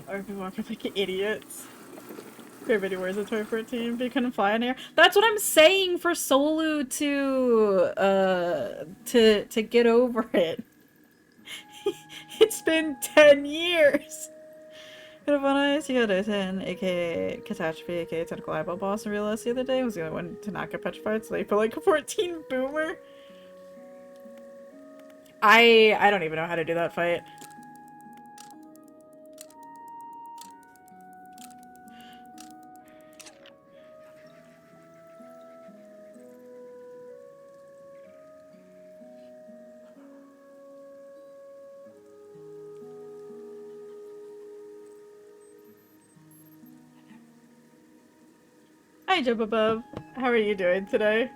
RP walking like idiots. Everybody wears a toy for a team, but you couldn't fly in air. That's what I'm saying for Solu to get over it. It's been 10 years. If on ice, you got a 10, aka Catastrophe, aka Tentacle Eyeball Boss, and realized the other day was the only one to not get petrified, so they put like a 14 boomer. I don't even know how to do that fight. Hi, Jump Above. How are you doing today?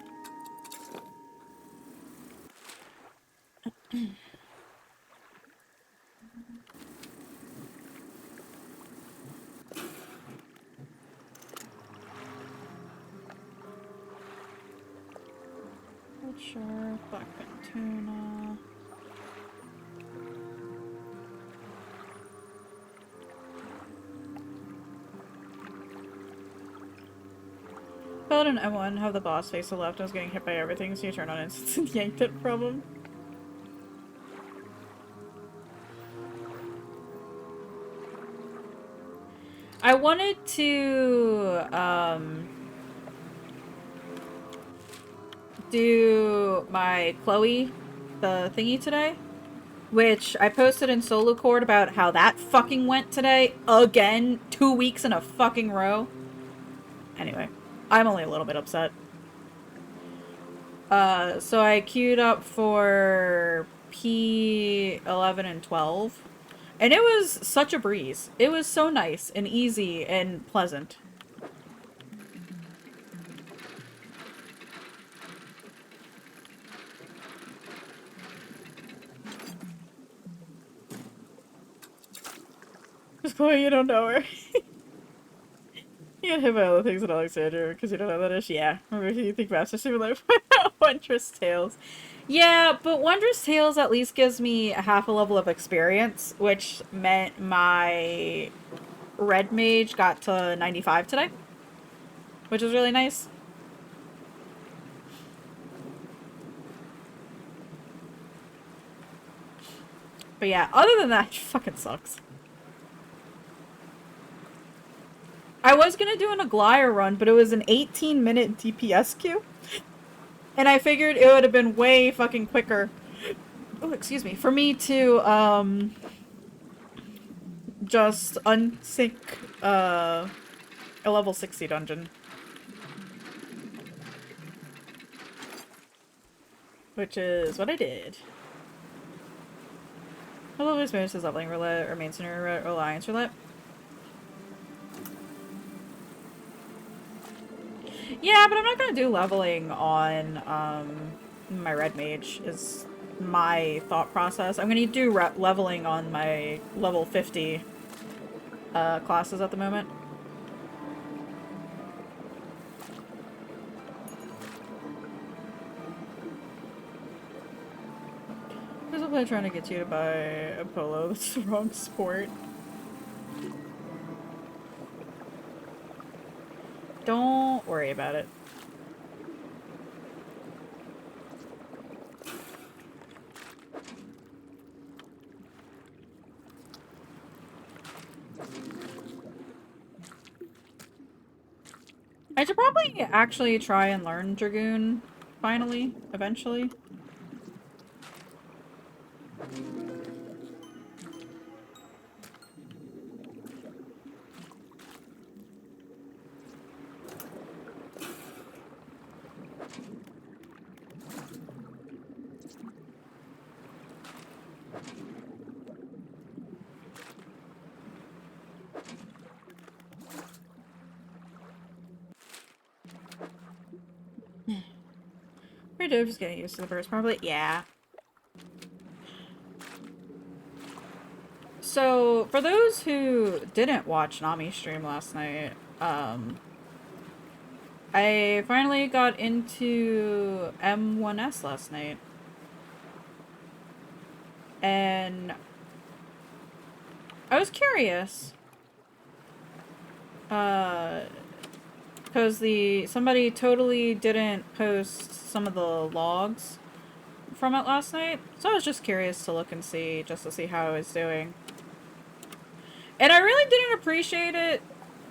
Not sure. Blackfin tuna. Paladin M1 have the boss face to the left. I was getting hit by everything, so you turn on instance and yanked it from him. I wanted to do my Chloe, the thingy today, which I posted in Solo Chord about how that fucking went today again, 2 weeks in a fucking row. Anyway, I'm only a little bit upset. So I queued up for P11 and 12, and it was such a breeze. It was so nice and easy and pleasant. Just Chloe, you don't know her. You get hit by other things in Alexandria because you don't know that ish. Yeah, remember you think Master Super like Wondrous Tales. Yeah, but Wondrous Tales at least gives me a half a level of experience, which meant my Red Mage got to 95 today, which was really nice. But yeah, other than that, it fucking sucks. I was gonna do an Aglire run, but it was an 18-minute DPS queue. And I figured it would have been way fucking quicker. Oh, excuse me. For me to, just unsync, a level 60 dungeon. Which is what I did. I love this managed as leveling roulette or main center roulette or alliance roulette. Yeah, but I'm not gonna do leveling on my red mage is my thought process. I'm gonna do leveling on my level 50 classes at the moment. There's a player trying to get you to buy a polo. That's the wrong sport. Don't worry about it. I should probably actually try and learn Dragoon, finally, eventually. Pretty dope, just getting used to the burst, probably. Yeah. So, for those who didn't watch Nami's stream last night, I finally got into M1S last night. And I was curious. Because somebody totally didn't post some of the logs from it last night. So I was just curious to look and see, just to see how I was doing. And I really didn't appreciate it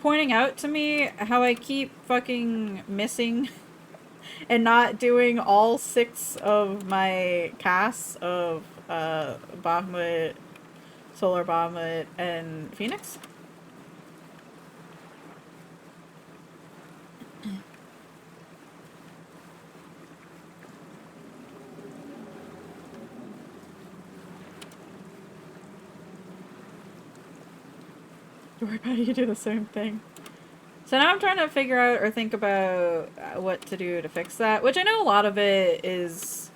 pointing out to me how I keep fucking missing and not doing all 6 of my casts of Bahamut, Solar Bahamut, and Phoenix. Don't worry about it, you do the same thing. So now I'm trying to figure out or think about what to do to fix that, which I know a lot of it is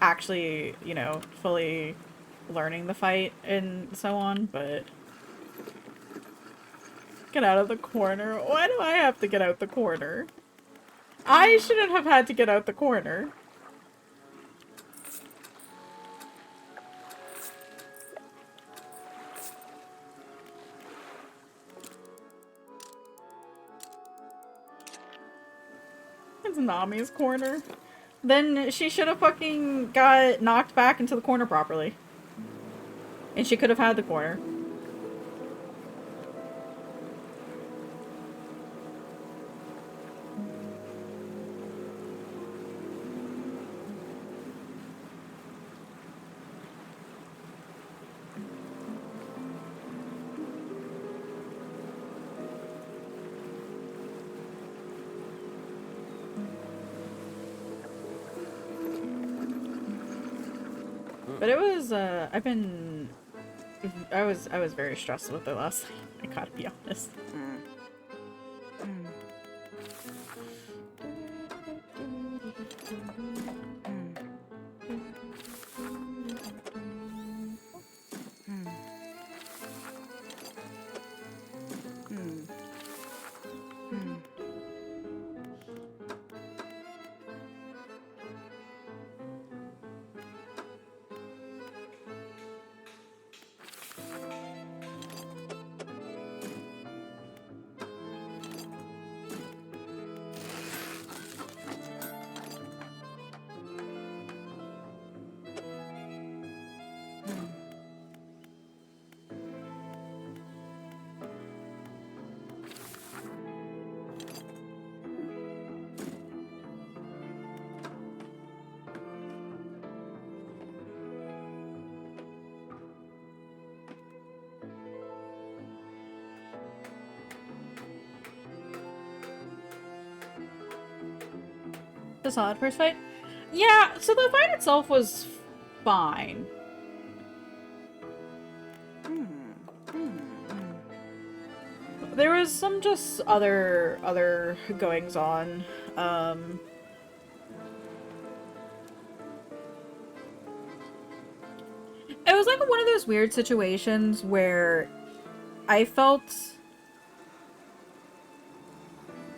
actually, you know, fully learning the fight and so on, but... Get out of the corner. Why do I have to get out the corner? I shouldn't have had to get out the corner. It's Nami's corner. Then she should have fucking got knocked back into the corner properly. And she could have had the corner. But it was, I was very stressed with it last night. I gotta be honest. The solid first fight? Yeah, so the fight itself was fine. There was some just other goings on. It was like one of those weird situations where I felt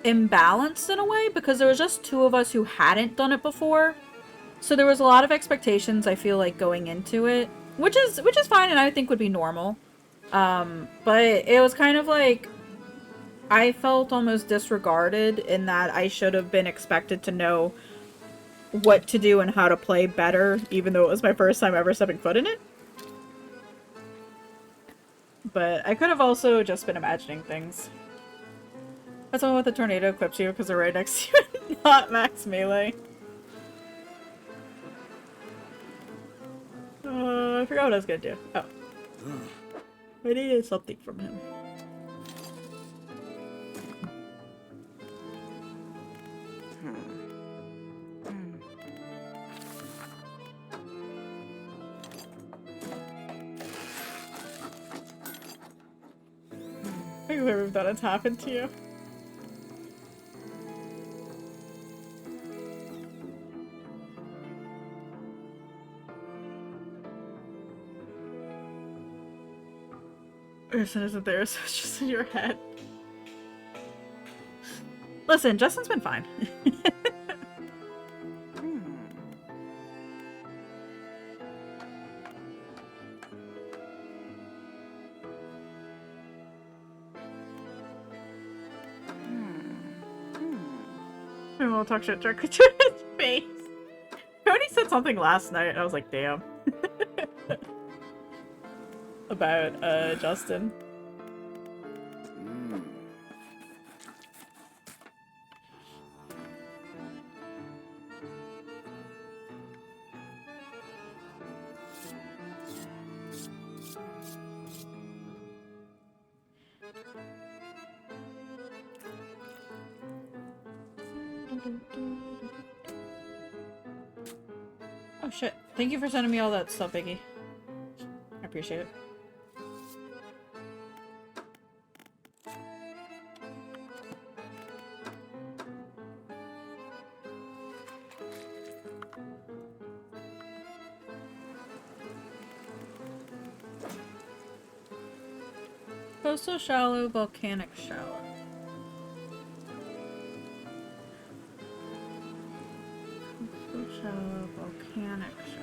imbalanced in a way because there was just 2 of us who hadn't done it before. So there was a lot of expectations, I feel like, going into it, which is fine and I think would be normal. But it was kind of like I felt almost disregarded in that I should have been expected to know what to do and how to play better, even though it was my first time ever stepping foot in it. but I could have also just been imagining things. That's the one with the tornado clips you because they're right next to you and not max melee. I forgot what I was gonna do. Oh. I needed something from him. I never thought it's happened to you. Person isn't there, so it's just in your head. Listen, Justin's been fine. I won't talk shit directly to his face. Cody said something last night, and I was like, damn. About, Justin. Oh shit. Thank you for sending me all that stuff, Iggy. I appreciate it. Coastal shallow, volcanic shallow. Coastal shallow, volcanic shallow.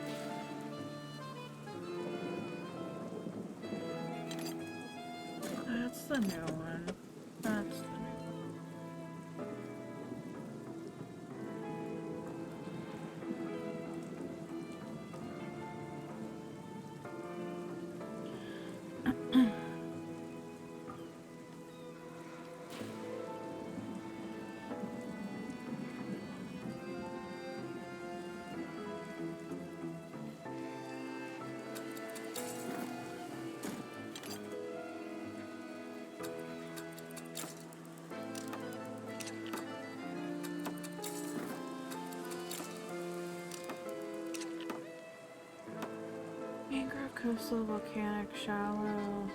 That's the new one. That's the new one. Mangrove coastal volcanic shallow.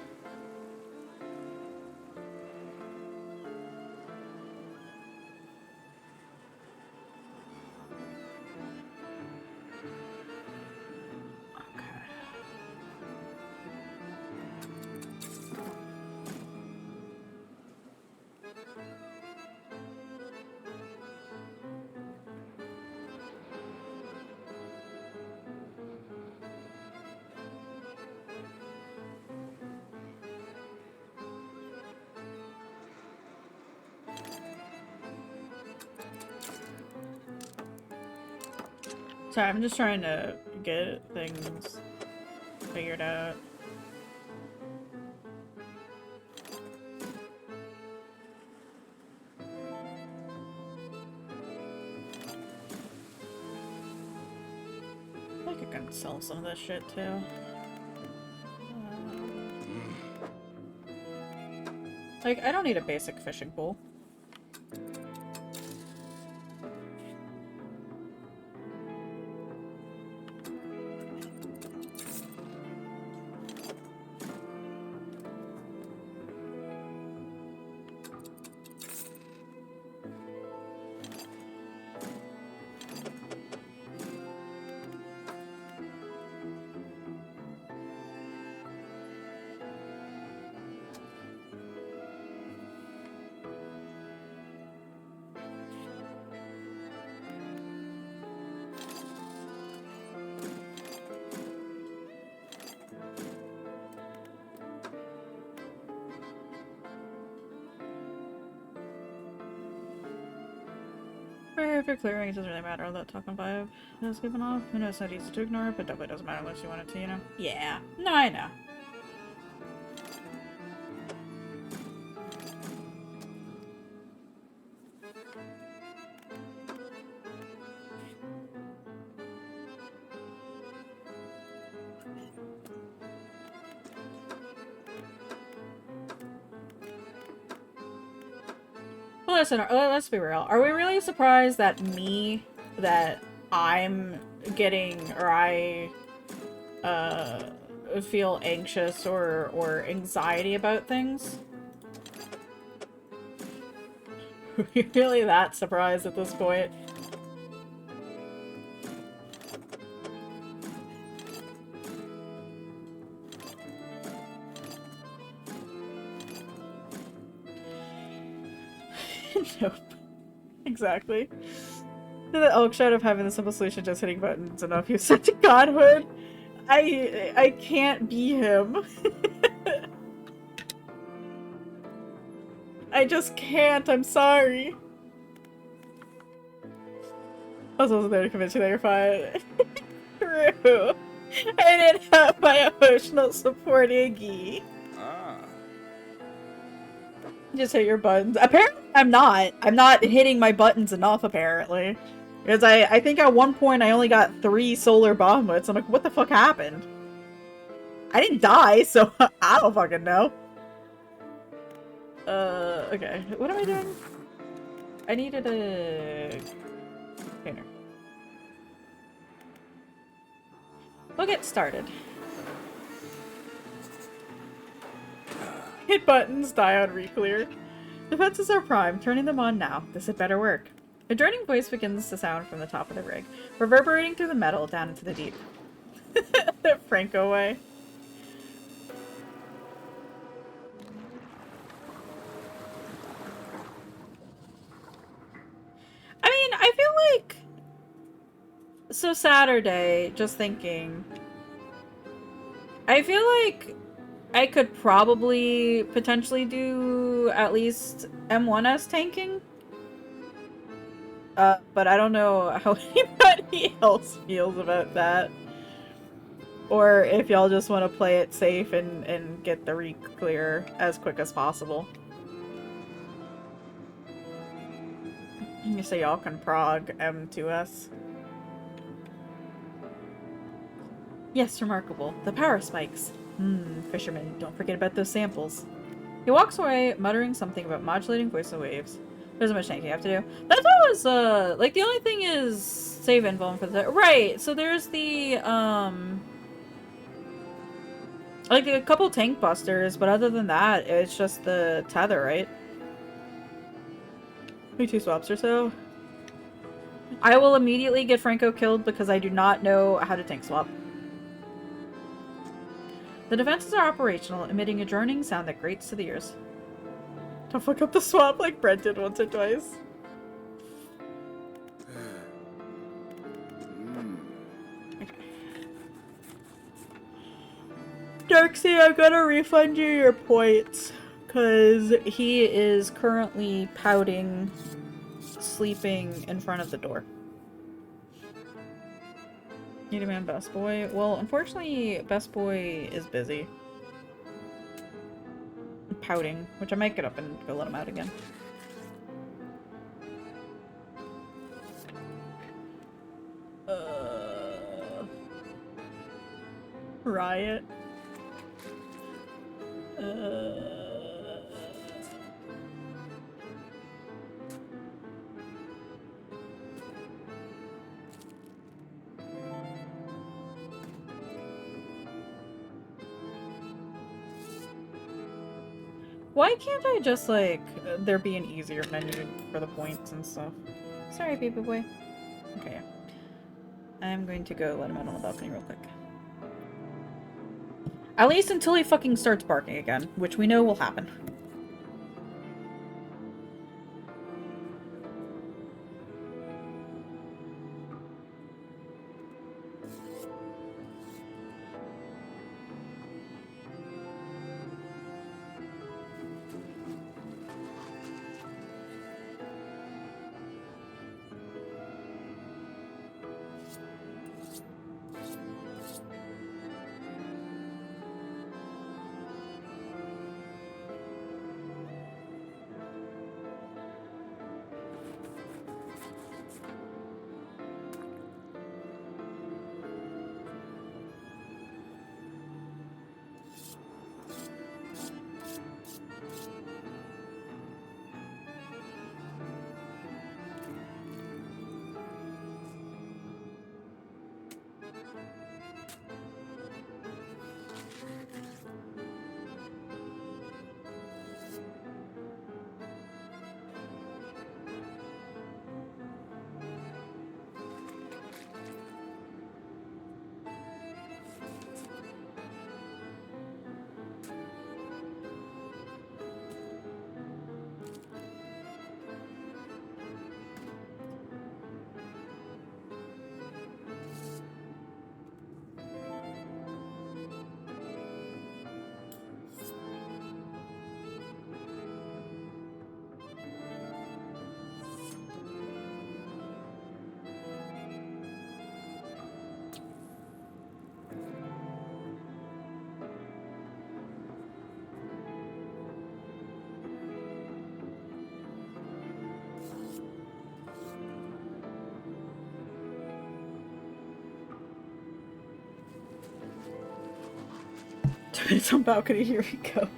Okay. Sorry, I'm just trying to get things figured out. I think I can sell some of this shit too. Like, I don't need a basic fishing pole. For clearing, it doesn't really matter. That token vibe is given off. I know it's not easy to ignore, but definitely doesn't matter unless you want it to, you know? Yeah. No, I know. Well, listen, let's be real. Are we really surprised that I'm getting, or I, feel anxious or anxiety about things? Are we really that surprised at this point? Nope. Exactly. The elk shot of having the simple solution just hitting buttons enough. He was such a godhood. I can't be him. I just can't. I'm sorry. I was also there to convince you that you're fine. True. I didn't have my emotional support, Iggy. Just hit your buttons. Apparently, I'm not. I'm not hitting my buttons enough, apparently. Because I think at one point I only got 3 solar bomb hits. I'm like, what the fuck happened? I didn't die, so I don't fucking know. Okay. What am I doing? I needed a container. We'll get started. Hit buttons, die on re-clear. Defenses are prime, turning them on now. This had better work. A droning voice begins to sound from the top of the rig, reverberating through the metal down into the deep. The Franco way. I mean, I feel like... So Saturday, just thinking... I feel like I could probably potentially do at least M1S tanking. But I don't know how anybody else feels about that. Or if y'all just want to play it safe and get the re-clear as quick as possible. You say y'all can prog M2S. Yes, remarkable. The power spikes. Fisherman, don't forget about those samples. He walks away, muttering something about modulating voice and waves. There's much tanking you have to do. That's always, like, the only thing is save info for the... Right, so there's the, like, a couple tank busters, but other than that, it's just the tether, right? Maybe 2 swaps or so. I will immediately get Franco killed because I do not know how to tank swap. The defenses are operational, emitting a droning sound that grates to the ears. Don't fuck up the swap like Brent did once or twice. Okay. Darksy, I'm gonna refund you your points. Because he is currently pouting, sleeping in front of the door. Need a man, Best Boy? Well, unfortunately, Best Boy is busy. Pouting, which I might get up and go let him out again. Riot. Why can't I just, like, there be an easier menu for the points and stuff? Sorry, baby boy. Okay. I'm going to go let him out on the balcony real quick. At least until he fucking starts barking again, which we know will happen. Some balcony, here we go.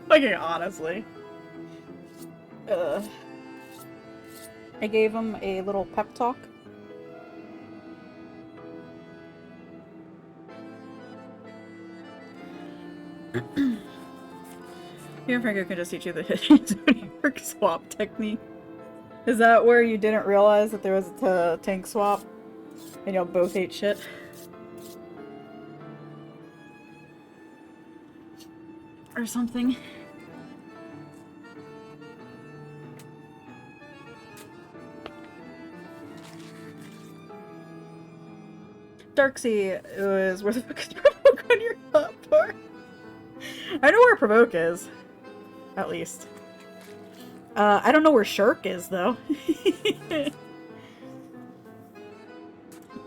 Fucking honestly. I gave him a little pep talk. You and Franco can just teach you the New York swap technique. Is that where you didn't realize that there was a tank swap? And y'all both hate shit? Or something? Darksea is where the fuck is Provoke on your hot bar? I know where Provoke is. At least. I don't know where Shirk is, though.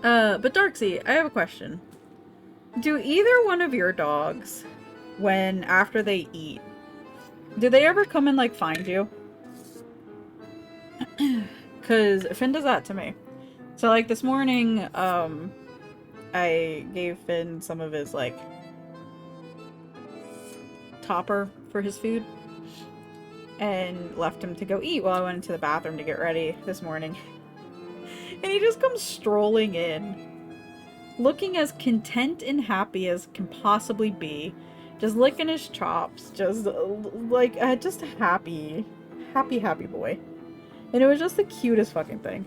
But Darksea, I have a question. Do either one of your dogs, after they eat, do they ever come and, like, find you? Because Finn does that to me. So, like, this morning, I gave Finn some of his, like, topper for his food. And left him to go eat while I went into the bathroom to get ready this morning. And he just comes strolling in, looking as content and happy as can possibly be, just licking his chops, just like just a happy boy. And it was just the cutest fucking thing.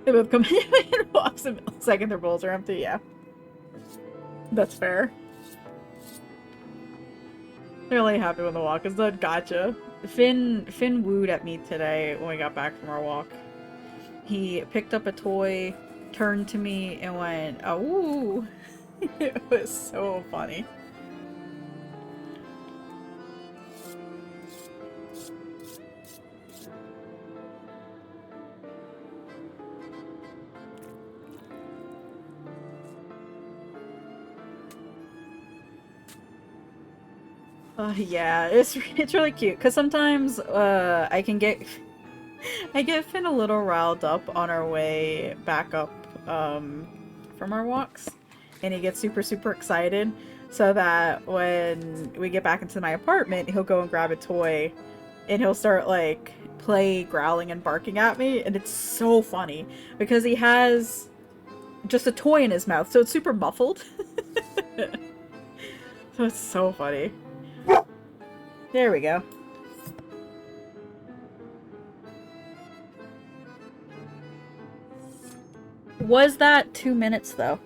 They both come in and walks a second their bowls are empty. Yeah, that's fair. They're really happy when the walk is done. Gotcha. Finn wooed at me today when we got back from our walk. He picked up a toy, turned to me, and went, "Oh!" It was so funny. Yeah, it's really cute because sometimes I get Finn a little riled up on our way back up from our walks, and he gets super excited, so that when we get back into my apartment, he'll go and grab a toy, and he'll start like growling and barking at me, and it's so funny because he has just a toy in his mouth, so it's super muffled. So it's so funny. There we go. Was that 2 minutes, though?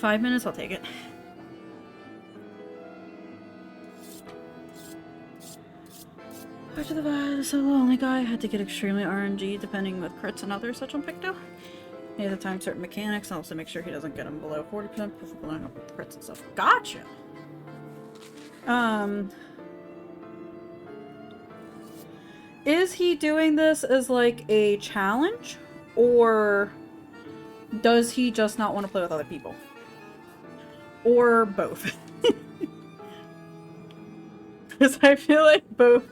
$5 minutes, I'll take it. After the vibe, the solo only guy had to get extremely RNG depending with crits and others such on Picto. He had to time certain mechanics and also make sure he doesn't get them below 40% before blowing up with crits and stuff. Gotcha! Is he doing this as like a challenge? Or does he just not want to play with other people? Or both? Because I feel like both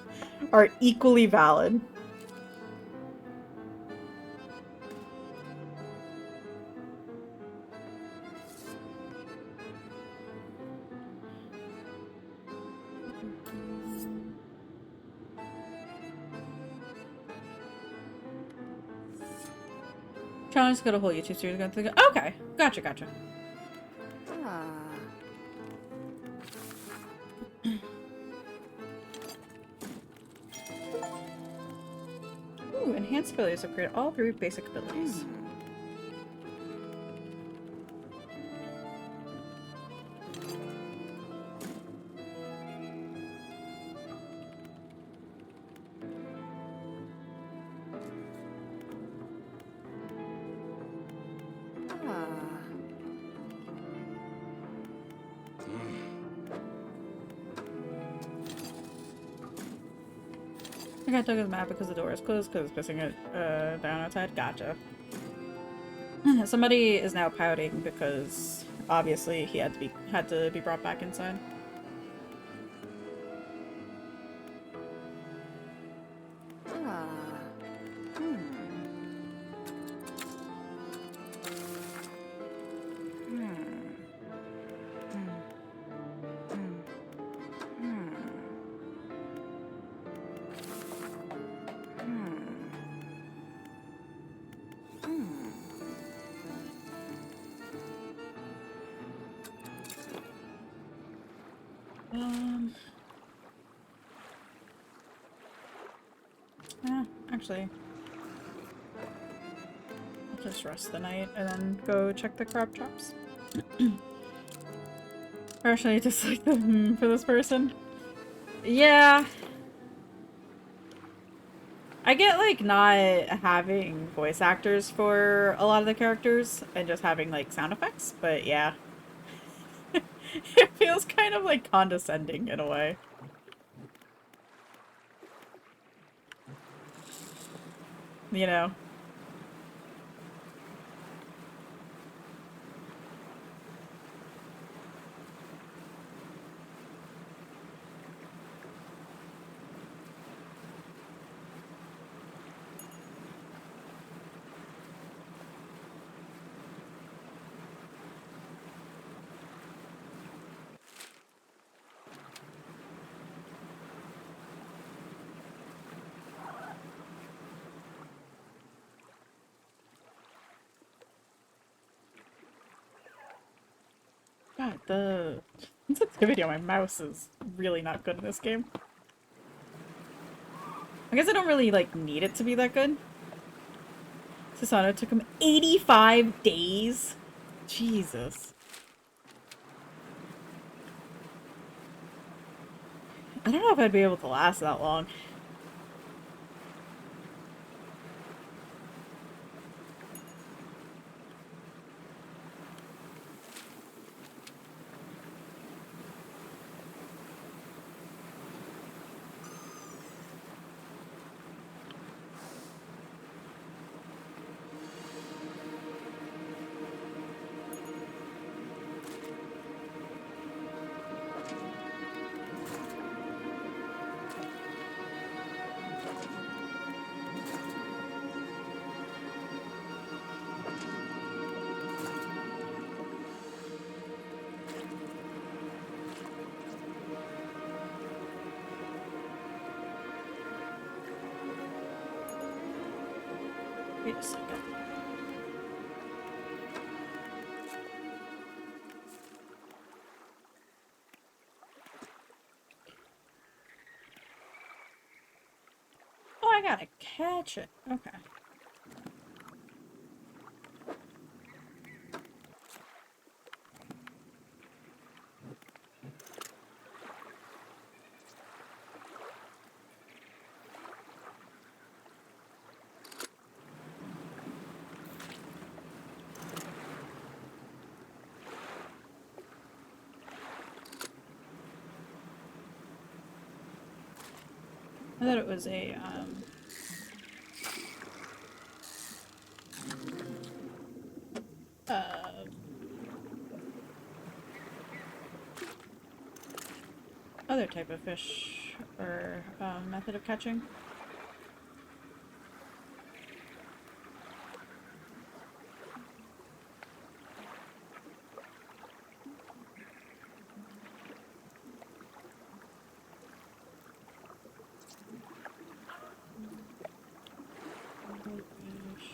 are equally valid. Challenge got a whole YouTube series. Okay, gotcha. Ooh, enhanced abilities upgrade all 3 basic abilities. The guy took his map because the door is closed because it's pissing it down outside. Gotcha. Somebody is now pouting because obviously he had to be brought back inside. Ah. Hmm. Hmm. Hmm. Hmm. Hmm. Hmm. Hmm. Actually, I'll just rest the night and then go check the crab traps. Or should I just like the for this person? Yeah. I get like not having voice actors for a lot of the characters and just having like sound effects, but yeah. It feels kind of like condescending in a way. You know? God, the sensitivity on my mouse is really not good in this game. I guess I don't really, like, need it to be that good. Susano took him 85 days? Jesus. I don't know if I'd be able to last that long. Wait a second. Oh, I gotta catch it. Okay. I thought it was a, uh, other type of fish or, method of catching. Fish.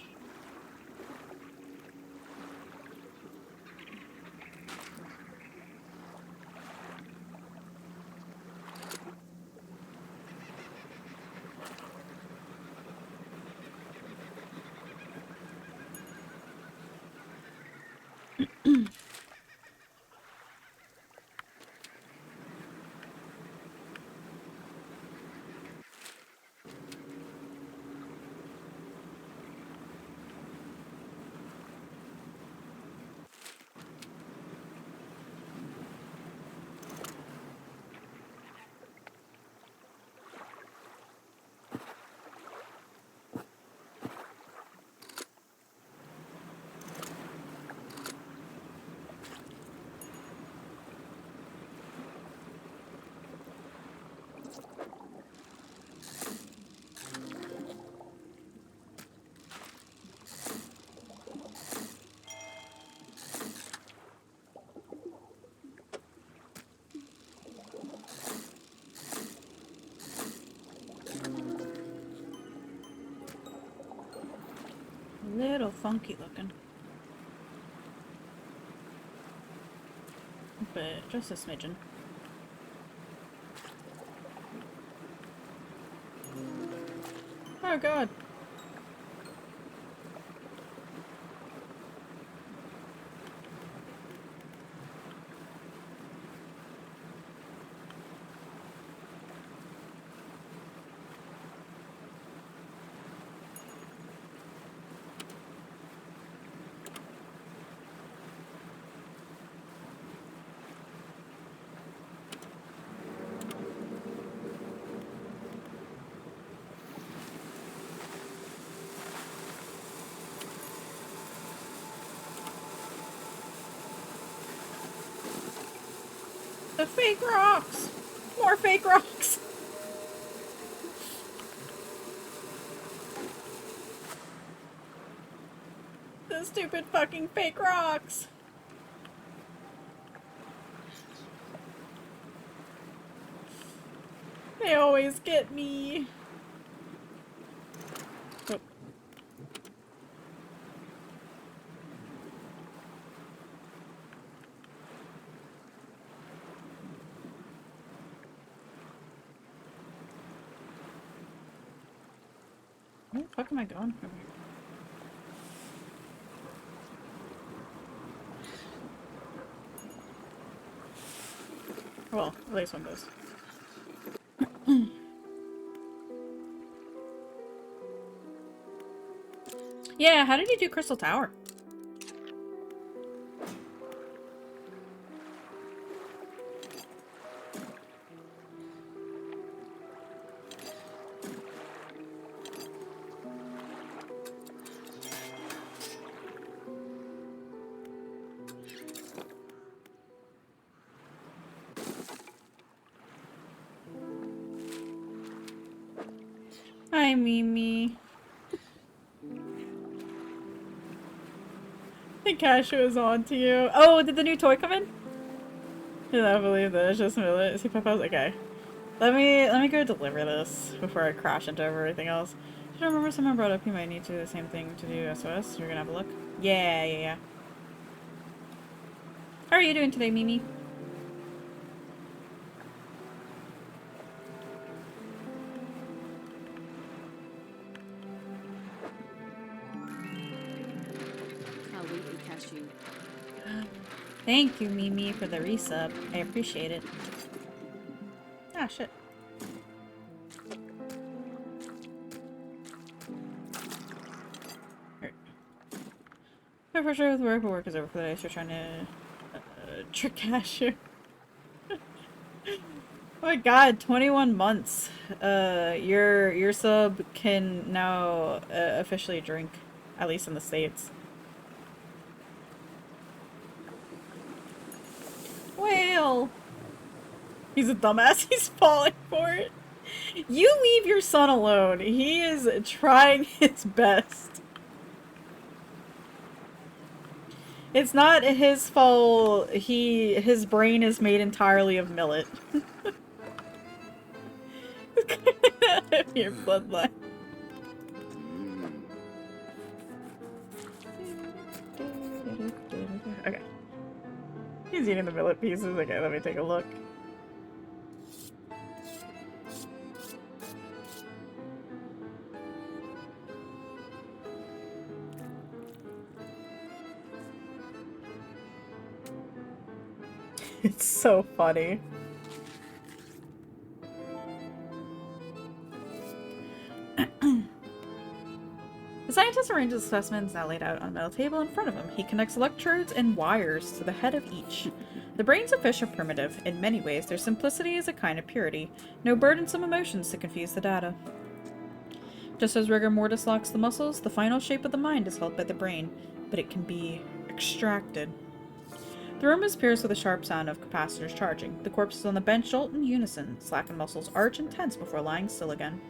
little funky looking. But just a smidgen. Oh god. The fake rocks! More fake rocks! The stupid fucking fake rocks! They always get me. Oh. Where the fuck am I going? Okay. Well, at least one goes. Yeah, how did you do Crystal Tower? Hi, Mimi. The cashew is on to you. Oh, did the new toy come in? Did I believe that it's just Millet? Is he Papa's? Okay. Let me go deliver this before I crash into everything else. Should I remember someone brought up you might need to do the same thing to do SOS? You're gonna have a look? Yeah. How are you doing today, Mimi? I'll eat the cashew. Thank you, Mimi, for the resub. I appreciate it. Ah, shit. Alright. My pressure with work is over for the day, so you're trying to trick cashew. Oh my god, 21 months. Your sub can now officially drink, at least in the States. Whale! He's a dumbass, he's falling for it. You leave your son alone. He is trying his best. It's not his fault. His brain is made entirely of millet. Your bloodline. Okay. He's eating the millet pieces. Okay, let me take a look. It's so funny. The scientist arranges specimens now laid out on a metal table in front of him. He connects electrodes and wires to the head of each. The brains of fish are primitive. In many ways, their simplicity is a kind of purity. No burdensome emotions to confuse the data. Just as rigor mortis locks the muscles, the final shape of the mind is held by the brain, but it can be extracted. The room is pierced with a sharp sound of capacitors charging. The corpses on the bench jolt in unison. Slackened muscles arch and tense before lying still again.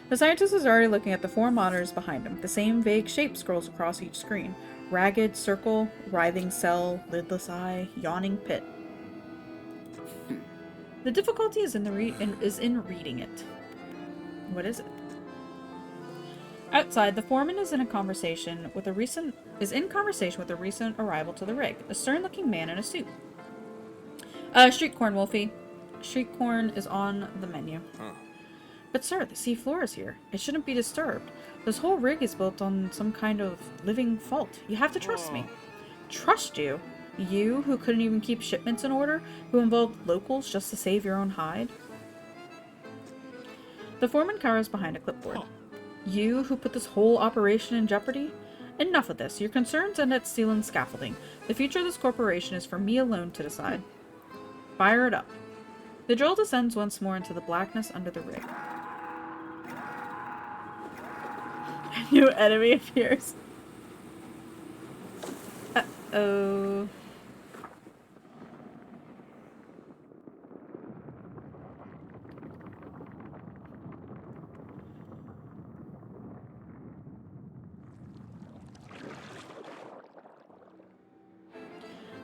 The scientist is already looking at the four monitors behind him. The same vague shape scrolls across each screen. Ragged circle, writhing cell, lidless eye, yawning pit. The difficulty is in reading it. What is it? Outside, the foreman is in conversation with a recent arrival to the rig, a stern-looking man in a suit. Street corn, Wolfie. Street corn is on the menu. Huh. But sir, the sea floor is here. It shouldn't be disturbed. This whole rig is built on some kind of living fault. You have to trust me. Trust you? You, who couldn't even keep shipments in order? Who involved locals just to save your own hide? The foreman cowers behind a clipboard. You, who put this whole operation in jeopardy? Enough of this. Your concerns end at steel and scaffolding. The future of this corporation is for me alone to decide. Fire it up. The drill descends once more into the blackness under the rig. A new enemy appears. Uh-oh.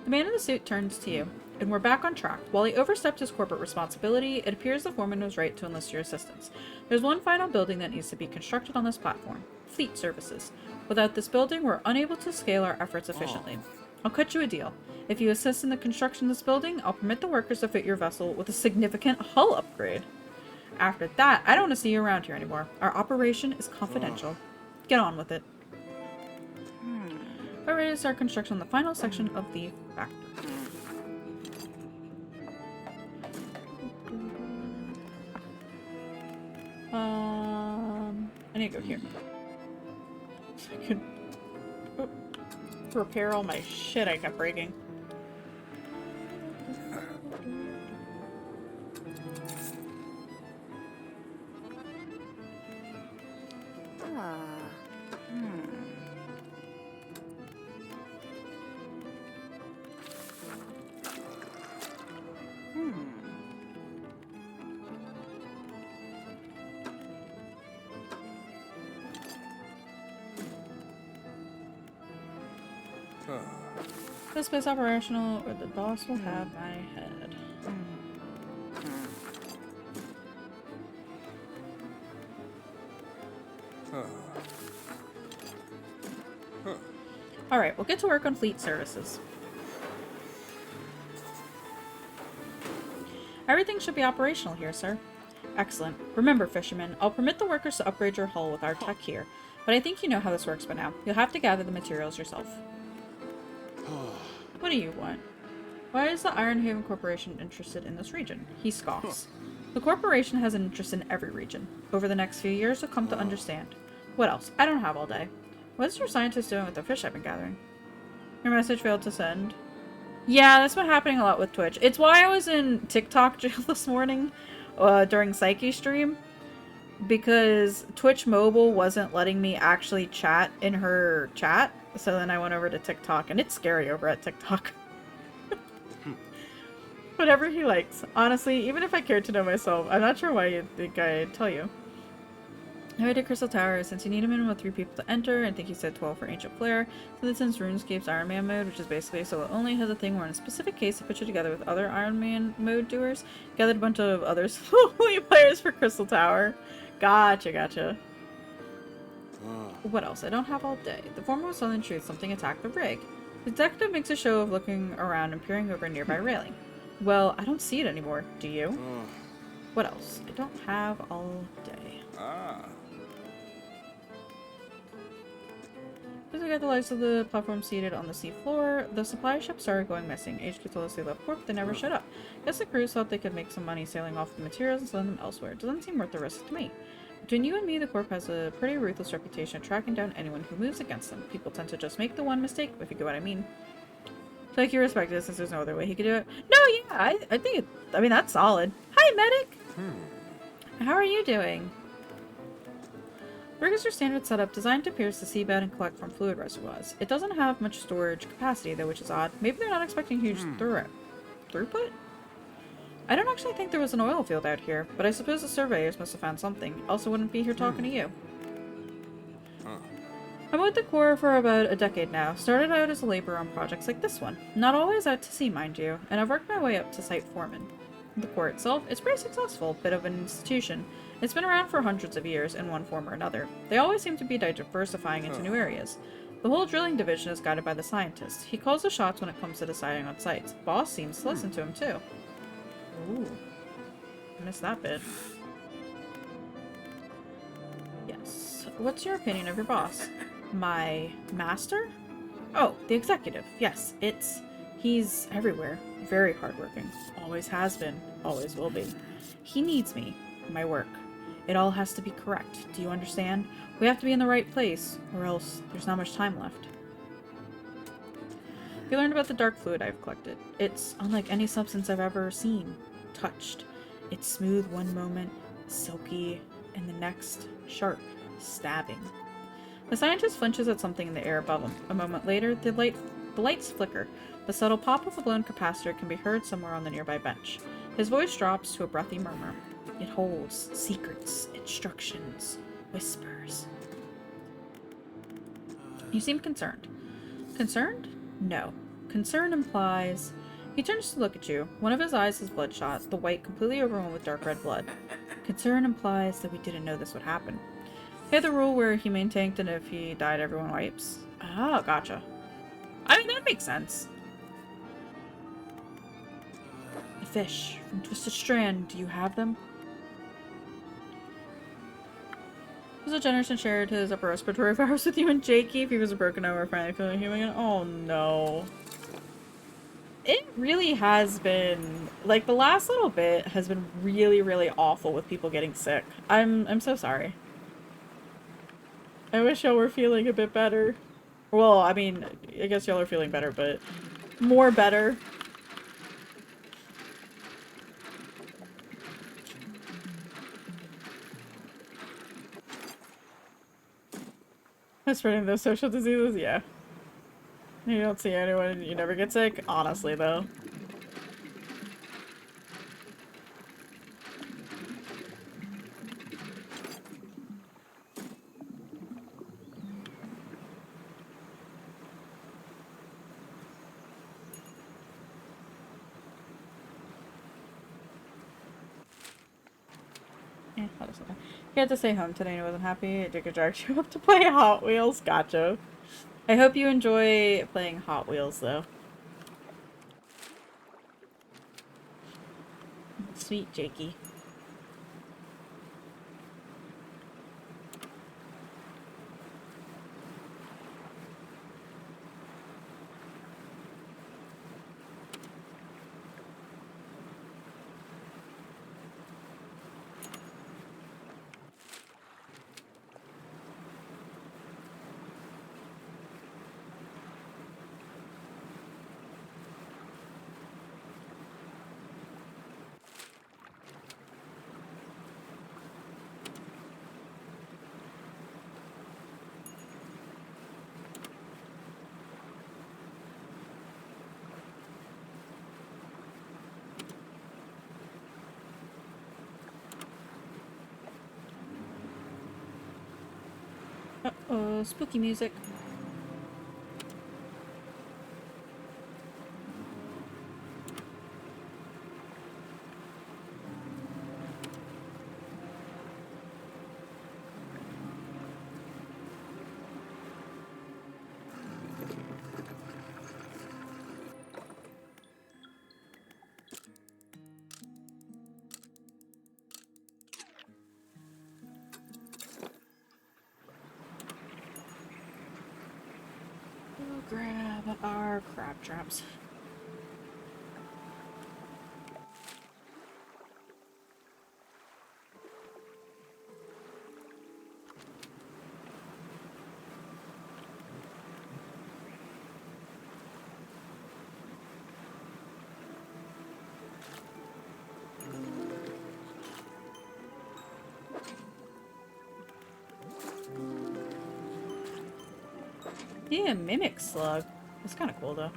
The man in the suit turns to you, and we're back on track. While he overstepped his corporate responsibility, it appears the foreman was right to enlist your assistance. There's one final building that needs to be constructed on this platform. Fleet services. Without this building, we're unable to scale our efforts efficiently. I'll cut you a deal. If you assist in the construction of this building, I'll permit the workers to fit your vessel with a significant hull upgrade. After that, I don't want to see you around here anymore. Our operation is confidential. Get on with it. We're ready to start construction on the final section of the factory. I need to go here. So I could repair all my shit I kept breaking. This place operational, or the boss will have my head. Alright, we'll get to work on fleet services. Everything should be operational here, sir. Excellent. Remember, fishermen, I'll permit the workers to upgrade your hull with our tech here, but I think you know how this works by now. You'll have to gather the materials yourself. What do you want? Why is the Ironhaven Corporation interested in this region? He scoffs. The corporation has an interest in every region. Over the next few years, you'll come to understand. What else? I don't have all day. What is your scientist doing with the fish I've been gathering? Your message failed to send. Yeah, that's been happening a lot with Twitch. It's why I was in TikTok jail this morning during Psyche stream. Because Twitch Mobile wasn't letting me actually chat in her chat. So then I went over to TikTok, and it's scary over at TikTok. Whatever he likes. Honestly, even if I cared to know myself, I'm not sure why you'd think I'd tell you. How I did Crystal Tower, since you need a minimum of 3 people to enter, I think you said 12 for Ancient Flare, so that since RuneScape's Iron Man mode, which is basically so it only has a thing where in a specific case it puts you together with other Iron Man mode doers, gathered a bunch of other slowly players for Crystal Tower. Gotcha. What else? I don't have all day. The former was telling the truth, something attacked the rig. The detective makes a show of looking around and peering over a nearby railing. Well, I don't see it anymore. Do you? What else? I don't have all day. As we got the lights of the platform seated on the sea floor, the supply ship started going missing. HQ told us they left port, but they never showed up. Guess the crews thought they could make some money sailing off the materials and selling them elsewhere. It doesn't seem worth the risk to me. Between you and me, the Corp has a pretty ruthless reputation of tracking down anyone who moves against them. People tend to just make the one mistake, if you get what I mean. So like you respect it since there's no other way he could do it. No, yeah, I think I mean, that's solid. Hi, medic! How are you doing? Rig is your standard setup designed to pierce the seabed and collect from fluid reservoirs. It doesn't have much storage capacity though, which is odd. Maybe they're not expecting huge throughput? I don't actually think there was an oil field out here, but I suppose the surveyors must have found something, else I wouldn't be here talking to you. I'm with the Corps for about a decade now. Started out as a laborer on projects like this one. Not always out to sea, mind you, and I've worked my way up to site foreman. The core itself is pretty successful, bit of an institution. It's been around for hundreds of years in one form or another. They always seem to be diversifying into new areas. The whole drilling division is guided by the scientist. He calls the shots when it comes to deciding on sites. Boss seems to listen to him too. Ooh. I missed that bit. Yes. What's your opinion of your boss? My master? Oh, the executive. Yes, he's everywhere. Very hardworking. Always has been. Always will be. He needs me. My work. It all has to be correct. Do you understand? We have to be in the right place, or else there's not much time left. You learned about the dark fluid I've collected. It's unlike any substance I've ever seen, touched. It's smooth one moment, silky, and the next, sharp, stabbing. The scientist flinches at something in the air above him. A moment later, the lights flicker. The subtle pop of a blown capacitor can be heard somewhere on the nearby bench. His voice drops to a breathy murmur. It holds secrets, instructions, whispers. You seem concerned. Concerned? No. Concern implies... He turns to look at you. One of his eyes is bloodshot, the white completely overrun with dark red blood. Concern implies that we didn't know this would happen. He had the rule where he maintained and if he died, everyone wipes. Oh, gotcha. I mean, that makes sense. The fish from Twisted Strand, do you have them? He was so generous and shared his upper respiratory powers with you and Jakey. If he was a broken over, finally feeling human again. Oh no. It really has been, like, the last little bit has been really, really awful with people getting sick. I'm so sorry. I wish y'all were feeling a bit better. Well, I mean, I guess y'all are feeling better, but more better. Spreading those social diseases, yeah. You don't see anyone, you never get sick? Honestly, though. Yeah, I'll just okay. He had to stay home today and he wasn't happy. Dick dragged you up to play Hot Wheels. Gotcha. I hope you enjoy playing Hot Wheels, though. Sweet Jakey. Uh-oh, spooky music. We'll grab our crab traps. Yeah, mimic slug. That's kind of cool, though.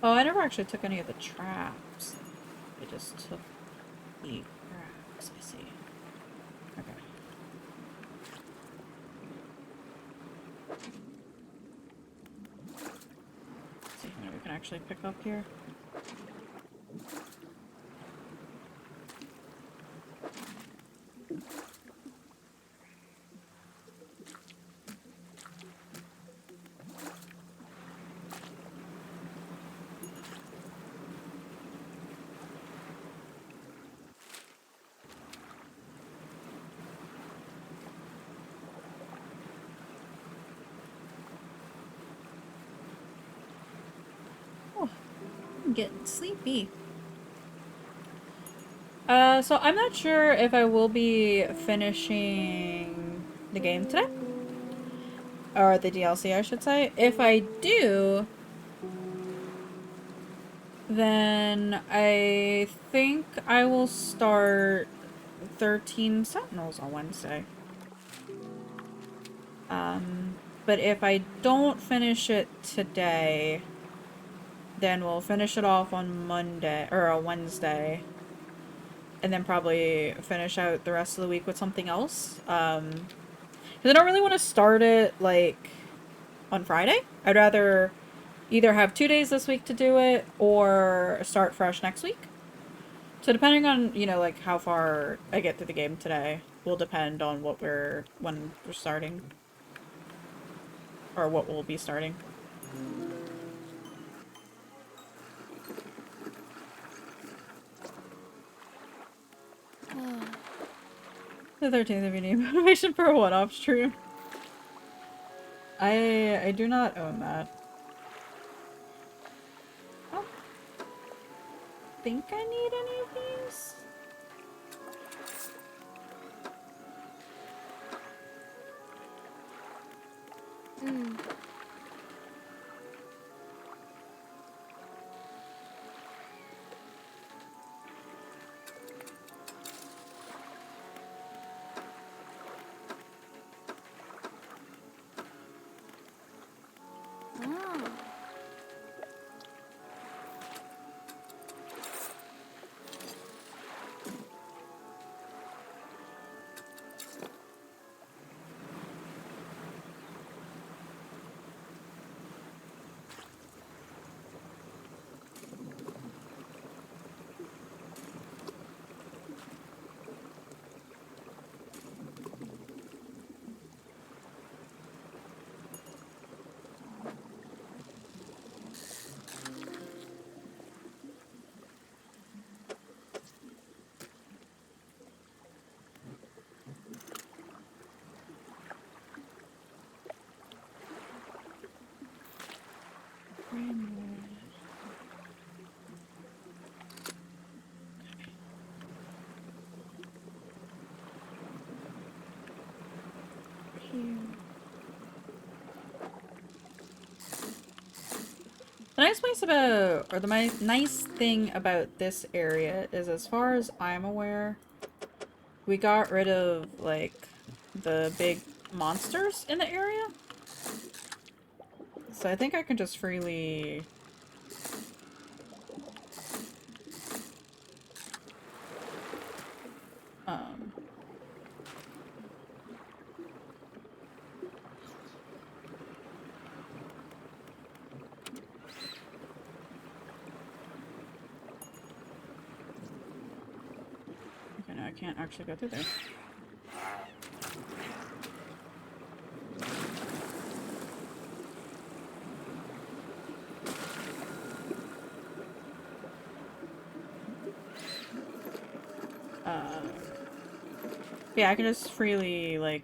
Oh, I never actually took any of the traps. I just took the crabs, I see. Okay. Let's see what we can actually pick up here. Oh, I'm getting sleepy. So I'm not sure if I will be finishing the game today. Or the DLC, I should say. If I do, then I think I will start 13 Sentinels on Wednesday. But if I don't finish it today, then we'll finish it off on Monday, or on Wednesday. And then probably finish out the rest of the week with something else. 'Cause I don't really want to start it, like, on Friday. I'd rather either have 2 days this week to do it, or start fresh next week. So depending on, you know, like, how far I get through the game today, will depend on when we're starting. Or what we'll be starting. The 13th if you need motivation for a one-off stream. I do not own that. I don't think I need any of these. Hmm. Ah. The nice place about, or the nice thing about this area is, as far as I'm aware, we got rid of, like, the big monsters in the area. So I think I can just freely... Um... Okay, no, I can't actually go through there. Yeah, I can just freely, like,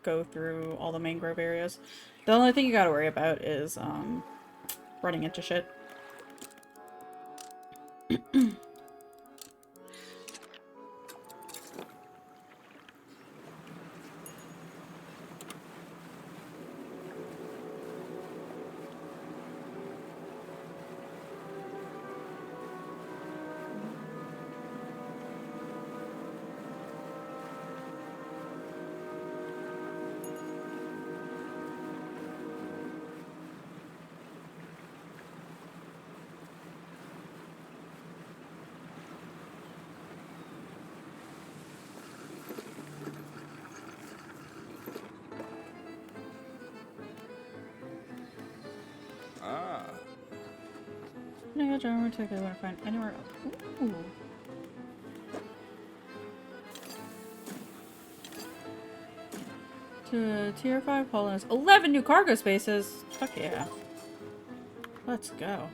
go through all the mangrove areas. The only thing you gotta worry about is, running into shit. Dredge armor tech I want to find anywhere else. Ooh. To tier 5 colonists. 11 new cargo spaces! Fuck yeah. Let's go.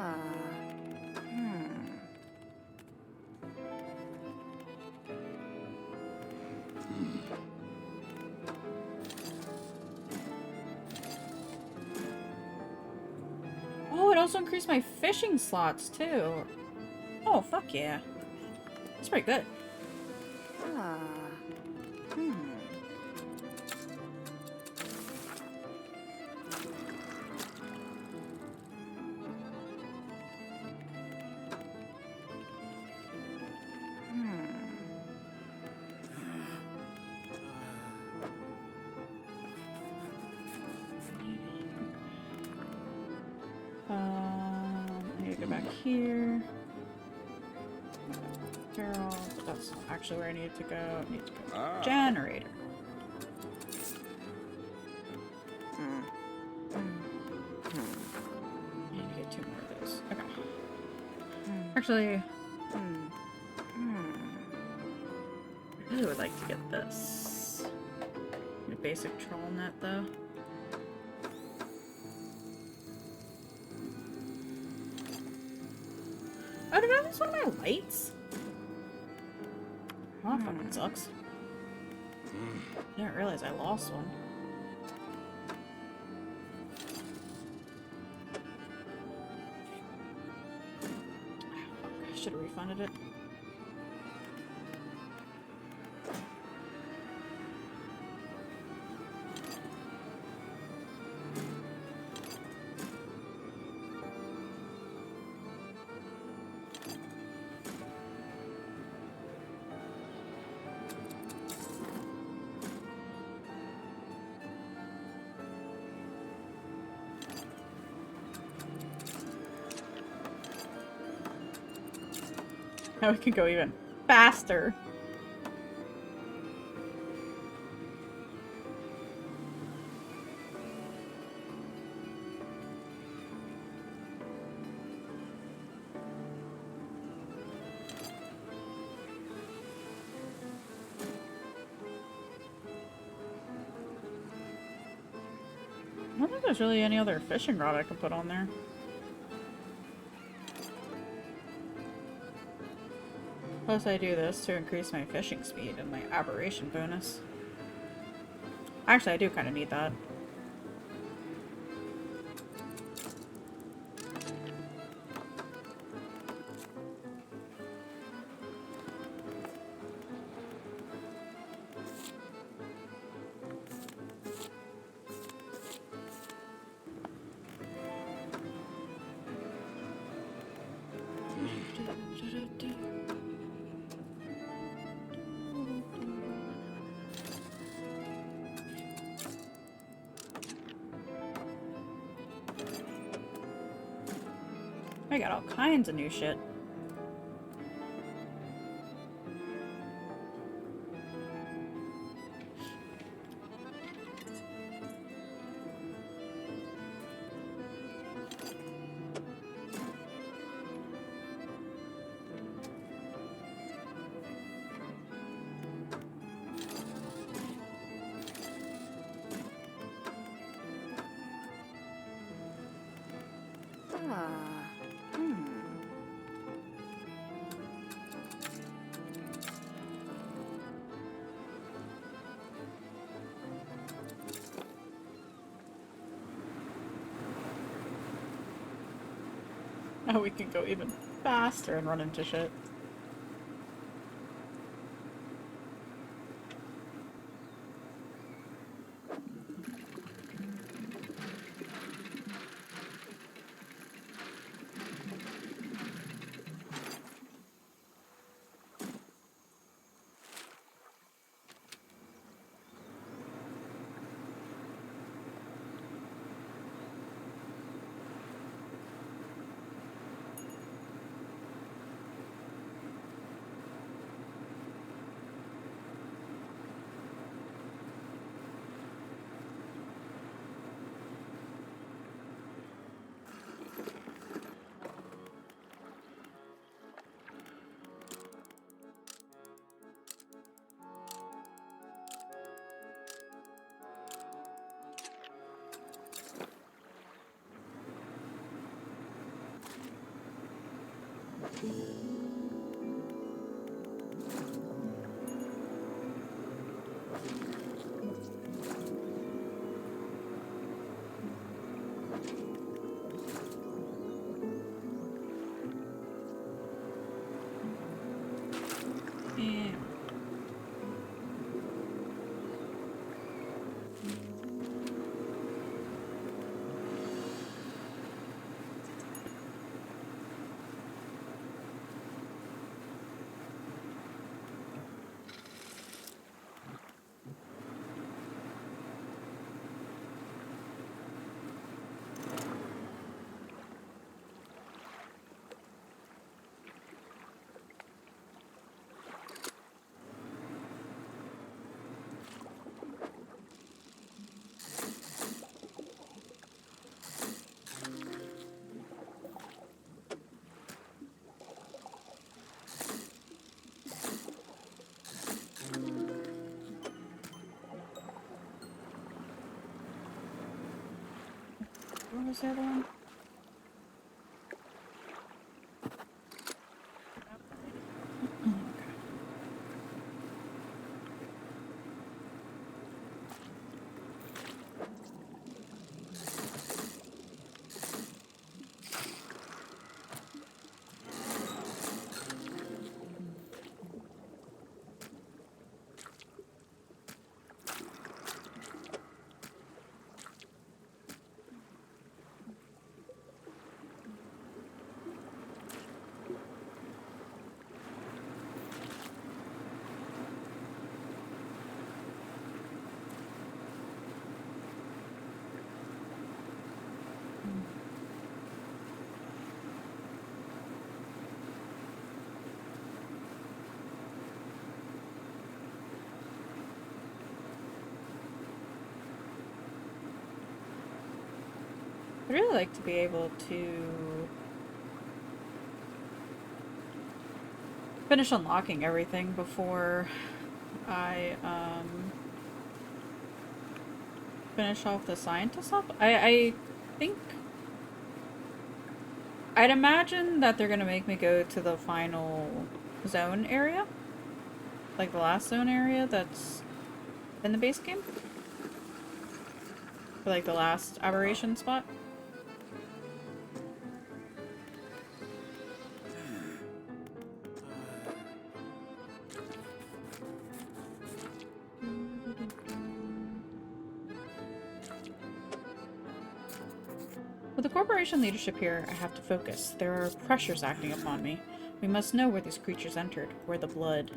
Ah. Hmm. Oh, it also increased my fishing slots too. Oh, fuck yeah. That's pretty good. Ah. Hmm. I need to go back here. Barrel, but that's not actually where I need to go. I need to go to generator. I need to get 2 more of those. Okay. Actually, I really would like to get this. A basic troll net though. Oh, did I lose one of my lights? Well, that fucking sucks. I didn't realize I lost one. I should have refunded it. Now we can go even faster. I don't think there's really any other fishing rod I could put on there. Plus I do this to increase my fishing speed and my aberration bonus. Actually, I do kind of need that. I got all kinds of new shit. Now we can go even faster and run into shit. What was the other one? I'd really like to be able to finish unlocking everything before I finish off the scientist stuff. I think I'd imagine that they're gonna make me go to the final zone area, like the last zone area that's in the base game, for like the last aberration spot. With the corporation leadership here, I have to focus. There are pressures acting upon me. We must know where these creatures entered, where the blood.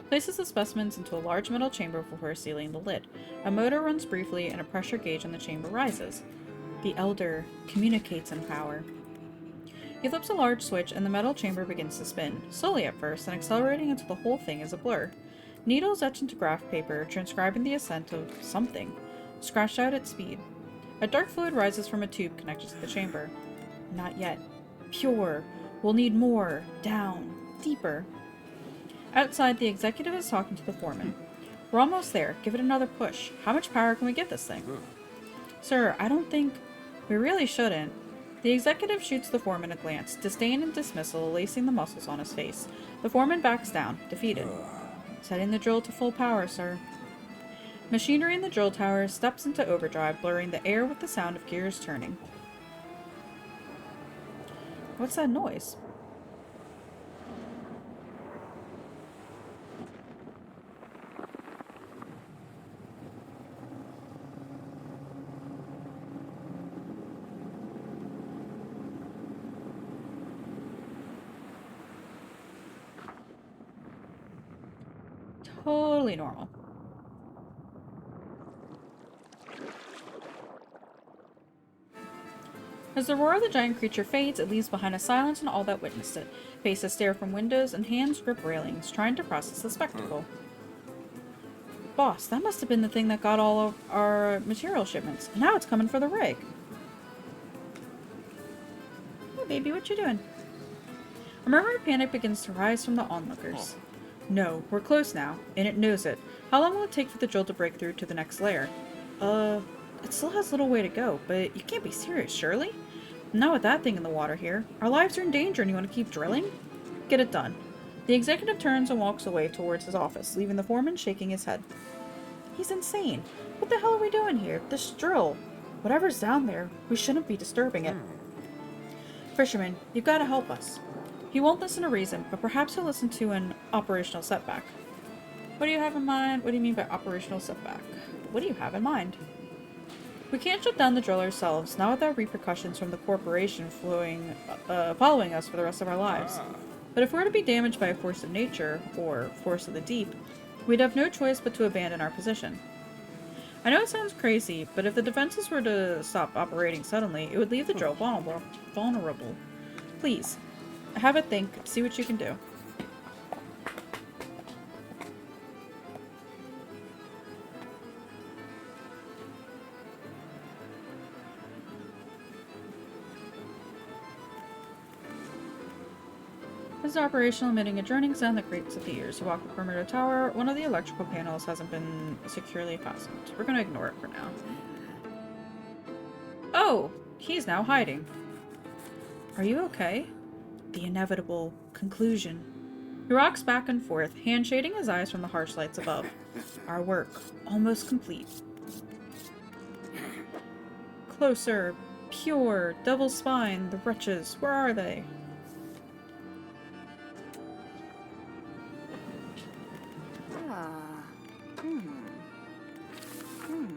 Places the specimens into a large metal chamber before sealing the lid. A motor runs briefly and a pressure gauge on the chamber rises. The Elder communicates in power. He flips a large switch and the metal chamber begins to spin, slowly at first, and accelerating until the whole thing is a blur. Needles etch into graph paper, transcribing the ascent of something, scratched out at speed. A dark fluid rises from a tube connected to the chamber. Not yet. Pure. We'll need more. Down. Deeper. Outside, the executive is talking to the foreman. We're almost there. Give it another push. How much power can we get this thing? Sir, I don't think... We really shouldn't. The executive shoots the foreman a glance, disdain and dismissal lacing the muscles on his face. The foreman backs down, defeated. Setting the drill to full power, sir. Machinery in the drill tower steps into overdrive, blurring the air with the sound of gears turning. What's that noise? Totally normal. As the roar of the giant creature fades, it leaves behind a silence and all that witnessed it. Faces stare from windows and hands grip railings, trying to process the spectacle. Boss, that must have been the thing that got all of our material shipments. And now it's coming for the rig. Hey baby, what you doing? A murmur of panic begins to rise from the onlookers. No, we're close now, and it knows it. How long will it take for the drill to break through to the next layer? It still has a little way to go, but you can't be serious, surely? Not with that thing in the water here. Our lives are in danger and you want to keep drilling? Get it done. The executive turns and walks away towards his office, leaving the foreman shaking his head. He's insane. What the hell are we doing here? This drill. Whatever's down there, we shouldn't be disturbing it. Fisherman, you've got to help us. He won't listen to reason, but perhaps he'll listen to an operational setback. What do you have in mind? What do you mean by operational setback? What do you have in mind? We can't shut down the drill ourselves, not without repercussions from the corporation following us for the rest of our lives. But if we're to be damaged by a force of nature, or force of the deep, we'd have no choice but to abandon our position. I know it sounds crazy, but if the defenses were to stop operating suddenly, it would leave the drill vulnerable. Please, have a think, see what you can do. This is operational, emitting a droning sound that grates at the ears. You walk the perimeter tower. One of the electrical panels hasn't been securely fastened. We're gonna ignore it for now. Oh! He's now hiding. Are you okay? The inevitable conclusion. He rocks back and forth, hand shading his eyes from the harsh lights above. Our work, almost complete. Closer. Pure. Devil's spine. The wretches. Where are they? Ah. Hmm. Hmm.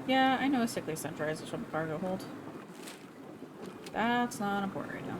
Yeah, I know a sickly center is from the cargo hold. That's not important right now.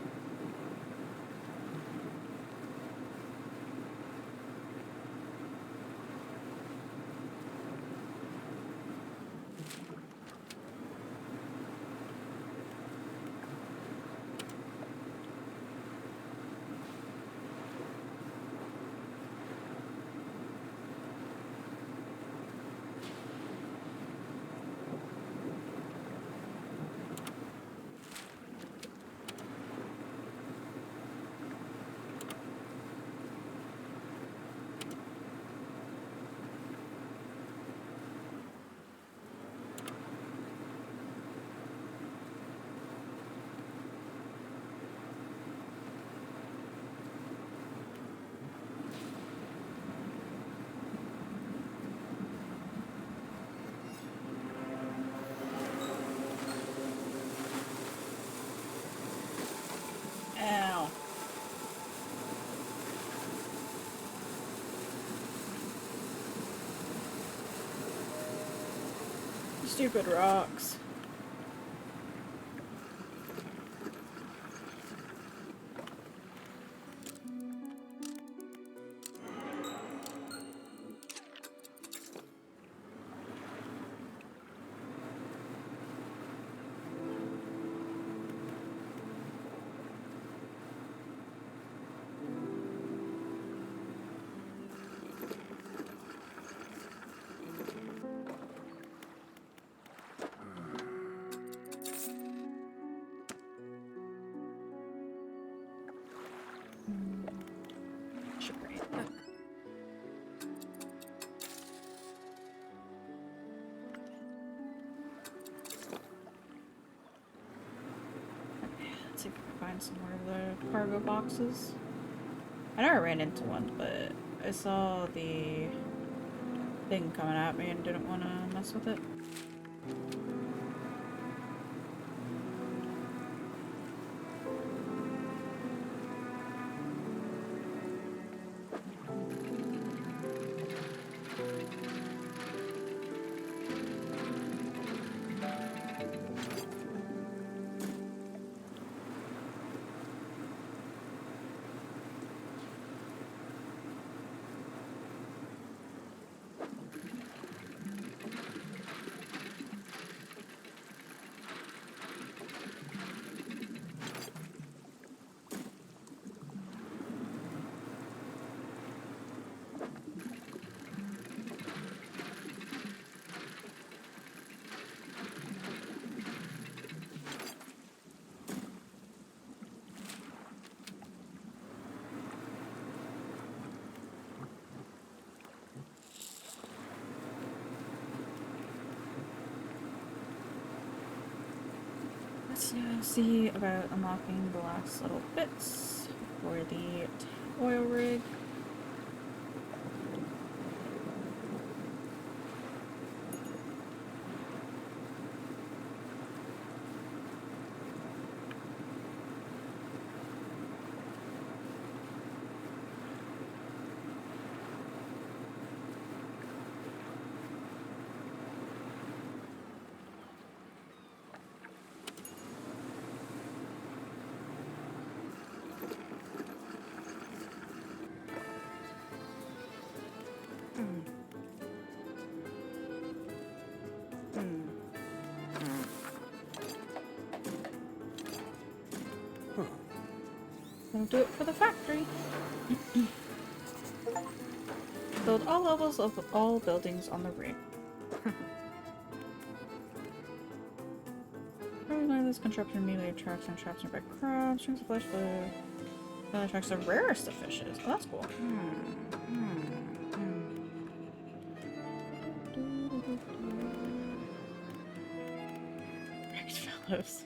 Ow. Stupid rocks. Sure. Let's see if we can find some more of the cargo boxes. I know I ran into one, but I saw the thing coming at me and didn't want to mess with it. Let's now see about unlocking the last little bits for the oil rig. We'll do it for the factory. Build all levels of all buildings on the ring. This contraption immediately attracts and traps nearby crabs. Strings of flesh that attracts the rarest of fishes. Oh, that's cool. Wrecked fellows.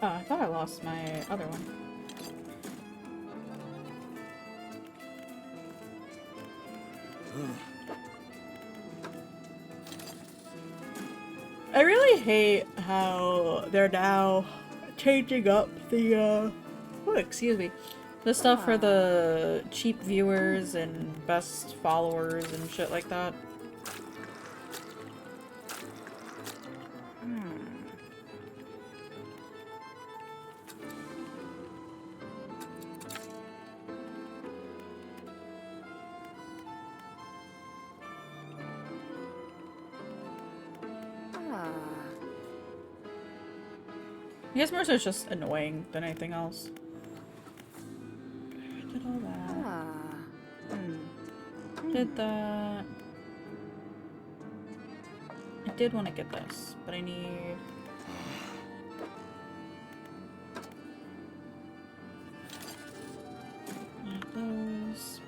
Oh, I thought I lost my other one. I really hate how they're now changing up the, oh, excuse me, the stuff for the cheap viewers and best followers and shit like that. I guess more so it's just annoying than anything else. I did all that. Did that. I did want to get this, but I need... those.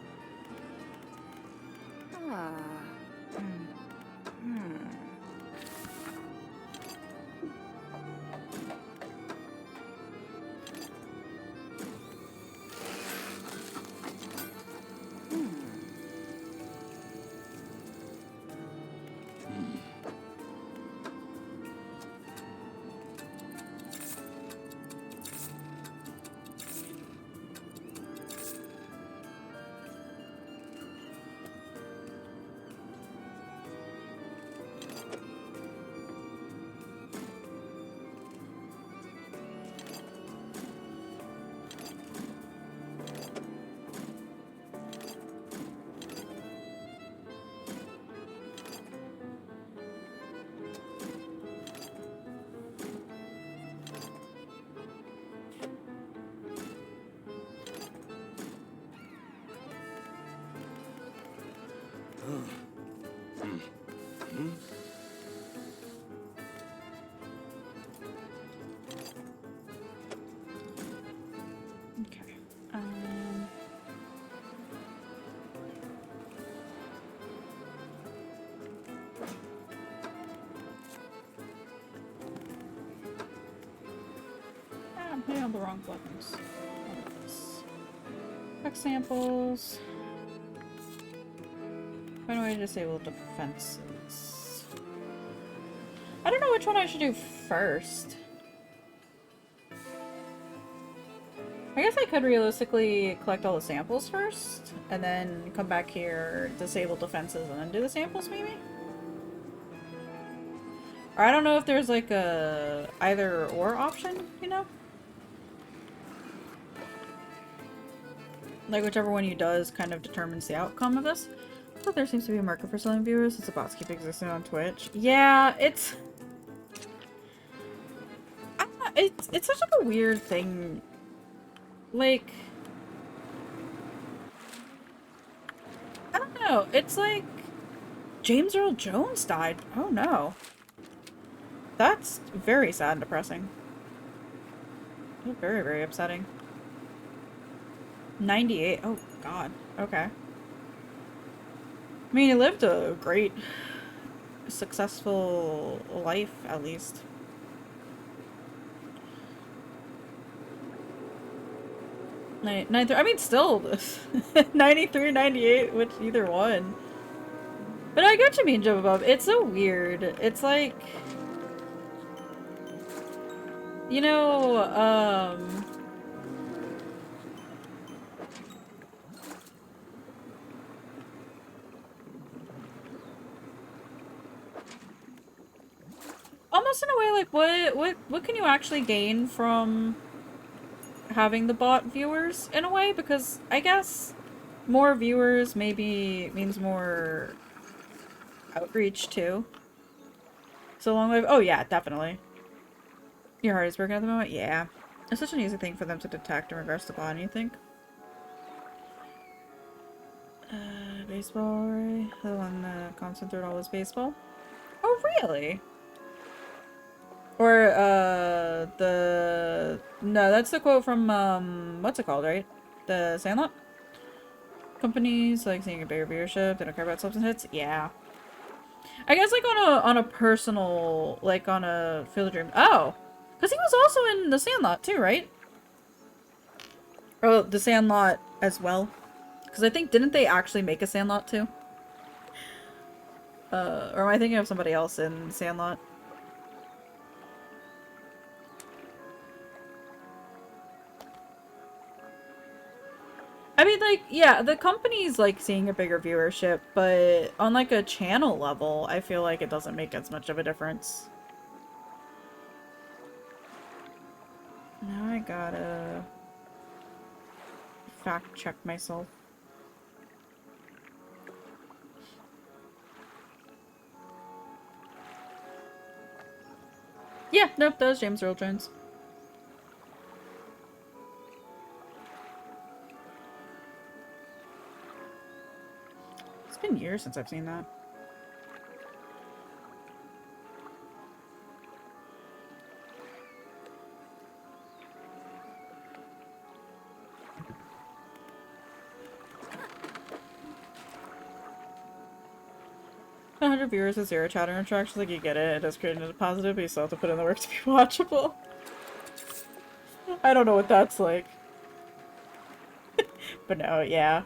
Okay. I'm hitting on the wrong buttons. Quick samples. Find a way to disable defenses. I don't know which one I should do first. I guess I could realistically collect all the samples first, and then come back here, disable defenses, and then do the samples, maybe? Or I don't know if there's like a either or option, you know? Like whichever one you does kind of determines the outcome of this. But there seems to be a market for selling viewers since the bots keep existing on Twitch. Yeah, it's such like a weird thing. Like, I don't know. It's like James Earl Jones died. Oh no. That's very sad and depressing. Very, very upsetting. 98. Oh god. Okay. I mean, he lived a great, successful life, at least. I mean, still, 93, 98, which either one. But I get you mean, Jump Above. It's so weird. It's like, you know, almost in a way like what can you actually gain from having the bot viewers in a way? Because I guess more viewers maybe means more outreach too. So long live. Oh yeah, definitely. Your heart is working at the moment. Yeah, it's such an easy thing for them to detect in regards to bot. You think? Baseball. Right? The one constant third all is baseball. Oh really? Or no, that's the quote from what's it called, right? The Sandlot. Companies like seeing a bigger viewership, they don't care about substance hits. Yeah, I guess like on a personal, like on a Field of Dream. Oh, because he was also in the Sandlot too, right? Oh, the Sandlot as well. Because I think didn't they actually make a Sandlot too? Or am I thinking of somebody else in Sandlot? I mean, like, yeah, the company's, like, seeing a bigger viewership, but on, like, a channel level, I feel like it doesn't make as much of a difference. Now I gotta fact check myself. Yeah, nope, that was James Earl Jones. It's been years since I've seen that. A 100 viewers with 0 chat interactions, like, you get it. It does create a positive, but you still have to put in the work to be watchable. I don't know what that's like. But no, yeah.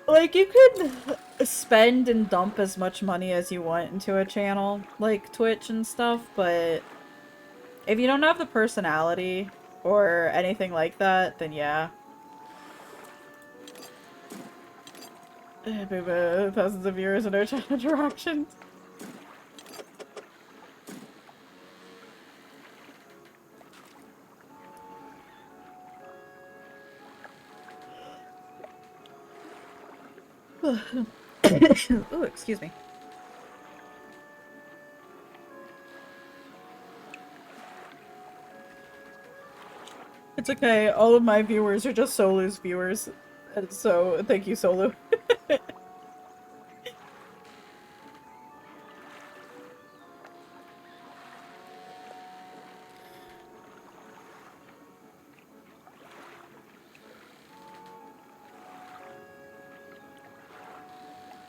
Like, you could spend and dump as much money as you want into a channel, like Twitch and stuff, but if you don't have the personality or anything like that, then yeah. Thousands of viewers and no chat interactions. Ooh, excuse me. It's okay, all of my viewers are just Solu's viewers. And so, thank you, Solu.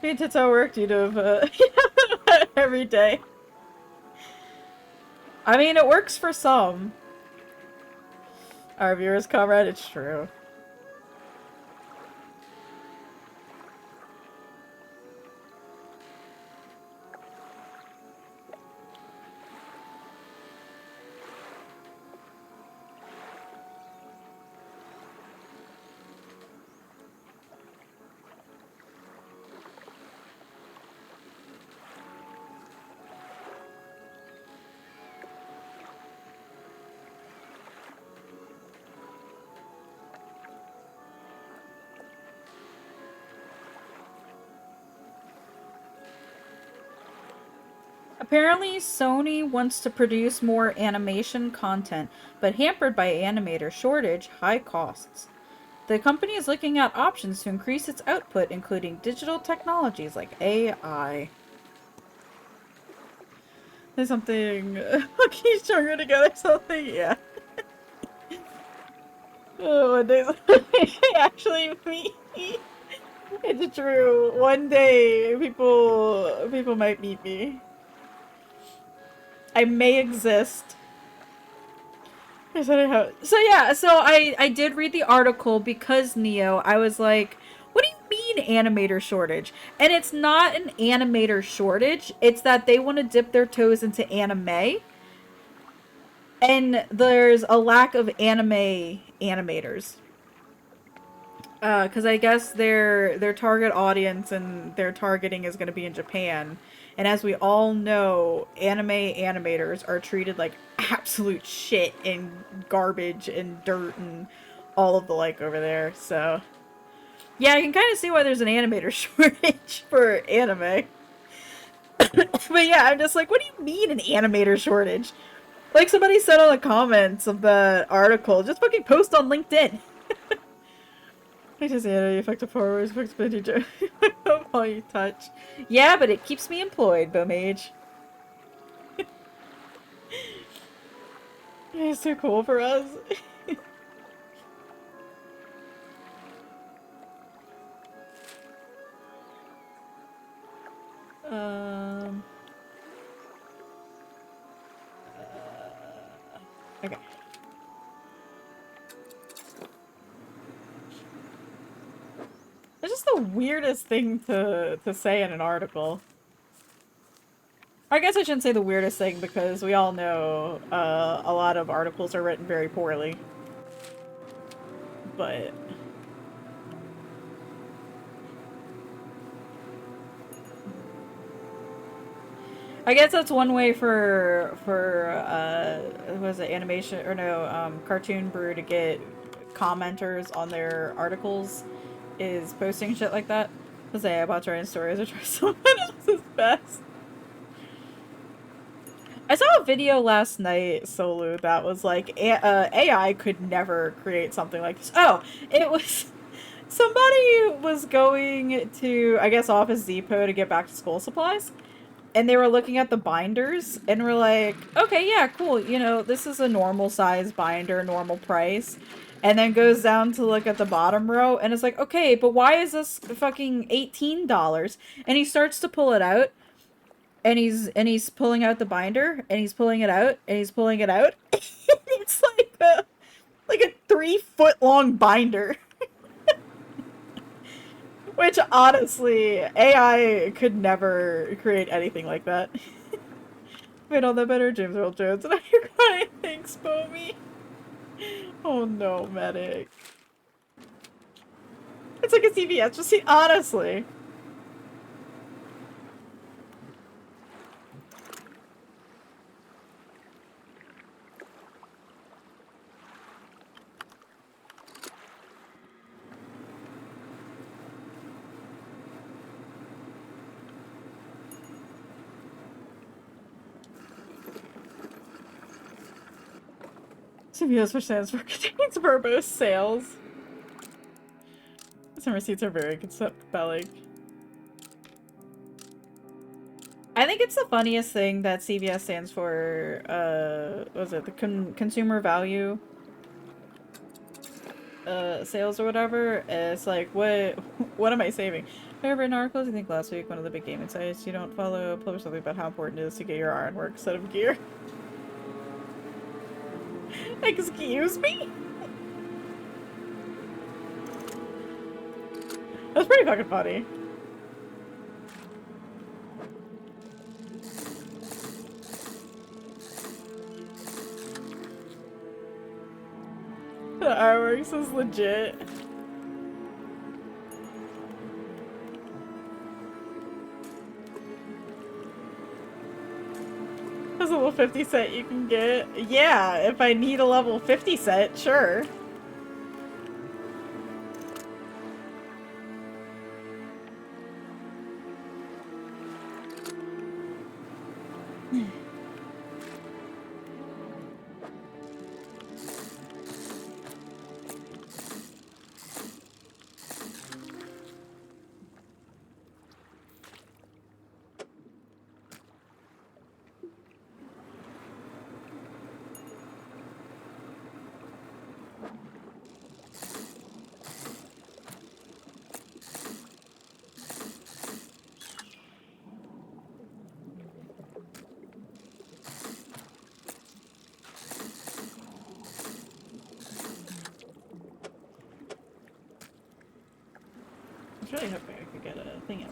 It's how it worked, you'd have, every day. I mean, it works for some. Our viewers, comrade, it's true. Apparently, Sony wants to produce more animation content, but hampered by animator shortage, high costs. The company is looking at options to increase its output, including digital technologies like AI. There's something... Okay, stronger together, something, yeah. Oh, one day... Actually, me... It's true. One day, people might meet me. I may exist. So yeah, so I did read the article because Neo, I was like, what do you mean animator shortage? And it's not an animator shortage, it's that they want to dip their toes into anime. And there's a lack of anime animators. Because I guess their target audience and their targeting is going to be in Japan, and as we all know, anime animators are treated like absolute shit and garbage and dirt and all of the like over there. So yeah, I can kind of see why there's an animator shortage for anime. But yeah, I'm just like, what do you mean an animator shortage? Like somebody said on the comments of the article, just fucking post on LinkedIn. I just added effective forwards, flexibility, all you touch. Yeah, but it keeps me employed, Bomage. It's so cool for us. um. Okay. It's just the weirdest thing to say in an article. I guess I shouldn't say the weirdest thing because we all know a lot of articles are written very poorly. But I guess that's one way for was it animation or no Cartoon Brew to get commenters on their articles is posting shit like that. To say about trying stories or try someone else's best. I saw a video last night, Solu, that was like AI could never create something like this. Oh, it was somebody was going to I guess Office Depot to get back to school supplies. And they were looking at the binders and were like, okay, yeah, cool. You know, this is a normal size binder, normal price. And then goes down to look at the bottom row and it's like, okay, but why is this fucking $18? And he starts to pull it out and he's pulling out the binder and he's pulling it out and he's pulling it out. It's like a 3 foot long binder. Which honestly, AI could never create anything like that. Made all that better, James Earl Jones. And you're crying. Thanks, Bomi. Oh no, medic. It's like a CVS. Just see, honestly. CVS, which stands for contains verbose sales. Some receipts are very compelling. I think it's the funniest thing that CVS stands for, what was it, the consumer value sales or whatever. It's like, what am I saving? I read articles, I think last week, one of the big gaming sites you don't follow published something about how important it is to get your iron work set of gear. Excuse me? That's pretty fucking funny. The artworks is legit. There's a level 50 set you can get. Yeah, if I need a level 50 set, sure. I was really hoping I could get a thing out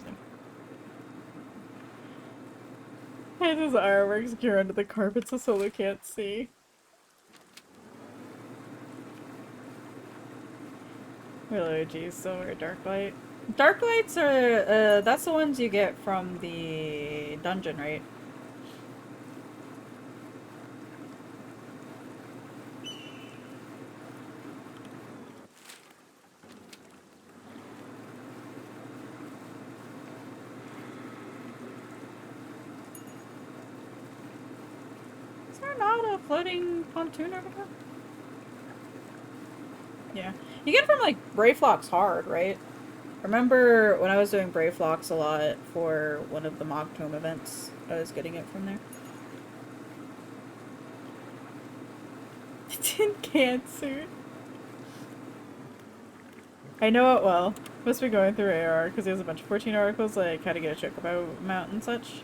there. And his artwork's gear under the carpet so Solo can't see. Oh, geez, silver, dark light. Dark lights are, that's the ones you get from the dungeon, right? Is there not a floating pontoon over here? Yeah. You get it from, like, Brayflox Hard, right? Remember when I was doing Brayflox a lot for one of the mock tome events, I was getting it from there. Tin can suit. I know it well. Must be going through AR because there's a bunch of 14 articles like how to get a chocobo mount and such.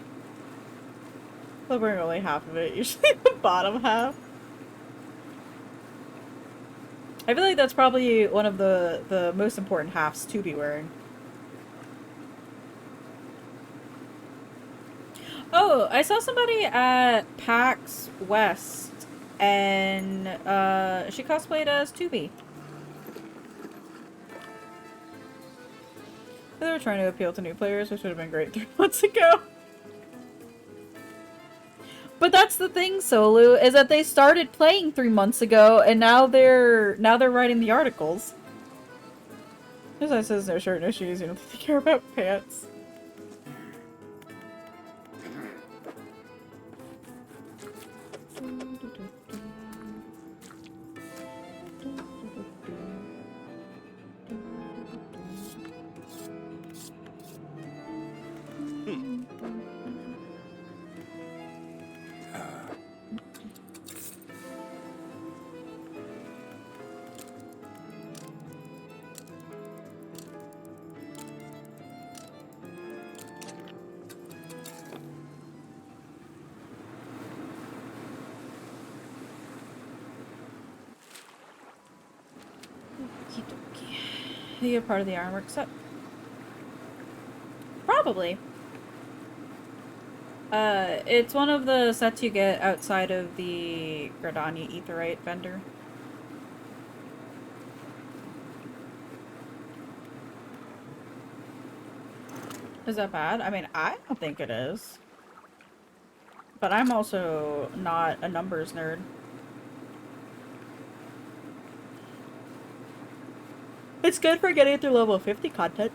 They'll bring only half of it, usually the bottom half. I feel like that's probably one of the most important halves to be wearing. Oh, I saw somebody at PAX West, and she cosplayed as Tubi. They were trying to appeal to new players, which would have been great 3 months ago. But that's the thing, Solu, is that they started playing 3 months ago, and now they're writing the articles. This guy says no shirt, no shoes. You don't think they care about pants? You get part of the ironwork set? Probably. It's one of the sets you get outside of the Gradani Aetheryte vendor. Is that bad? I mean, I don't think it is. But I'm also not a numbers nerd. It's good for getting through level 50 content.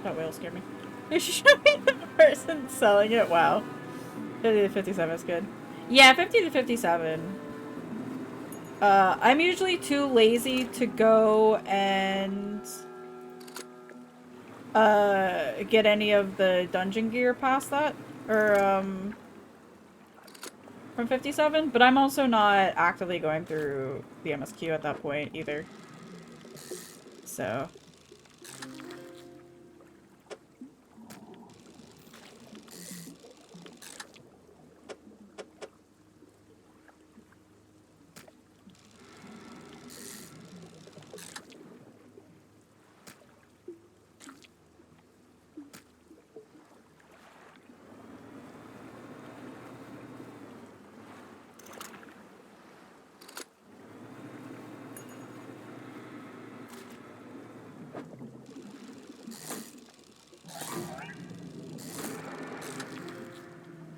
That whale scared me. You should show me the person selling it. Wow. 50 to 57 is good. Yeah, 50 to 57. I'm usually too lazy to go and get any of the dungeon gear past that. Or, from 57, but I'm also not actively going through the MSQ at that point either. So.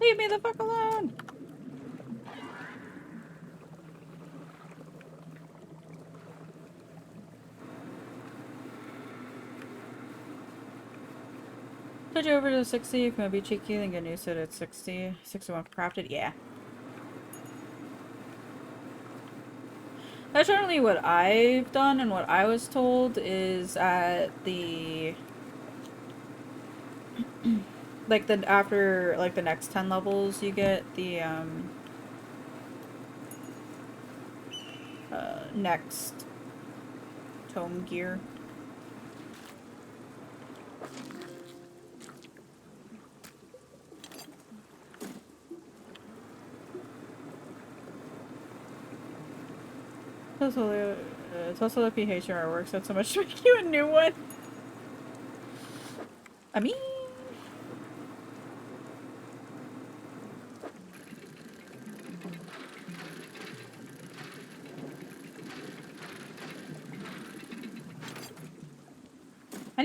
Leave me the fuck alone! Put you over to 60, you can be cheeky, then get new set at 60. 61 for crafted, yeah. That's generally what I've done, and what I was told is at the... like, after, like, the next 10 levels, you get the, next tome gear. It's also the PHR works out so much to make you a new one. I mean...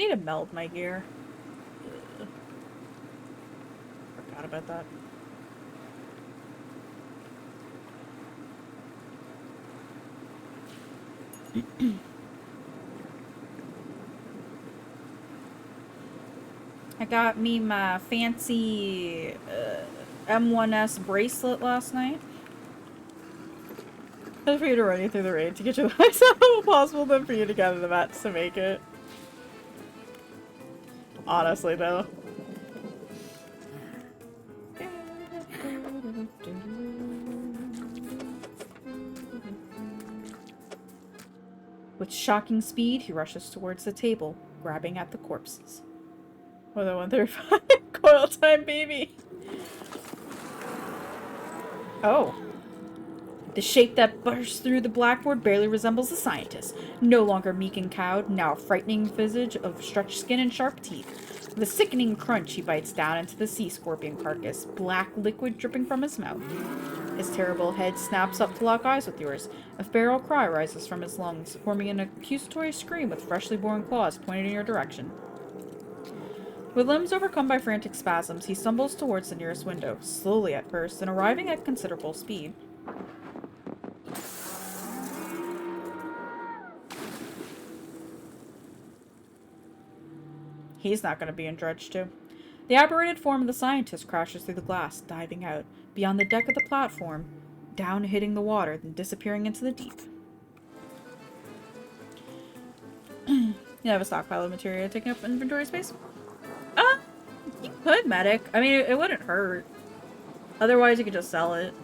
need to meld my gear. Ugh. Forgot about that. I got me my fancy M1S bracelet last night. And for you to run you through the raid to get you the highest level possible, then for you to gather the mats to make it. Honestly, though. With shocking speed, he rushes towards the table, grabbing at the corpses. More than 135 coil time, baby. Oh. The shape that bursts through the blackboard barely resembles a scientist. No longer meek and cowed, now a frightening visage of stretched skin and sharp teeth. With a sickening crunch, he bites down into the sea scorpion carcass, black liquid dripping from his mouth. His terrible head snaps up to lock eyes with yours. A feral cry rises from his lungs, forming an accusatory scream with freshly born claws pointed in your direction. With limbs overcome by frantic spasms, he stumbles towards the nearest window, slowly at first, and arriving at considerable speed. He's not going to be in Dredge 2. The aberrated form of the scientist crashes through the glass, diving out, beyond the deck of the platform, down hitting the water, then disappearing into the deep. You have a stockpile of materia taking up inventory space? You could, medic. I mean, it wouldn't hurt. Otherwise, you could just sell it.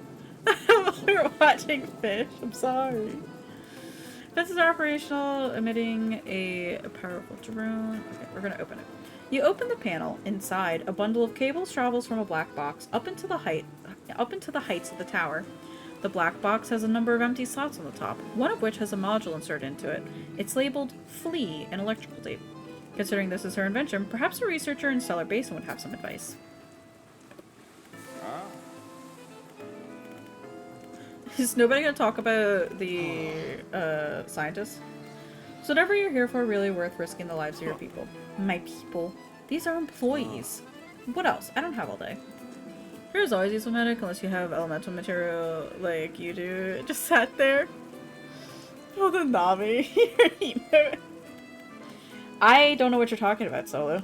We're watching fish. I'm sorry. Fences are operational, emitting a powerful drone. Okay, we're gonna open it. You open the panel. Inside, a bundle of cables travels from a black box up into the heights of the tower. The black box has a number of empty slots on the top, one of which has a module inserted into it. It's labeled Flea in electrical tape. Considering this is her invention, perhaps a researcher in Stellar Basin would have some advice. Is nobody gonna talk about the scientists? So whatever you're here for, really worth risking the lives of your people. My people. These are employees. What else? I don't have all day. There's always useful medic unless you have elemental material like you do. It just sat there. Oh, the Nami. I don't know what you're talking about, Solo.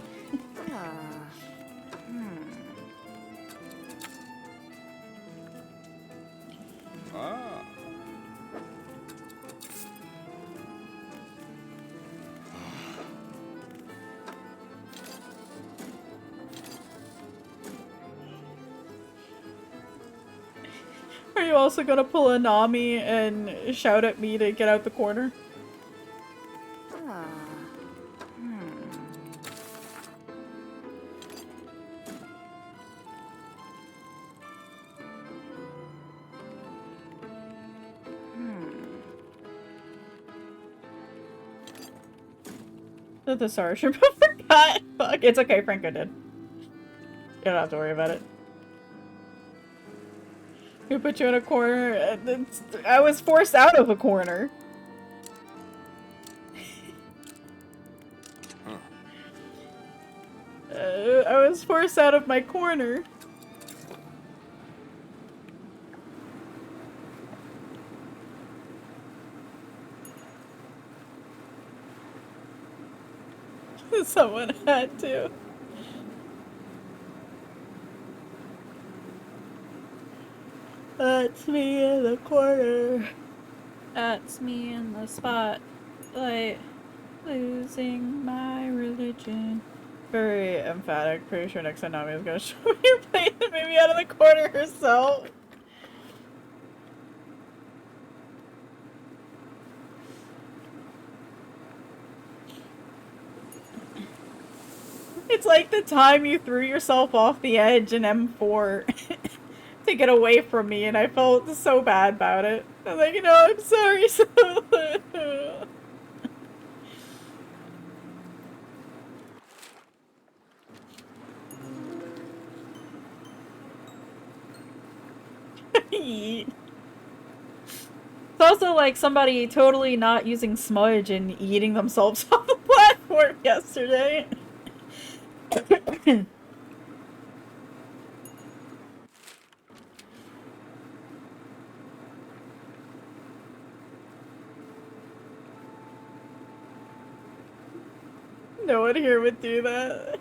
Are you also gonna pull a Nami and shout at me to get out the corner? The thesaurus forgot. Fuck, it's okay, Franco did. You don't have to worry about it. We put you in a corner, and I was forced out of a corner. I was forced out of my corner. Someone had to. That's me in the corner. That's me in the spotlight. Losing my religion. Very emphatic. Pretty sure next time Nami is gonna show me her playing the baby out of the corner herself. It's like the time you threw yourself off the edge in M4 to get away from me, and I felt so bad about it. I'm like, you know, I'm sorry. It's also like somebody totally not using smudge and eating themselves off the platform. court yesterday. No one here would do that.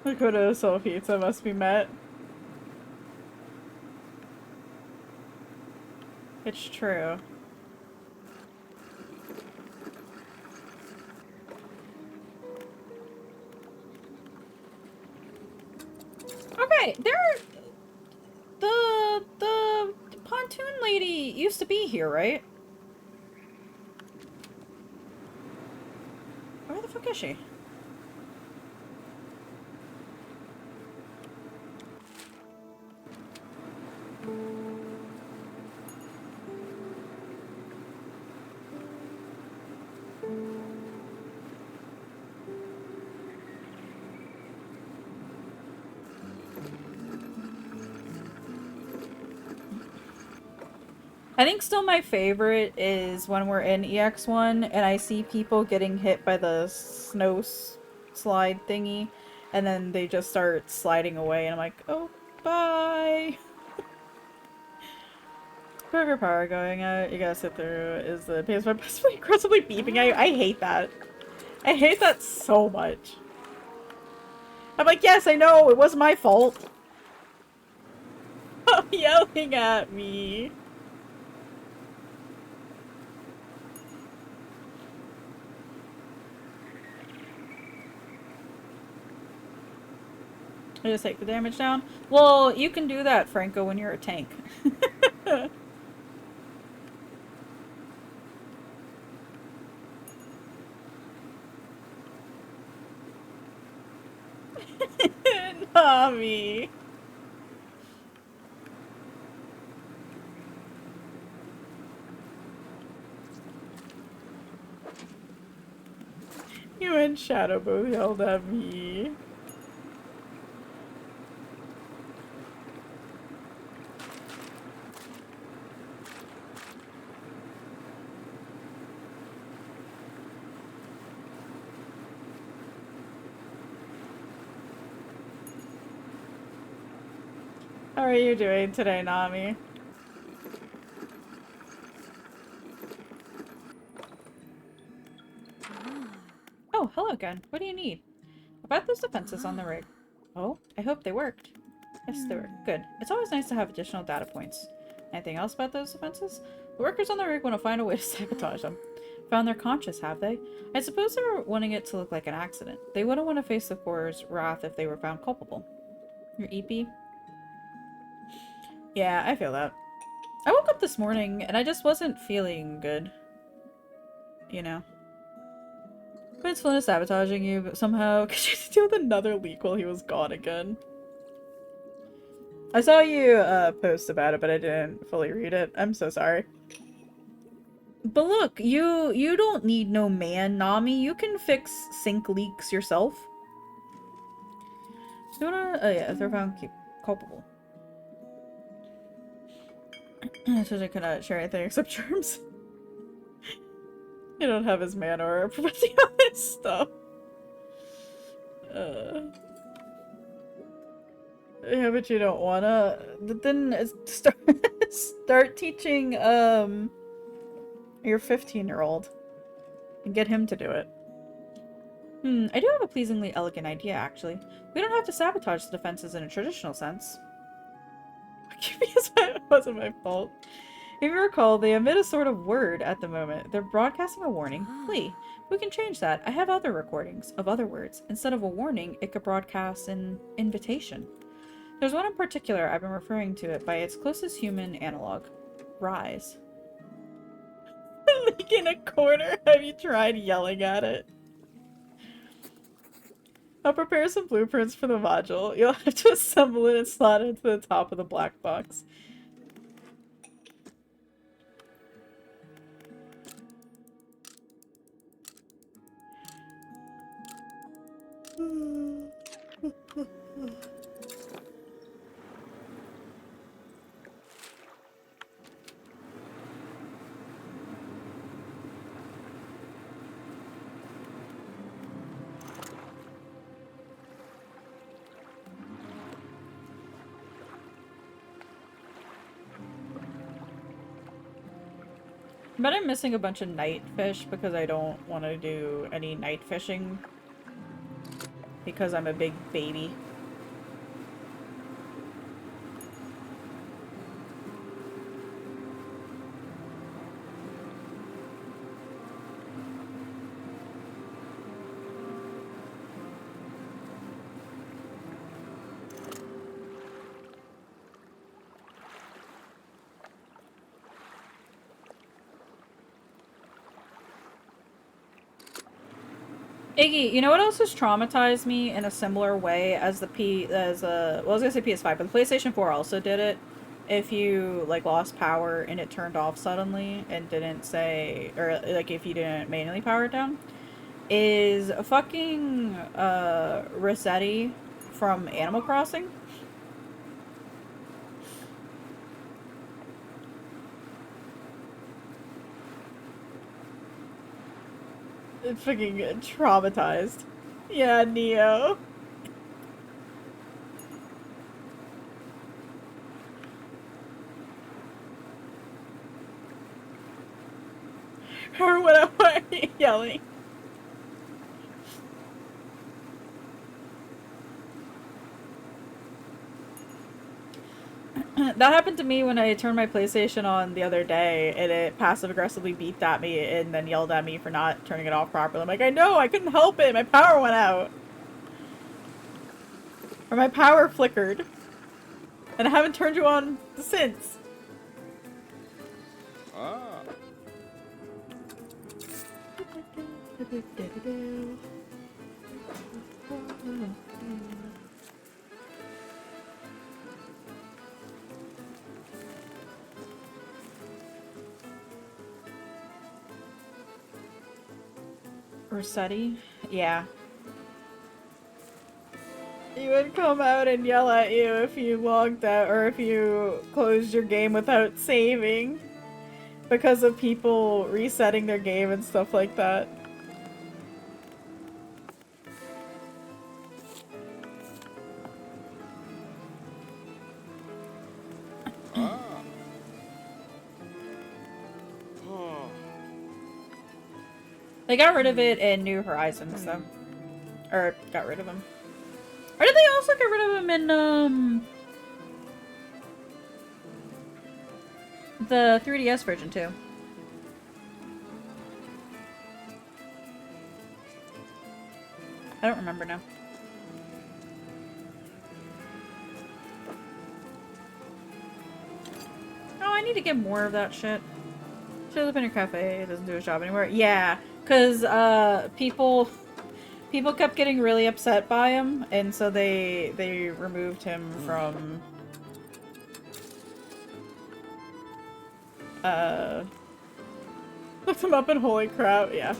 The quota of soul pizza must be met. It's true. Okay, the pontoon lady used to be here, right? Where the fuck is she? I think still my favorite is when we're in EX1 and I see people getting hit by the snow slide thingy and then they just start sliding away and I'm like, oh, bye. Burger power going out, you gotta sit through is the PS5 possibly aggressively beeping at you. I hate that. I hate that so much. I'm like, yes, I know, it was my fault. Stop yelling at me. I just take the damage down. Well, you can do that, Franco, when you're a tank. Nami. You and Shadow both yelled at me. How are you doing today, Nami? Oh, hello again. What do you need? About those defenses on the rig. Oh, I hope they worked. Yes, they worked. Good. It's always nice to have additional data points. Anything else about those defenses? The workers on the rig want to find a way to sabotage them. Found their conscience, have they? I suppose they were wanting it to look like an accident. They wouldn't want to face the Corps' wrath if they were found culpable. Your EP? Yeah, I feel that. I woke up this morning and I just wasn't feeling good. You know? But it's fun to sabotaging you, but somehow, because you had to deal with another leak while he was gone again. I saw you post about it, but I didn't fully read it. I'm so sorry. But look, you don't need no man, Nami. You can fix sink leaks yourself. You wanna? Oh yeah, if they're found culpable. So I cannot share anything except germs. You don't have his man or preventing all this stuff. Yeah, but you don't wanna. Then start teaching your 15-year-old and get him to do it. I do have a pleasingly elegant idea, actually. We don't have to sabotage the defenses in a traditional sense. It wasn't my fault. If you recall, they emit a sort of word at the moment. They're broadcasting a warning. Plea. We can change that. I have other recordings of other words. Instead of a warning, it could broadcast an invitation. There's one in particular I've been referring to it by its closest human analog. Rise. Leak in a corner? Have you tried yelling at it? I'll prepare some blueprints for the module. You'll have to assemble it and slot it into the top of the black box. But I'm missing a bunch of night fish because I don't want to do any night fishing because I'm a big baby. Iggy, you know what else has traumatized me in a similar way as well, I was gonna say PS5, but the PlayStation 4 also did it. If you like lost power and it turned off suddenly and didn't say, or like if you didn't manually power it down, is a fucking Rossetti from Animal Crossing. It's fucking traumatized. Yeah, Neo. Or what am I yelling? That happened to me when I turned my PlayStation on the other day, and it passive-aggressively beeped at me and then yelled at me for not turning it off properly. I'm like, I know, I couldn't help it, my power went out. Or my power flickered. And I haven't turned you on since. Ah. Rossetti? Yeah. He would come out and yell at you if you logged out or if you closed your game without saving. Because of people resetting their game and stuff like that. Ah. Oh. They got rid of it in New Horizons, though. Or, got rid of him. Or did they also get rid of him in, the 3DS version, too? I don't remember now. Oh, I need to get more of that shit. Should live in your cafe. It doesn't do his job anymore. Yeah, because, people kept getting really upset by him, and so they removed him from, looked him up in Holy Crap, yeah.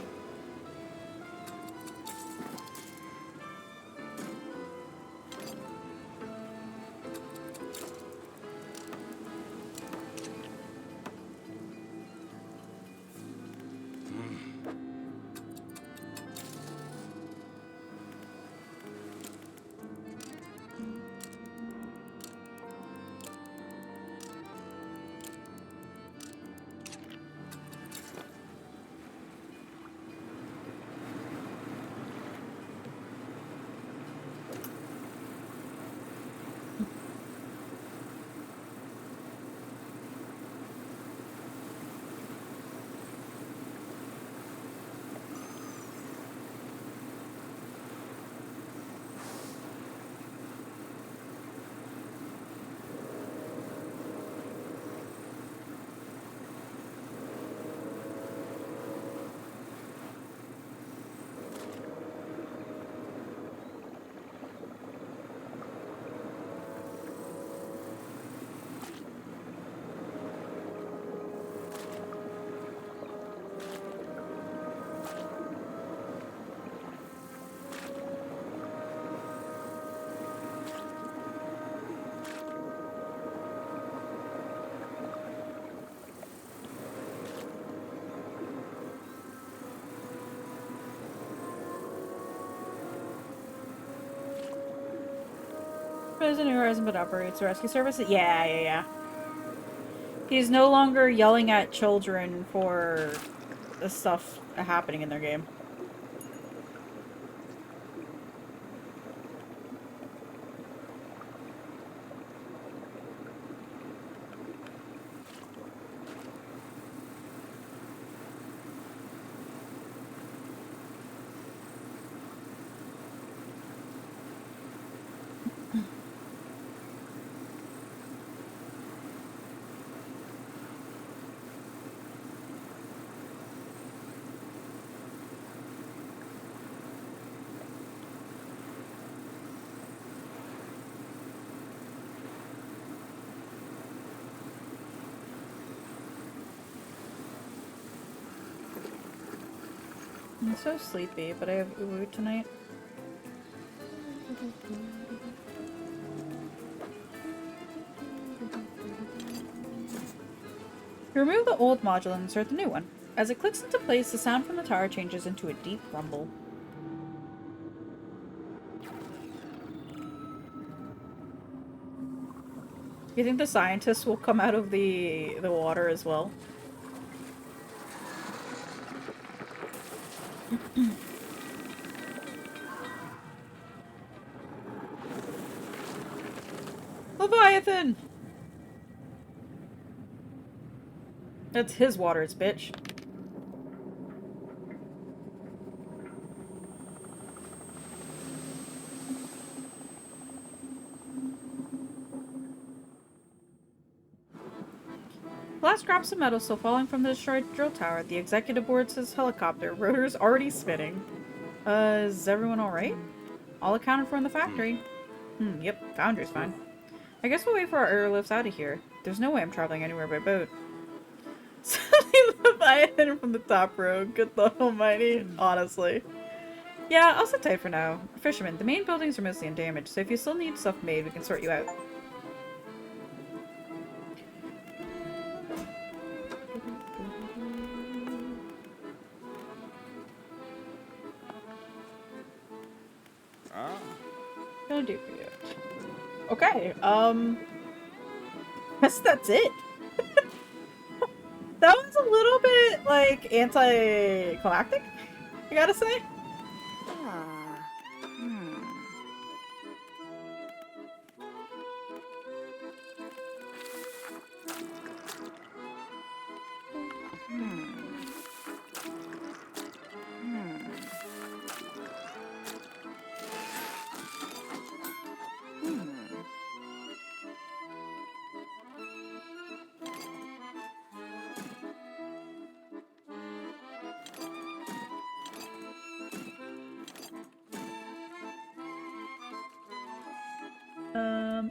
There's a new horizon but operates rescue services. Yeah. He's no longer yelling at children for the stuff happening in their game. I'm so sleepy, but I have uwu tonight. Remove the old module and insert the new one. As it clicks into place, the sound from the tower changes into a deep rumble. You think the scientists will come out of the water as well? Leviathan! That's his waters, bitch. Last scraps of metal still falling from the destroyed drill tower. The executive board says helicopter. Rotor's already spinning. Is everyone alright? All accounted for in the factory. Yep, foundry's fine. I guess we'll wait for our airlifts out of here. There's no way I'm traveling anywhere by boat. Suddenly Leviathan from the top row. Good Lord almighty. Honestly. Yeah, I'll sit tight for now. Fisherman, the main buildings are mostly undamaged, so if you still need stuff made, we can sort you out. Gonna do for you. Okay, guess that's it. That was a little bit, like, anticlimactic, I gotta say. Ah. Hmm.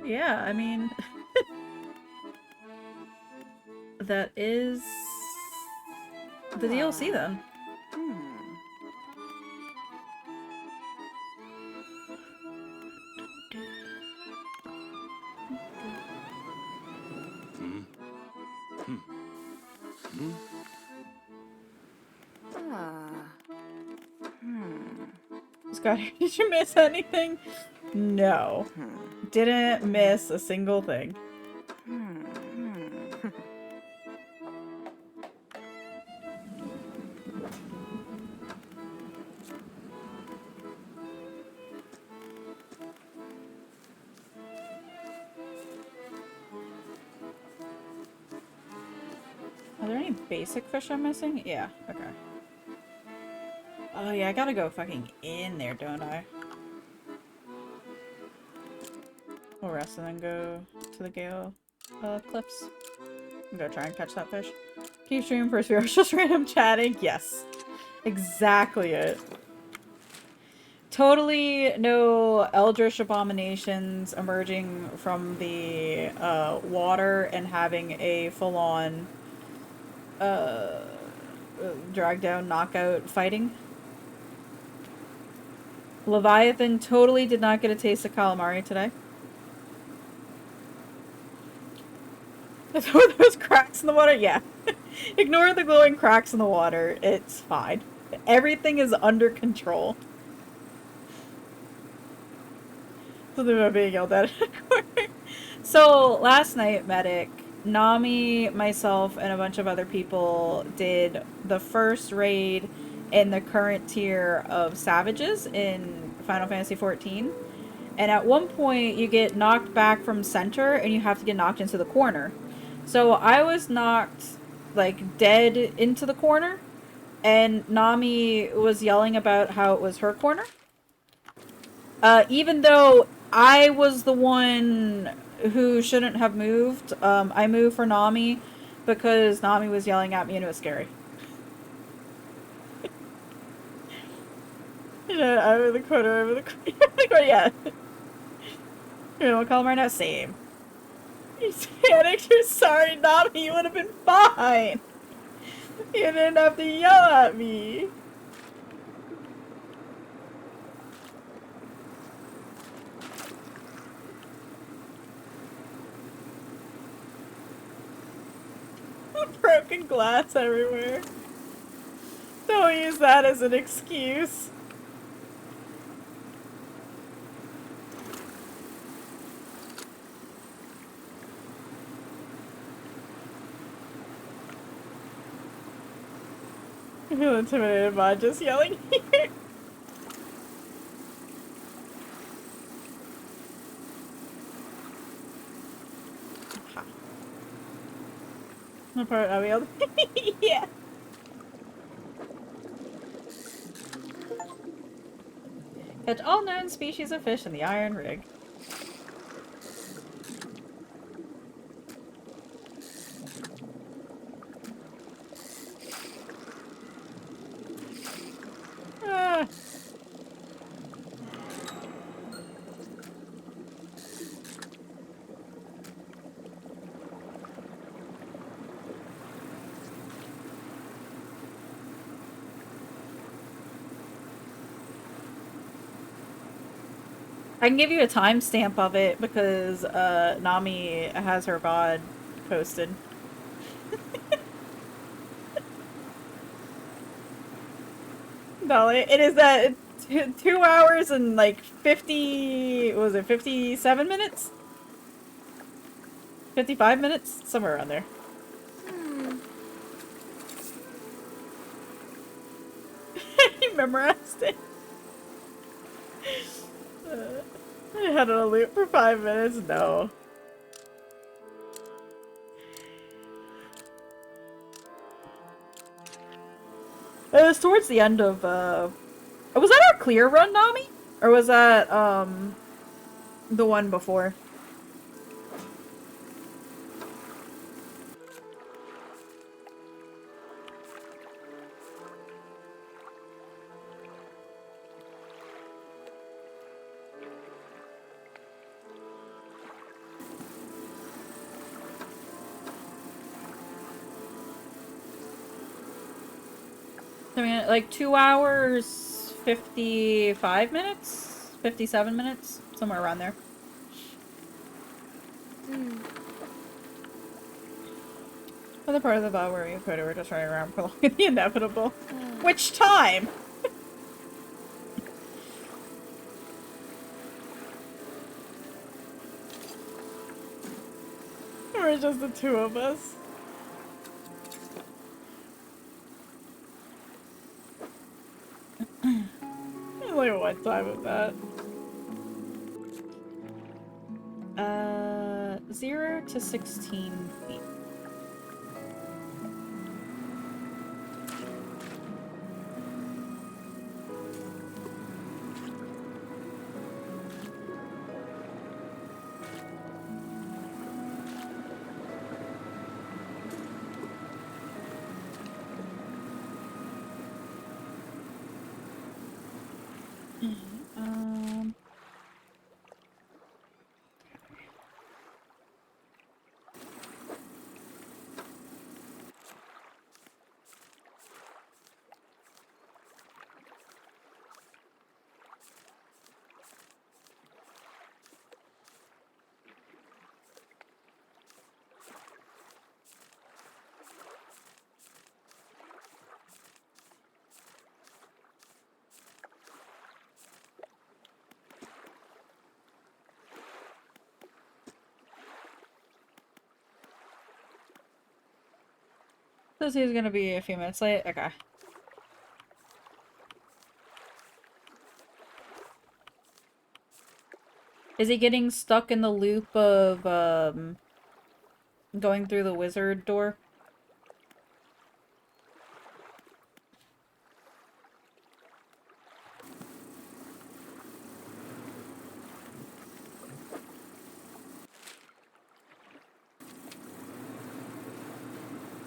Yeah, I mean, that is the DLC then. Scott, did you miss anything? No. Didn't miss a single thing. Are there any basic fish I'm missing? Yeah, okay. Oh yeah, I gotta go fucking in there, don't I? We'll rest and then go to the Gale cliffs. I'm gonna try and catch that fish. Keep streaming first viewers, just random chatting. Yes. Exactly it. Totally no eldritch abominations emerging from the water and having a full-on drag down knockout fighting. Leviathan totally did not get a taste of calamari today. Those cracks in the water? Yeah. Ignore the glowing cracks in the water. It's fine. Everything is under control. Something about being yelled at in a corner. So last night, Medic, Nami, myself, and a bunch of other people did the first raid in the current tier of Savages in Final Fantasy XIV. And at one point, you get knocked back from center and you have to get knocked into the corner. So I was knocked, like, dead into the corner. And Nami was yelling about how it was her corner. Even though I was the one who shouldn't have moved, I moved for Nami because Nami was yelling at me and it was scary. You know, over the corner, over the corner, yeah. You know, call him right now, same. He's panicked, you're sorry, Nami, you would have been fine. You didn't have to yell at me. Broken glass everywhere. Don't use that as an excuse. I feel intimidated by just yelling here. No part I'll be able to yeah. Catch all known species of fish in the iron rig. Ah. I can give you a timestamp of it because Nami has her VOD posted. Dolly, it is that 2 hours and like 50, what was it, 57 minutes? 55 minutes? Somewhere around there. You memorized it. I had it on a loop for 5 minutes? No. It was towards the end of, was that our clear run, Nami? Or was that, the one before? I mean, like 2 hours, 55 minutes? 57 minutes? Somewhere around there. Other part of the ball where we put it, we're just running around prolonging the inevitable. Which time? Or just the two of us? Only one time of that. 0 to 16 feet. Says he's gonna be a few minutes late. Okay. Is he getting stuck in the loop of, going through the wizard door?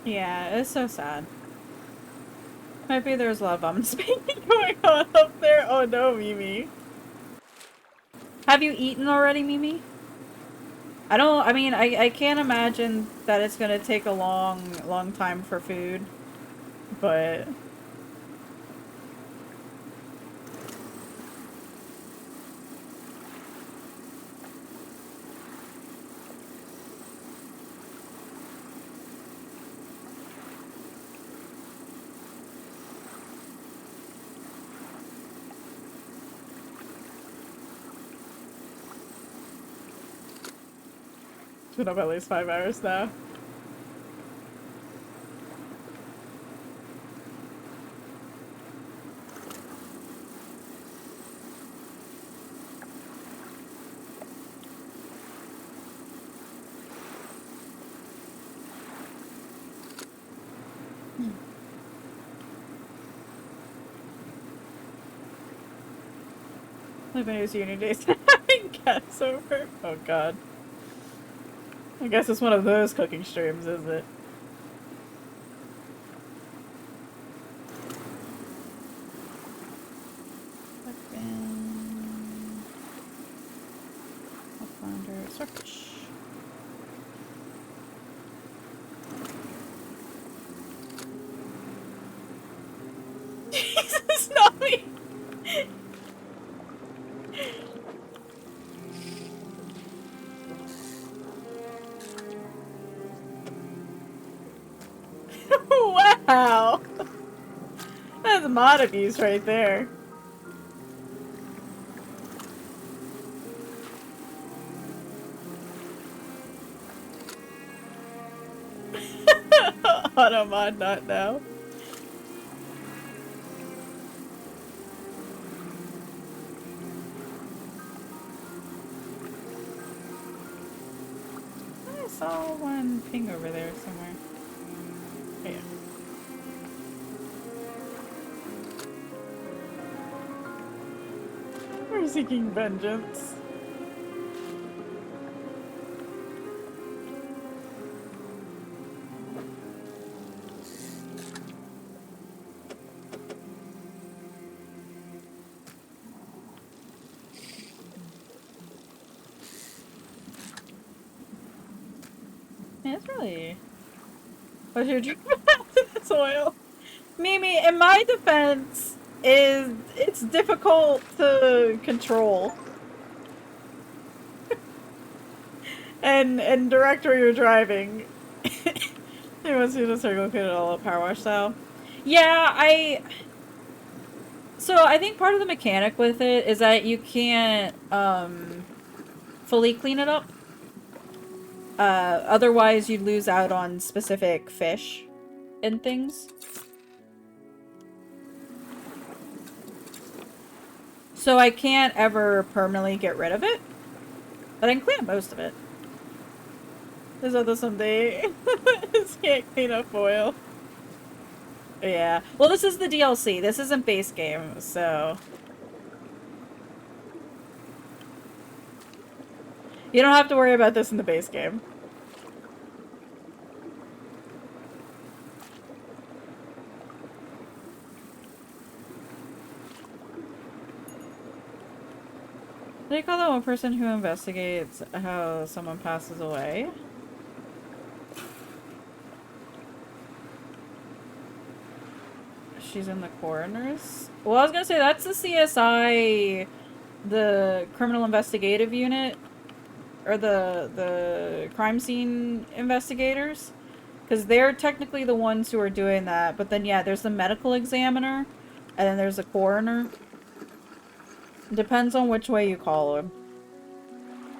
Yeah, it's so sad. Maybe there's a lot of vomit speaking going on up there. Oh no, Mimi. Have you eaten already, Mimi? I mean, I can't imagine that it's gonna take a long time for food, but... It's been up at least 5 hours now. I've been using uni days having guests over. Oh god. I guess it's one of those cooking streams, is it? Flounder, swordfish. Jesus, not me! Wow! That's mod abuse right there. Auto mod not now. I saw one ping over there somewhere. Oh, yeah. We're seeking vengeance. Yeah, it's really... What's your drink to this oil? Mimi, in my defense, it's difficult to control. and direct where you're driving. He wants you to circle clean it all up, power wash style. Yeah, so I think part of the mechanic with it is that you can't fully clean it up. Otherwise you'd lose out on specific fish and things. So I can't ever permanently get rid of it, but I can clean up most of it. There's other someday. Just can't clean up foil. Yeah. Well, this is the DLC. This isn't base game, so... You don't have to worry about this in the base game. They call that one person who investigates how someone passes away. She's in the coroner's. Well, I was gonna say that's the CSI, the criminal investigative unit, or the crime scene investigators, because they're technically the ones who are doing that. But then yeah, there's the medical examiner, and then there's the coroner. Depends on which way you call him.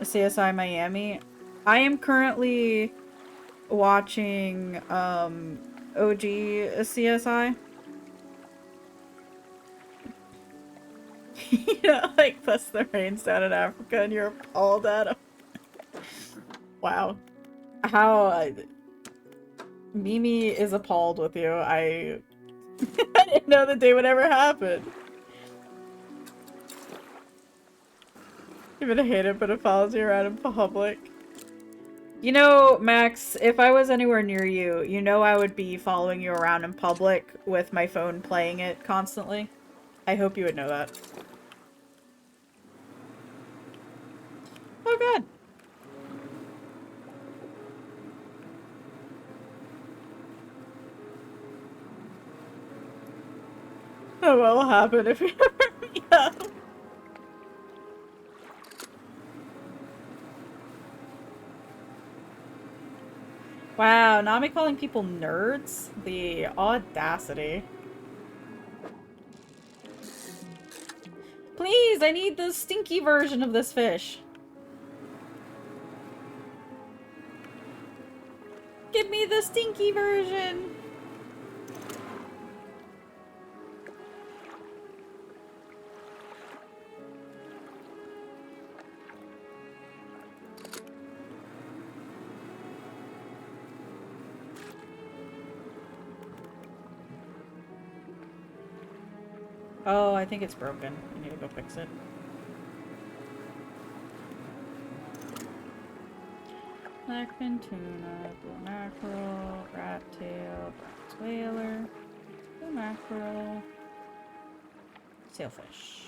CSI Miami. I am currently watching OG CSI. Yeah, like plus the rains down in Africa and you're appalled at them. Wow. How Mimi is appalled with you. I I didn't know the day would ever happen. Even a hated but apology around in public. You know, Max, if I was anywhere near you, you know I would be following you around in public with my phone playing it constantly. I hope you would know that. Oh god. Oh, what will happen if we ever meet up? Wow, Nami calling people nerds? The audacity. Please, I need the stinky version of this fish. Give me the stinky version. Oh, I think it's broken. I need to go fix it. Blackfin tuna, blue mackerel, rat tail, bronze whaler, blue mackerel, sailfish.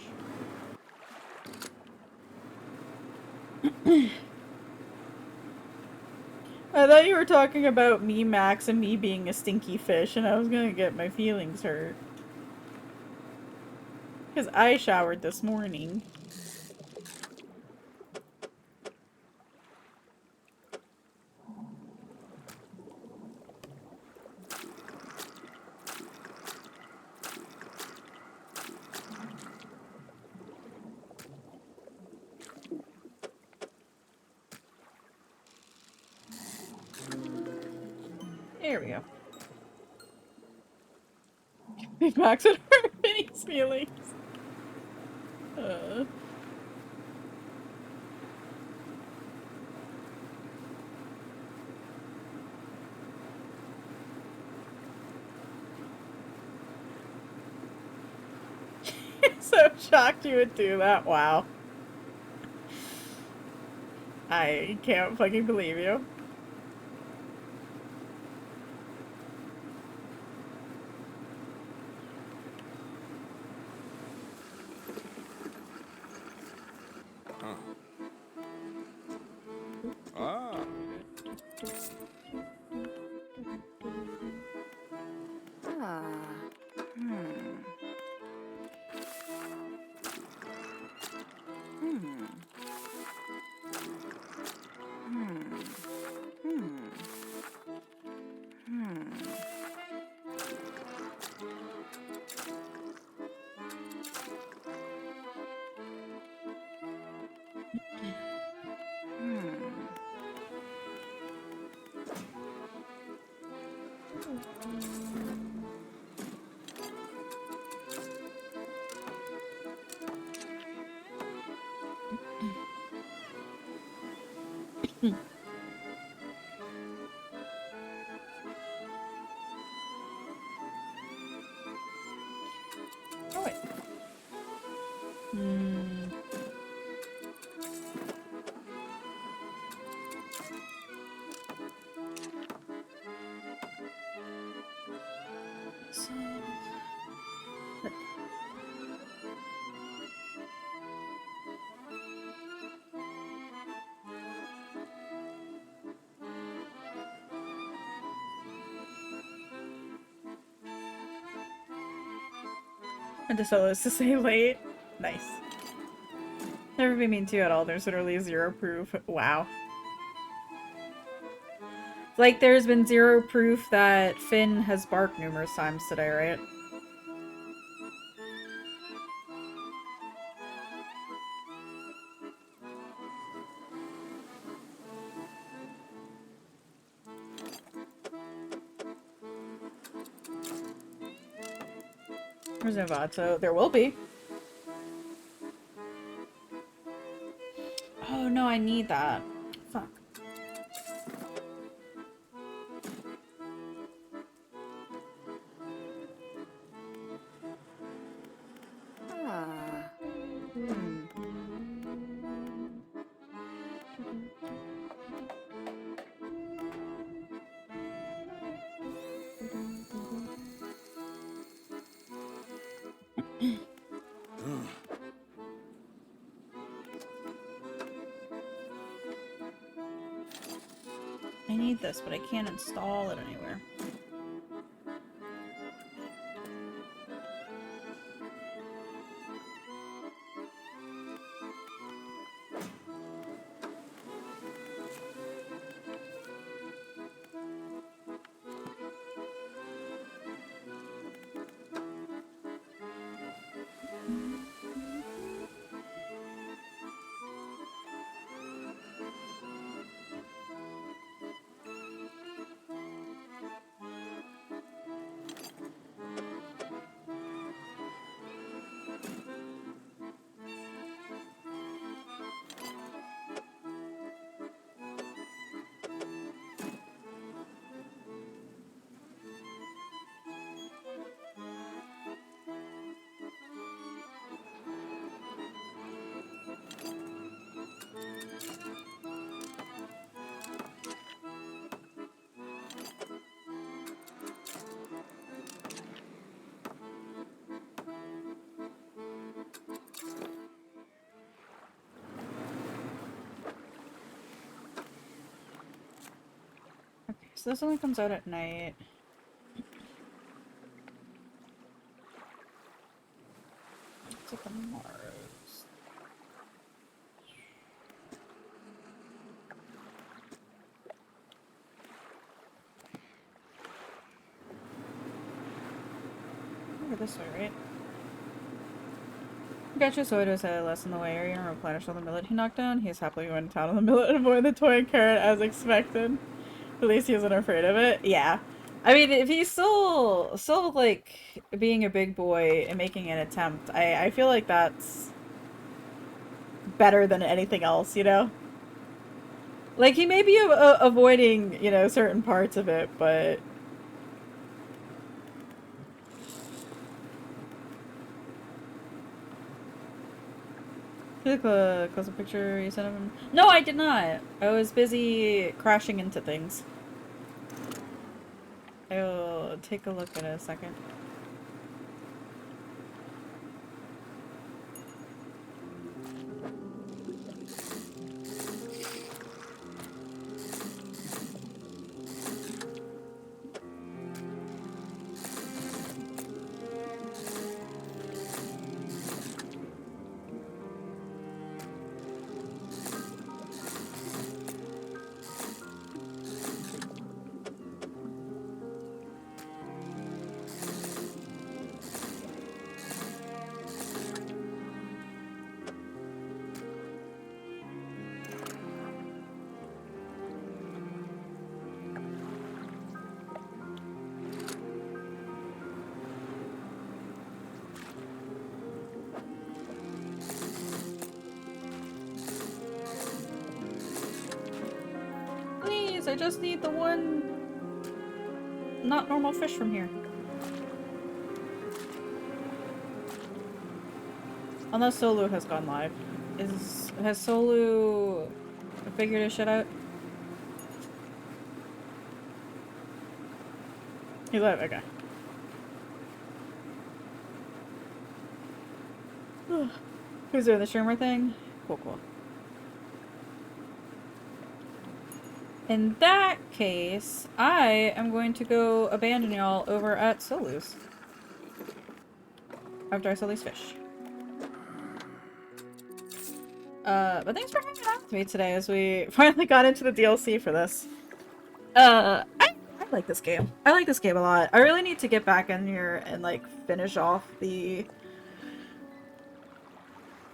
I thought you were talking about me, Max, and me being a stinky fish, and I was gonna get my feelings hurt. Because I showered this morning. There we go. Max would hurt Vinny's feelings. So shocked you would do that. Wow. I can't fucking believe you. Huh. Ah. Ah. Hmm. Hmm. Hmm. Hmm. Hmm. Oh wait. So... I just saw this to say late. Nice. Never be mean to you at all. There's literally zero proof. Wow. Like, there's been zero proof that Finn has barked numerous times today, right? There's no VOD, so there will be. Oh no, I need that. Fuck. Ah. Hmm. I need this, but I can't install it anywhere. Okay, so this only comes out at night. Let's take the Mars. Over this way, right? Gotcha, so it was a less in the way area and replenish all the millet he knocked down. He is happily going to town on the millet and avoid the toy and carrot as expected. At least he isn't afraid of it. Yeah. I mean, if he's still like, being a big boy and making an attempt, I feel like that's better than anything else, you know? Like, he may be avoiding, you know, certain parts of it, but... Did you close a picture you sent of him? No, I did not. I was busy crashing into things. I will take a look in a second. Please, I just need the one not normal fish from here. Unless Solu has gone live. Has Solu figured his shit out? He's live, okay. Who's doing the streamer thing? Cool, cool. In that case, I am going to go abandon y'all over at Solu's. After I sell these fish. But thanks for hanging out with me today as we finally got into the DLC for this. I like this game. I like this game a lot. I really need to get back in here and, like, finish off the...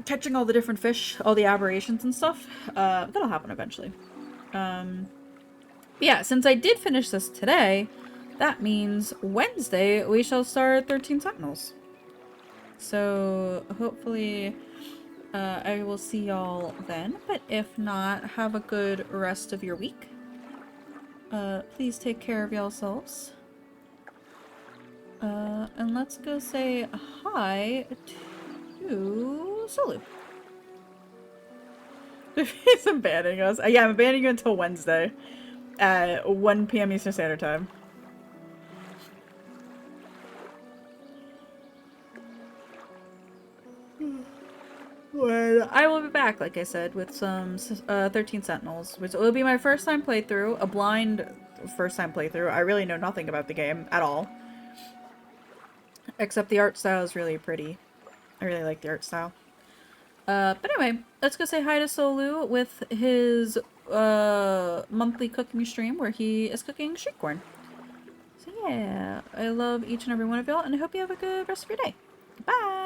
catching all the different fish, all the aberrations and stuff. That'll happen eventually. Yeah, since I did finish this today, that means Wednesday we shall start 13 Sentinels. So hopefully I will see y'all then. But if not, have a good rest of your week. Please take care of yourselves. And let's go say hi to Solu. He's abandoning us. Yeah, I'm abandoning you until Wednesday at 1 p.m. Eastern Standard Time. When I will be back, like I said, with some 13 Sentinels, which will be my first time playthrough, a blind first time playthrough. I really know nothing about the game at all. Except the art style is really pretty. I really like the art style. But anyway, let's go say hi to Solu with his monthly cooking stream where he is cooking street corn. So yeah, I love each and every one of y'all, and I hope you have a good rest of your day. Bye!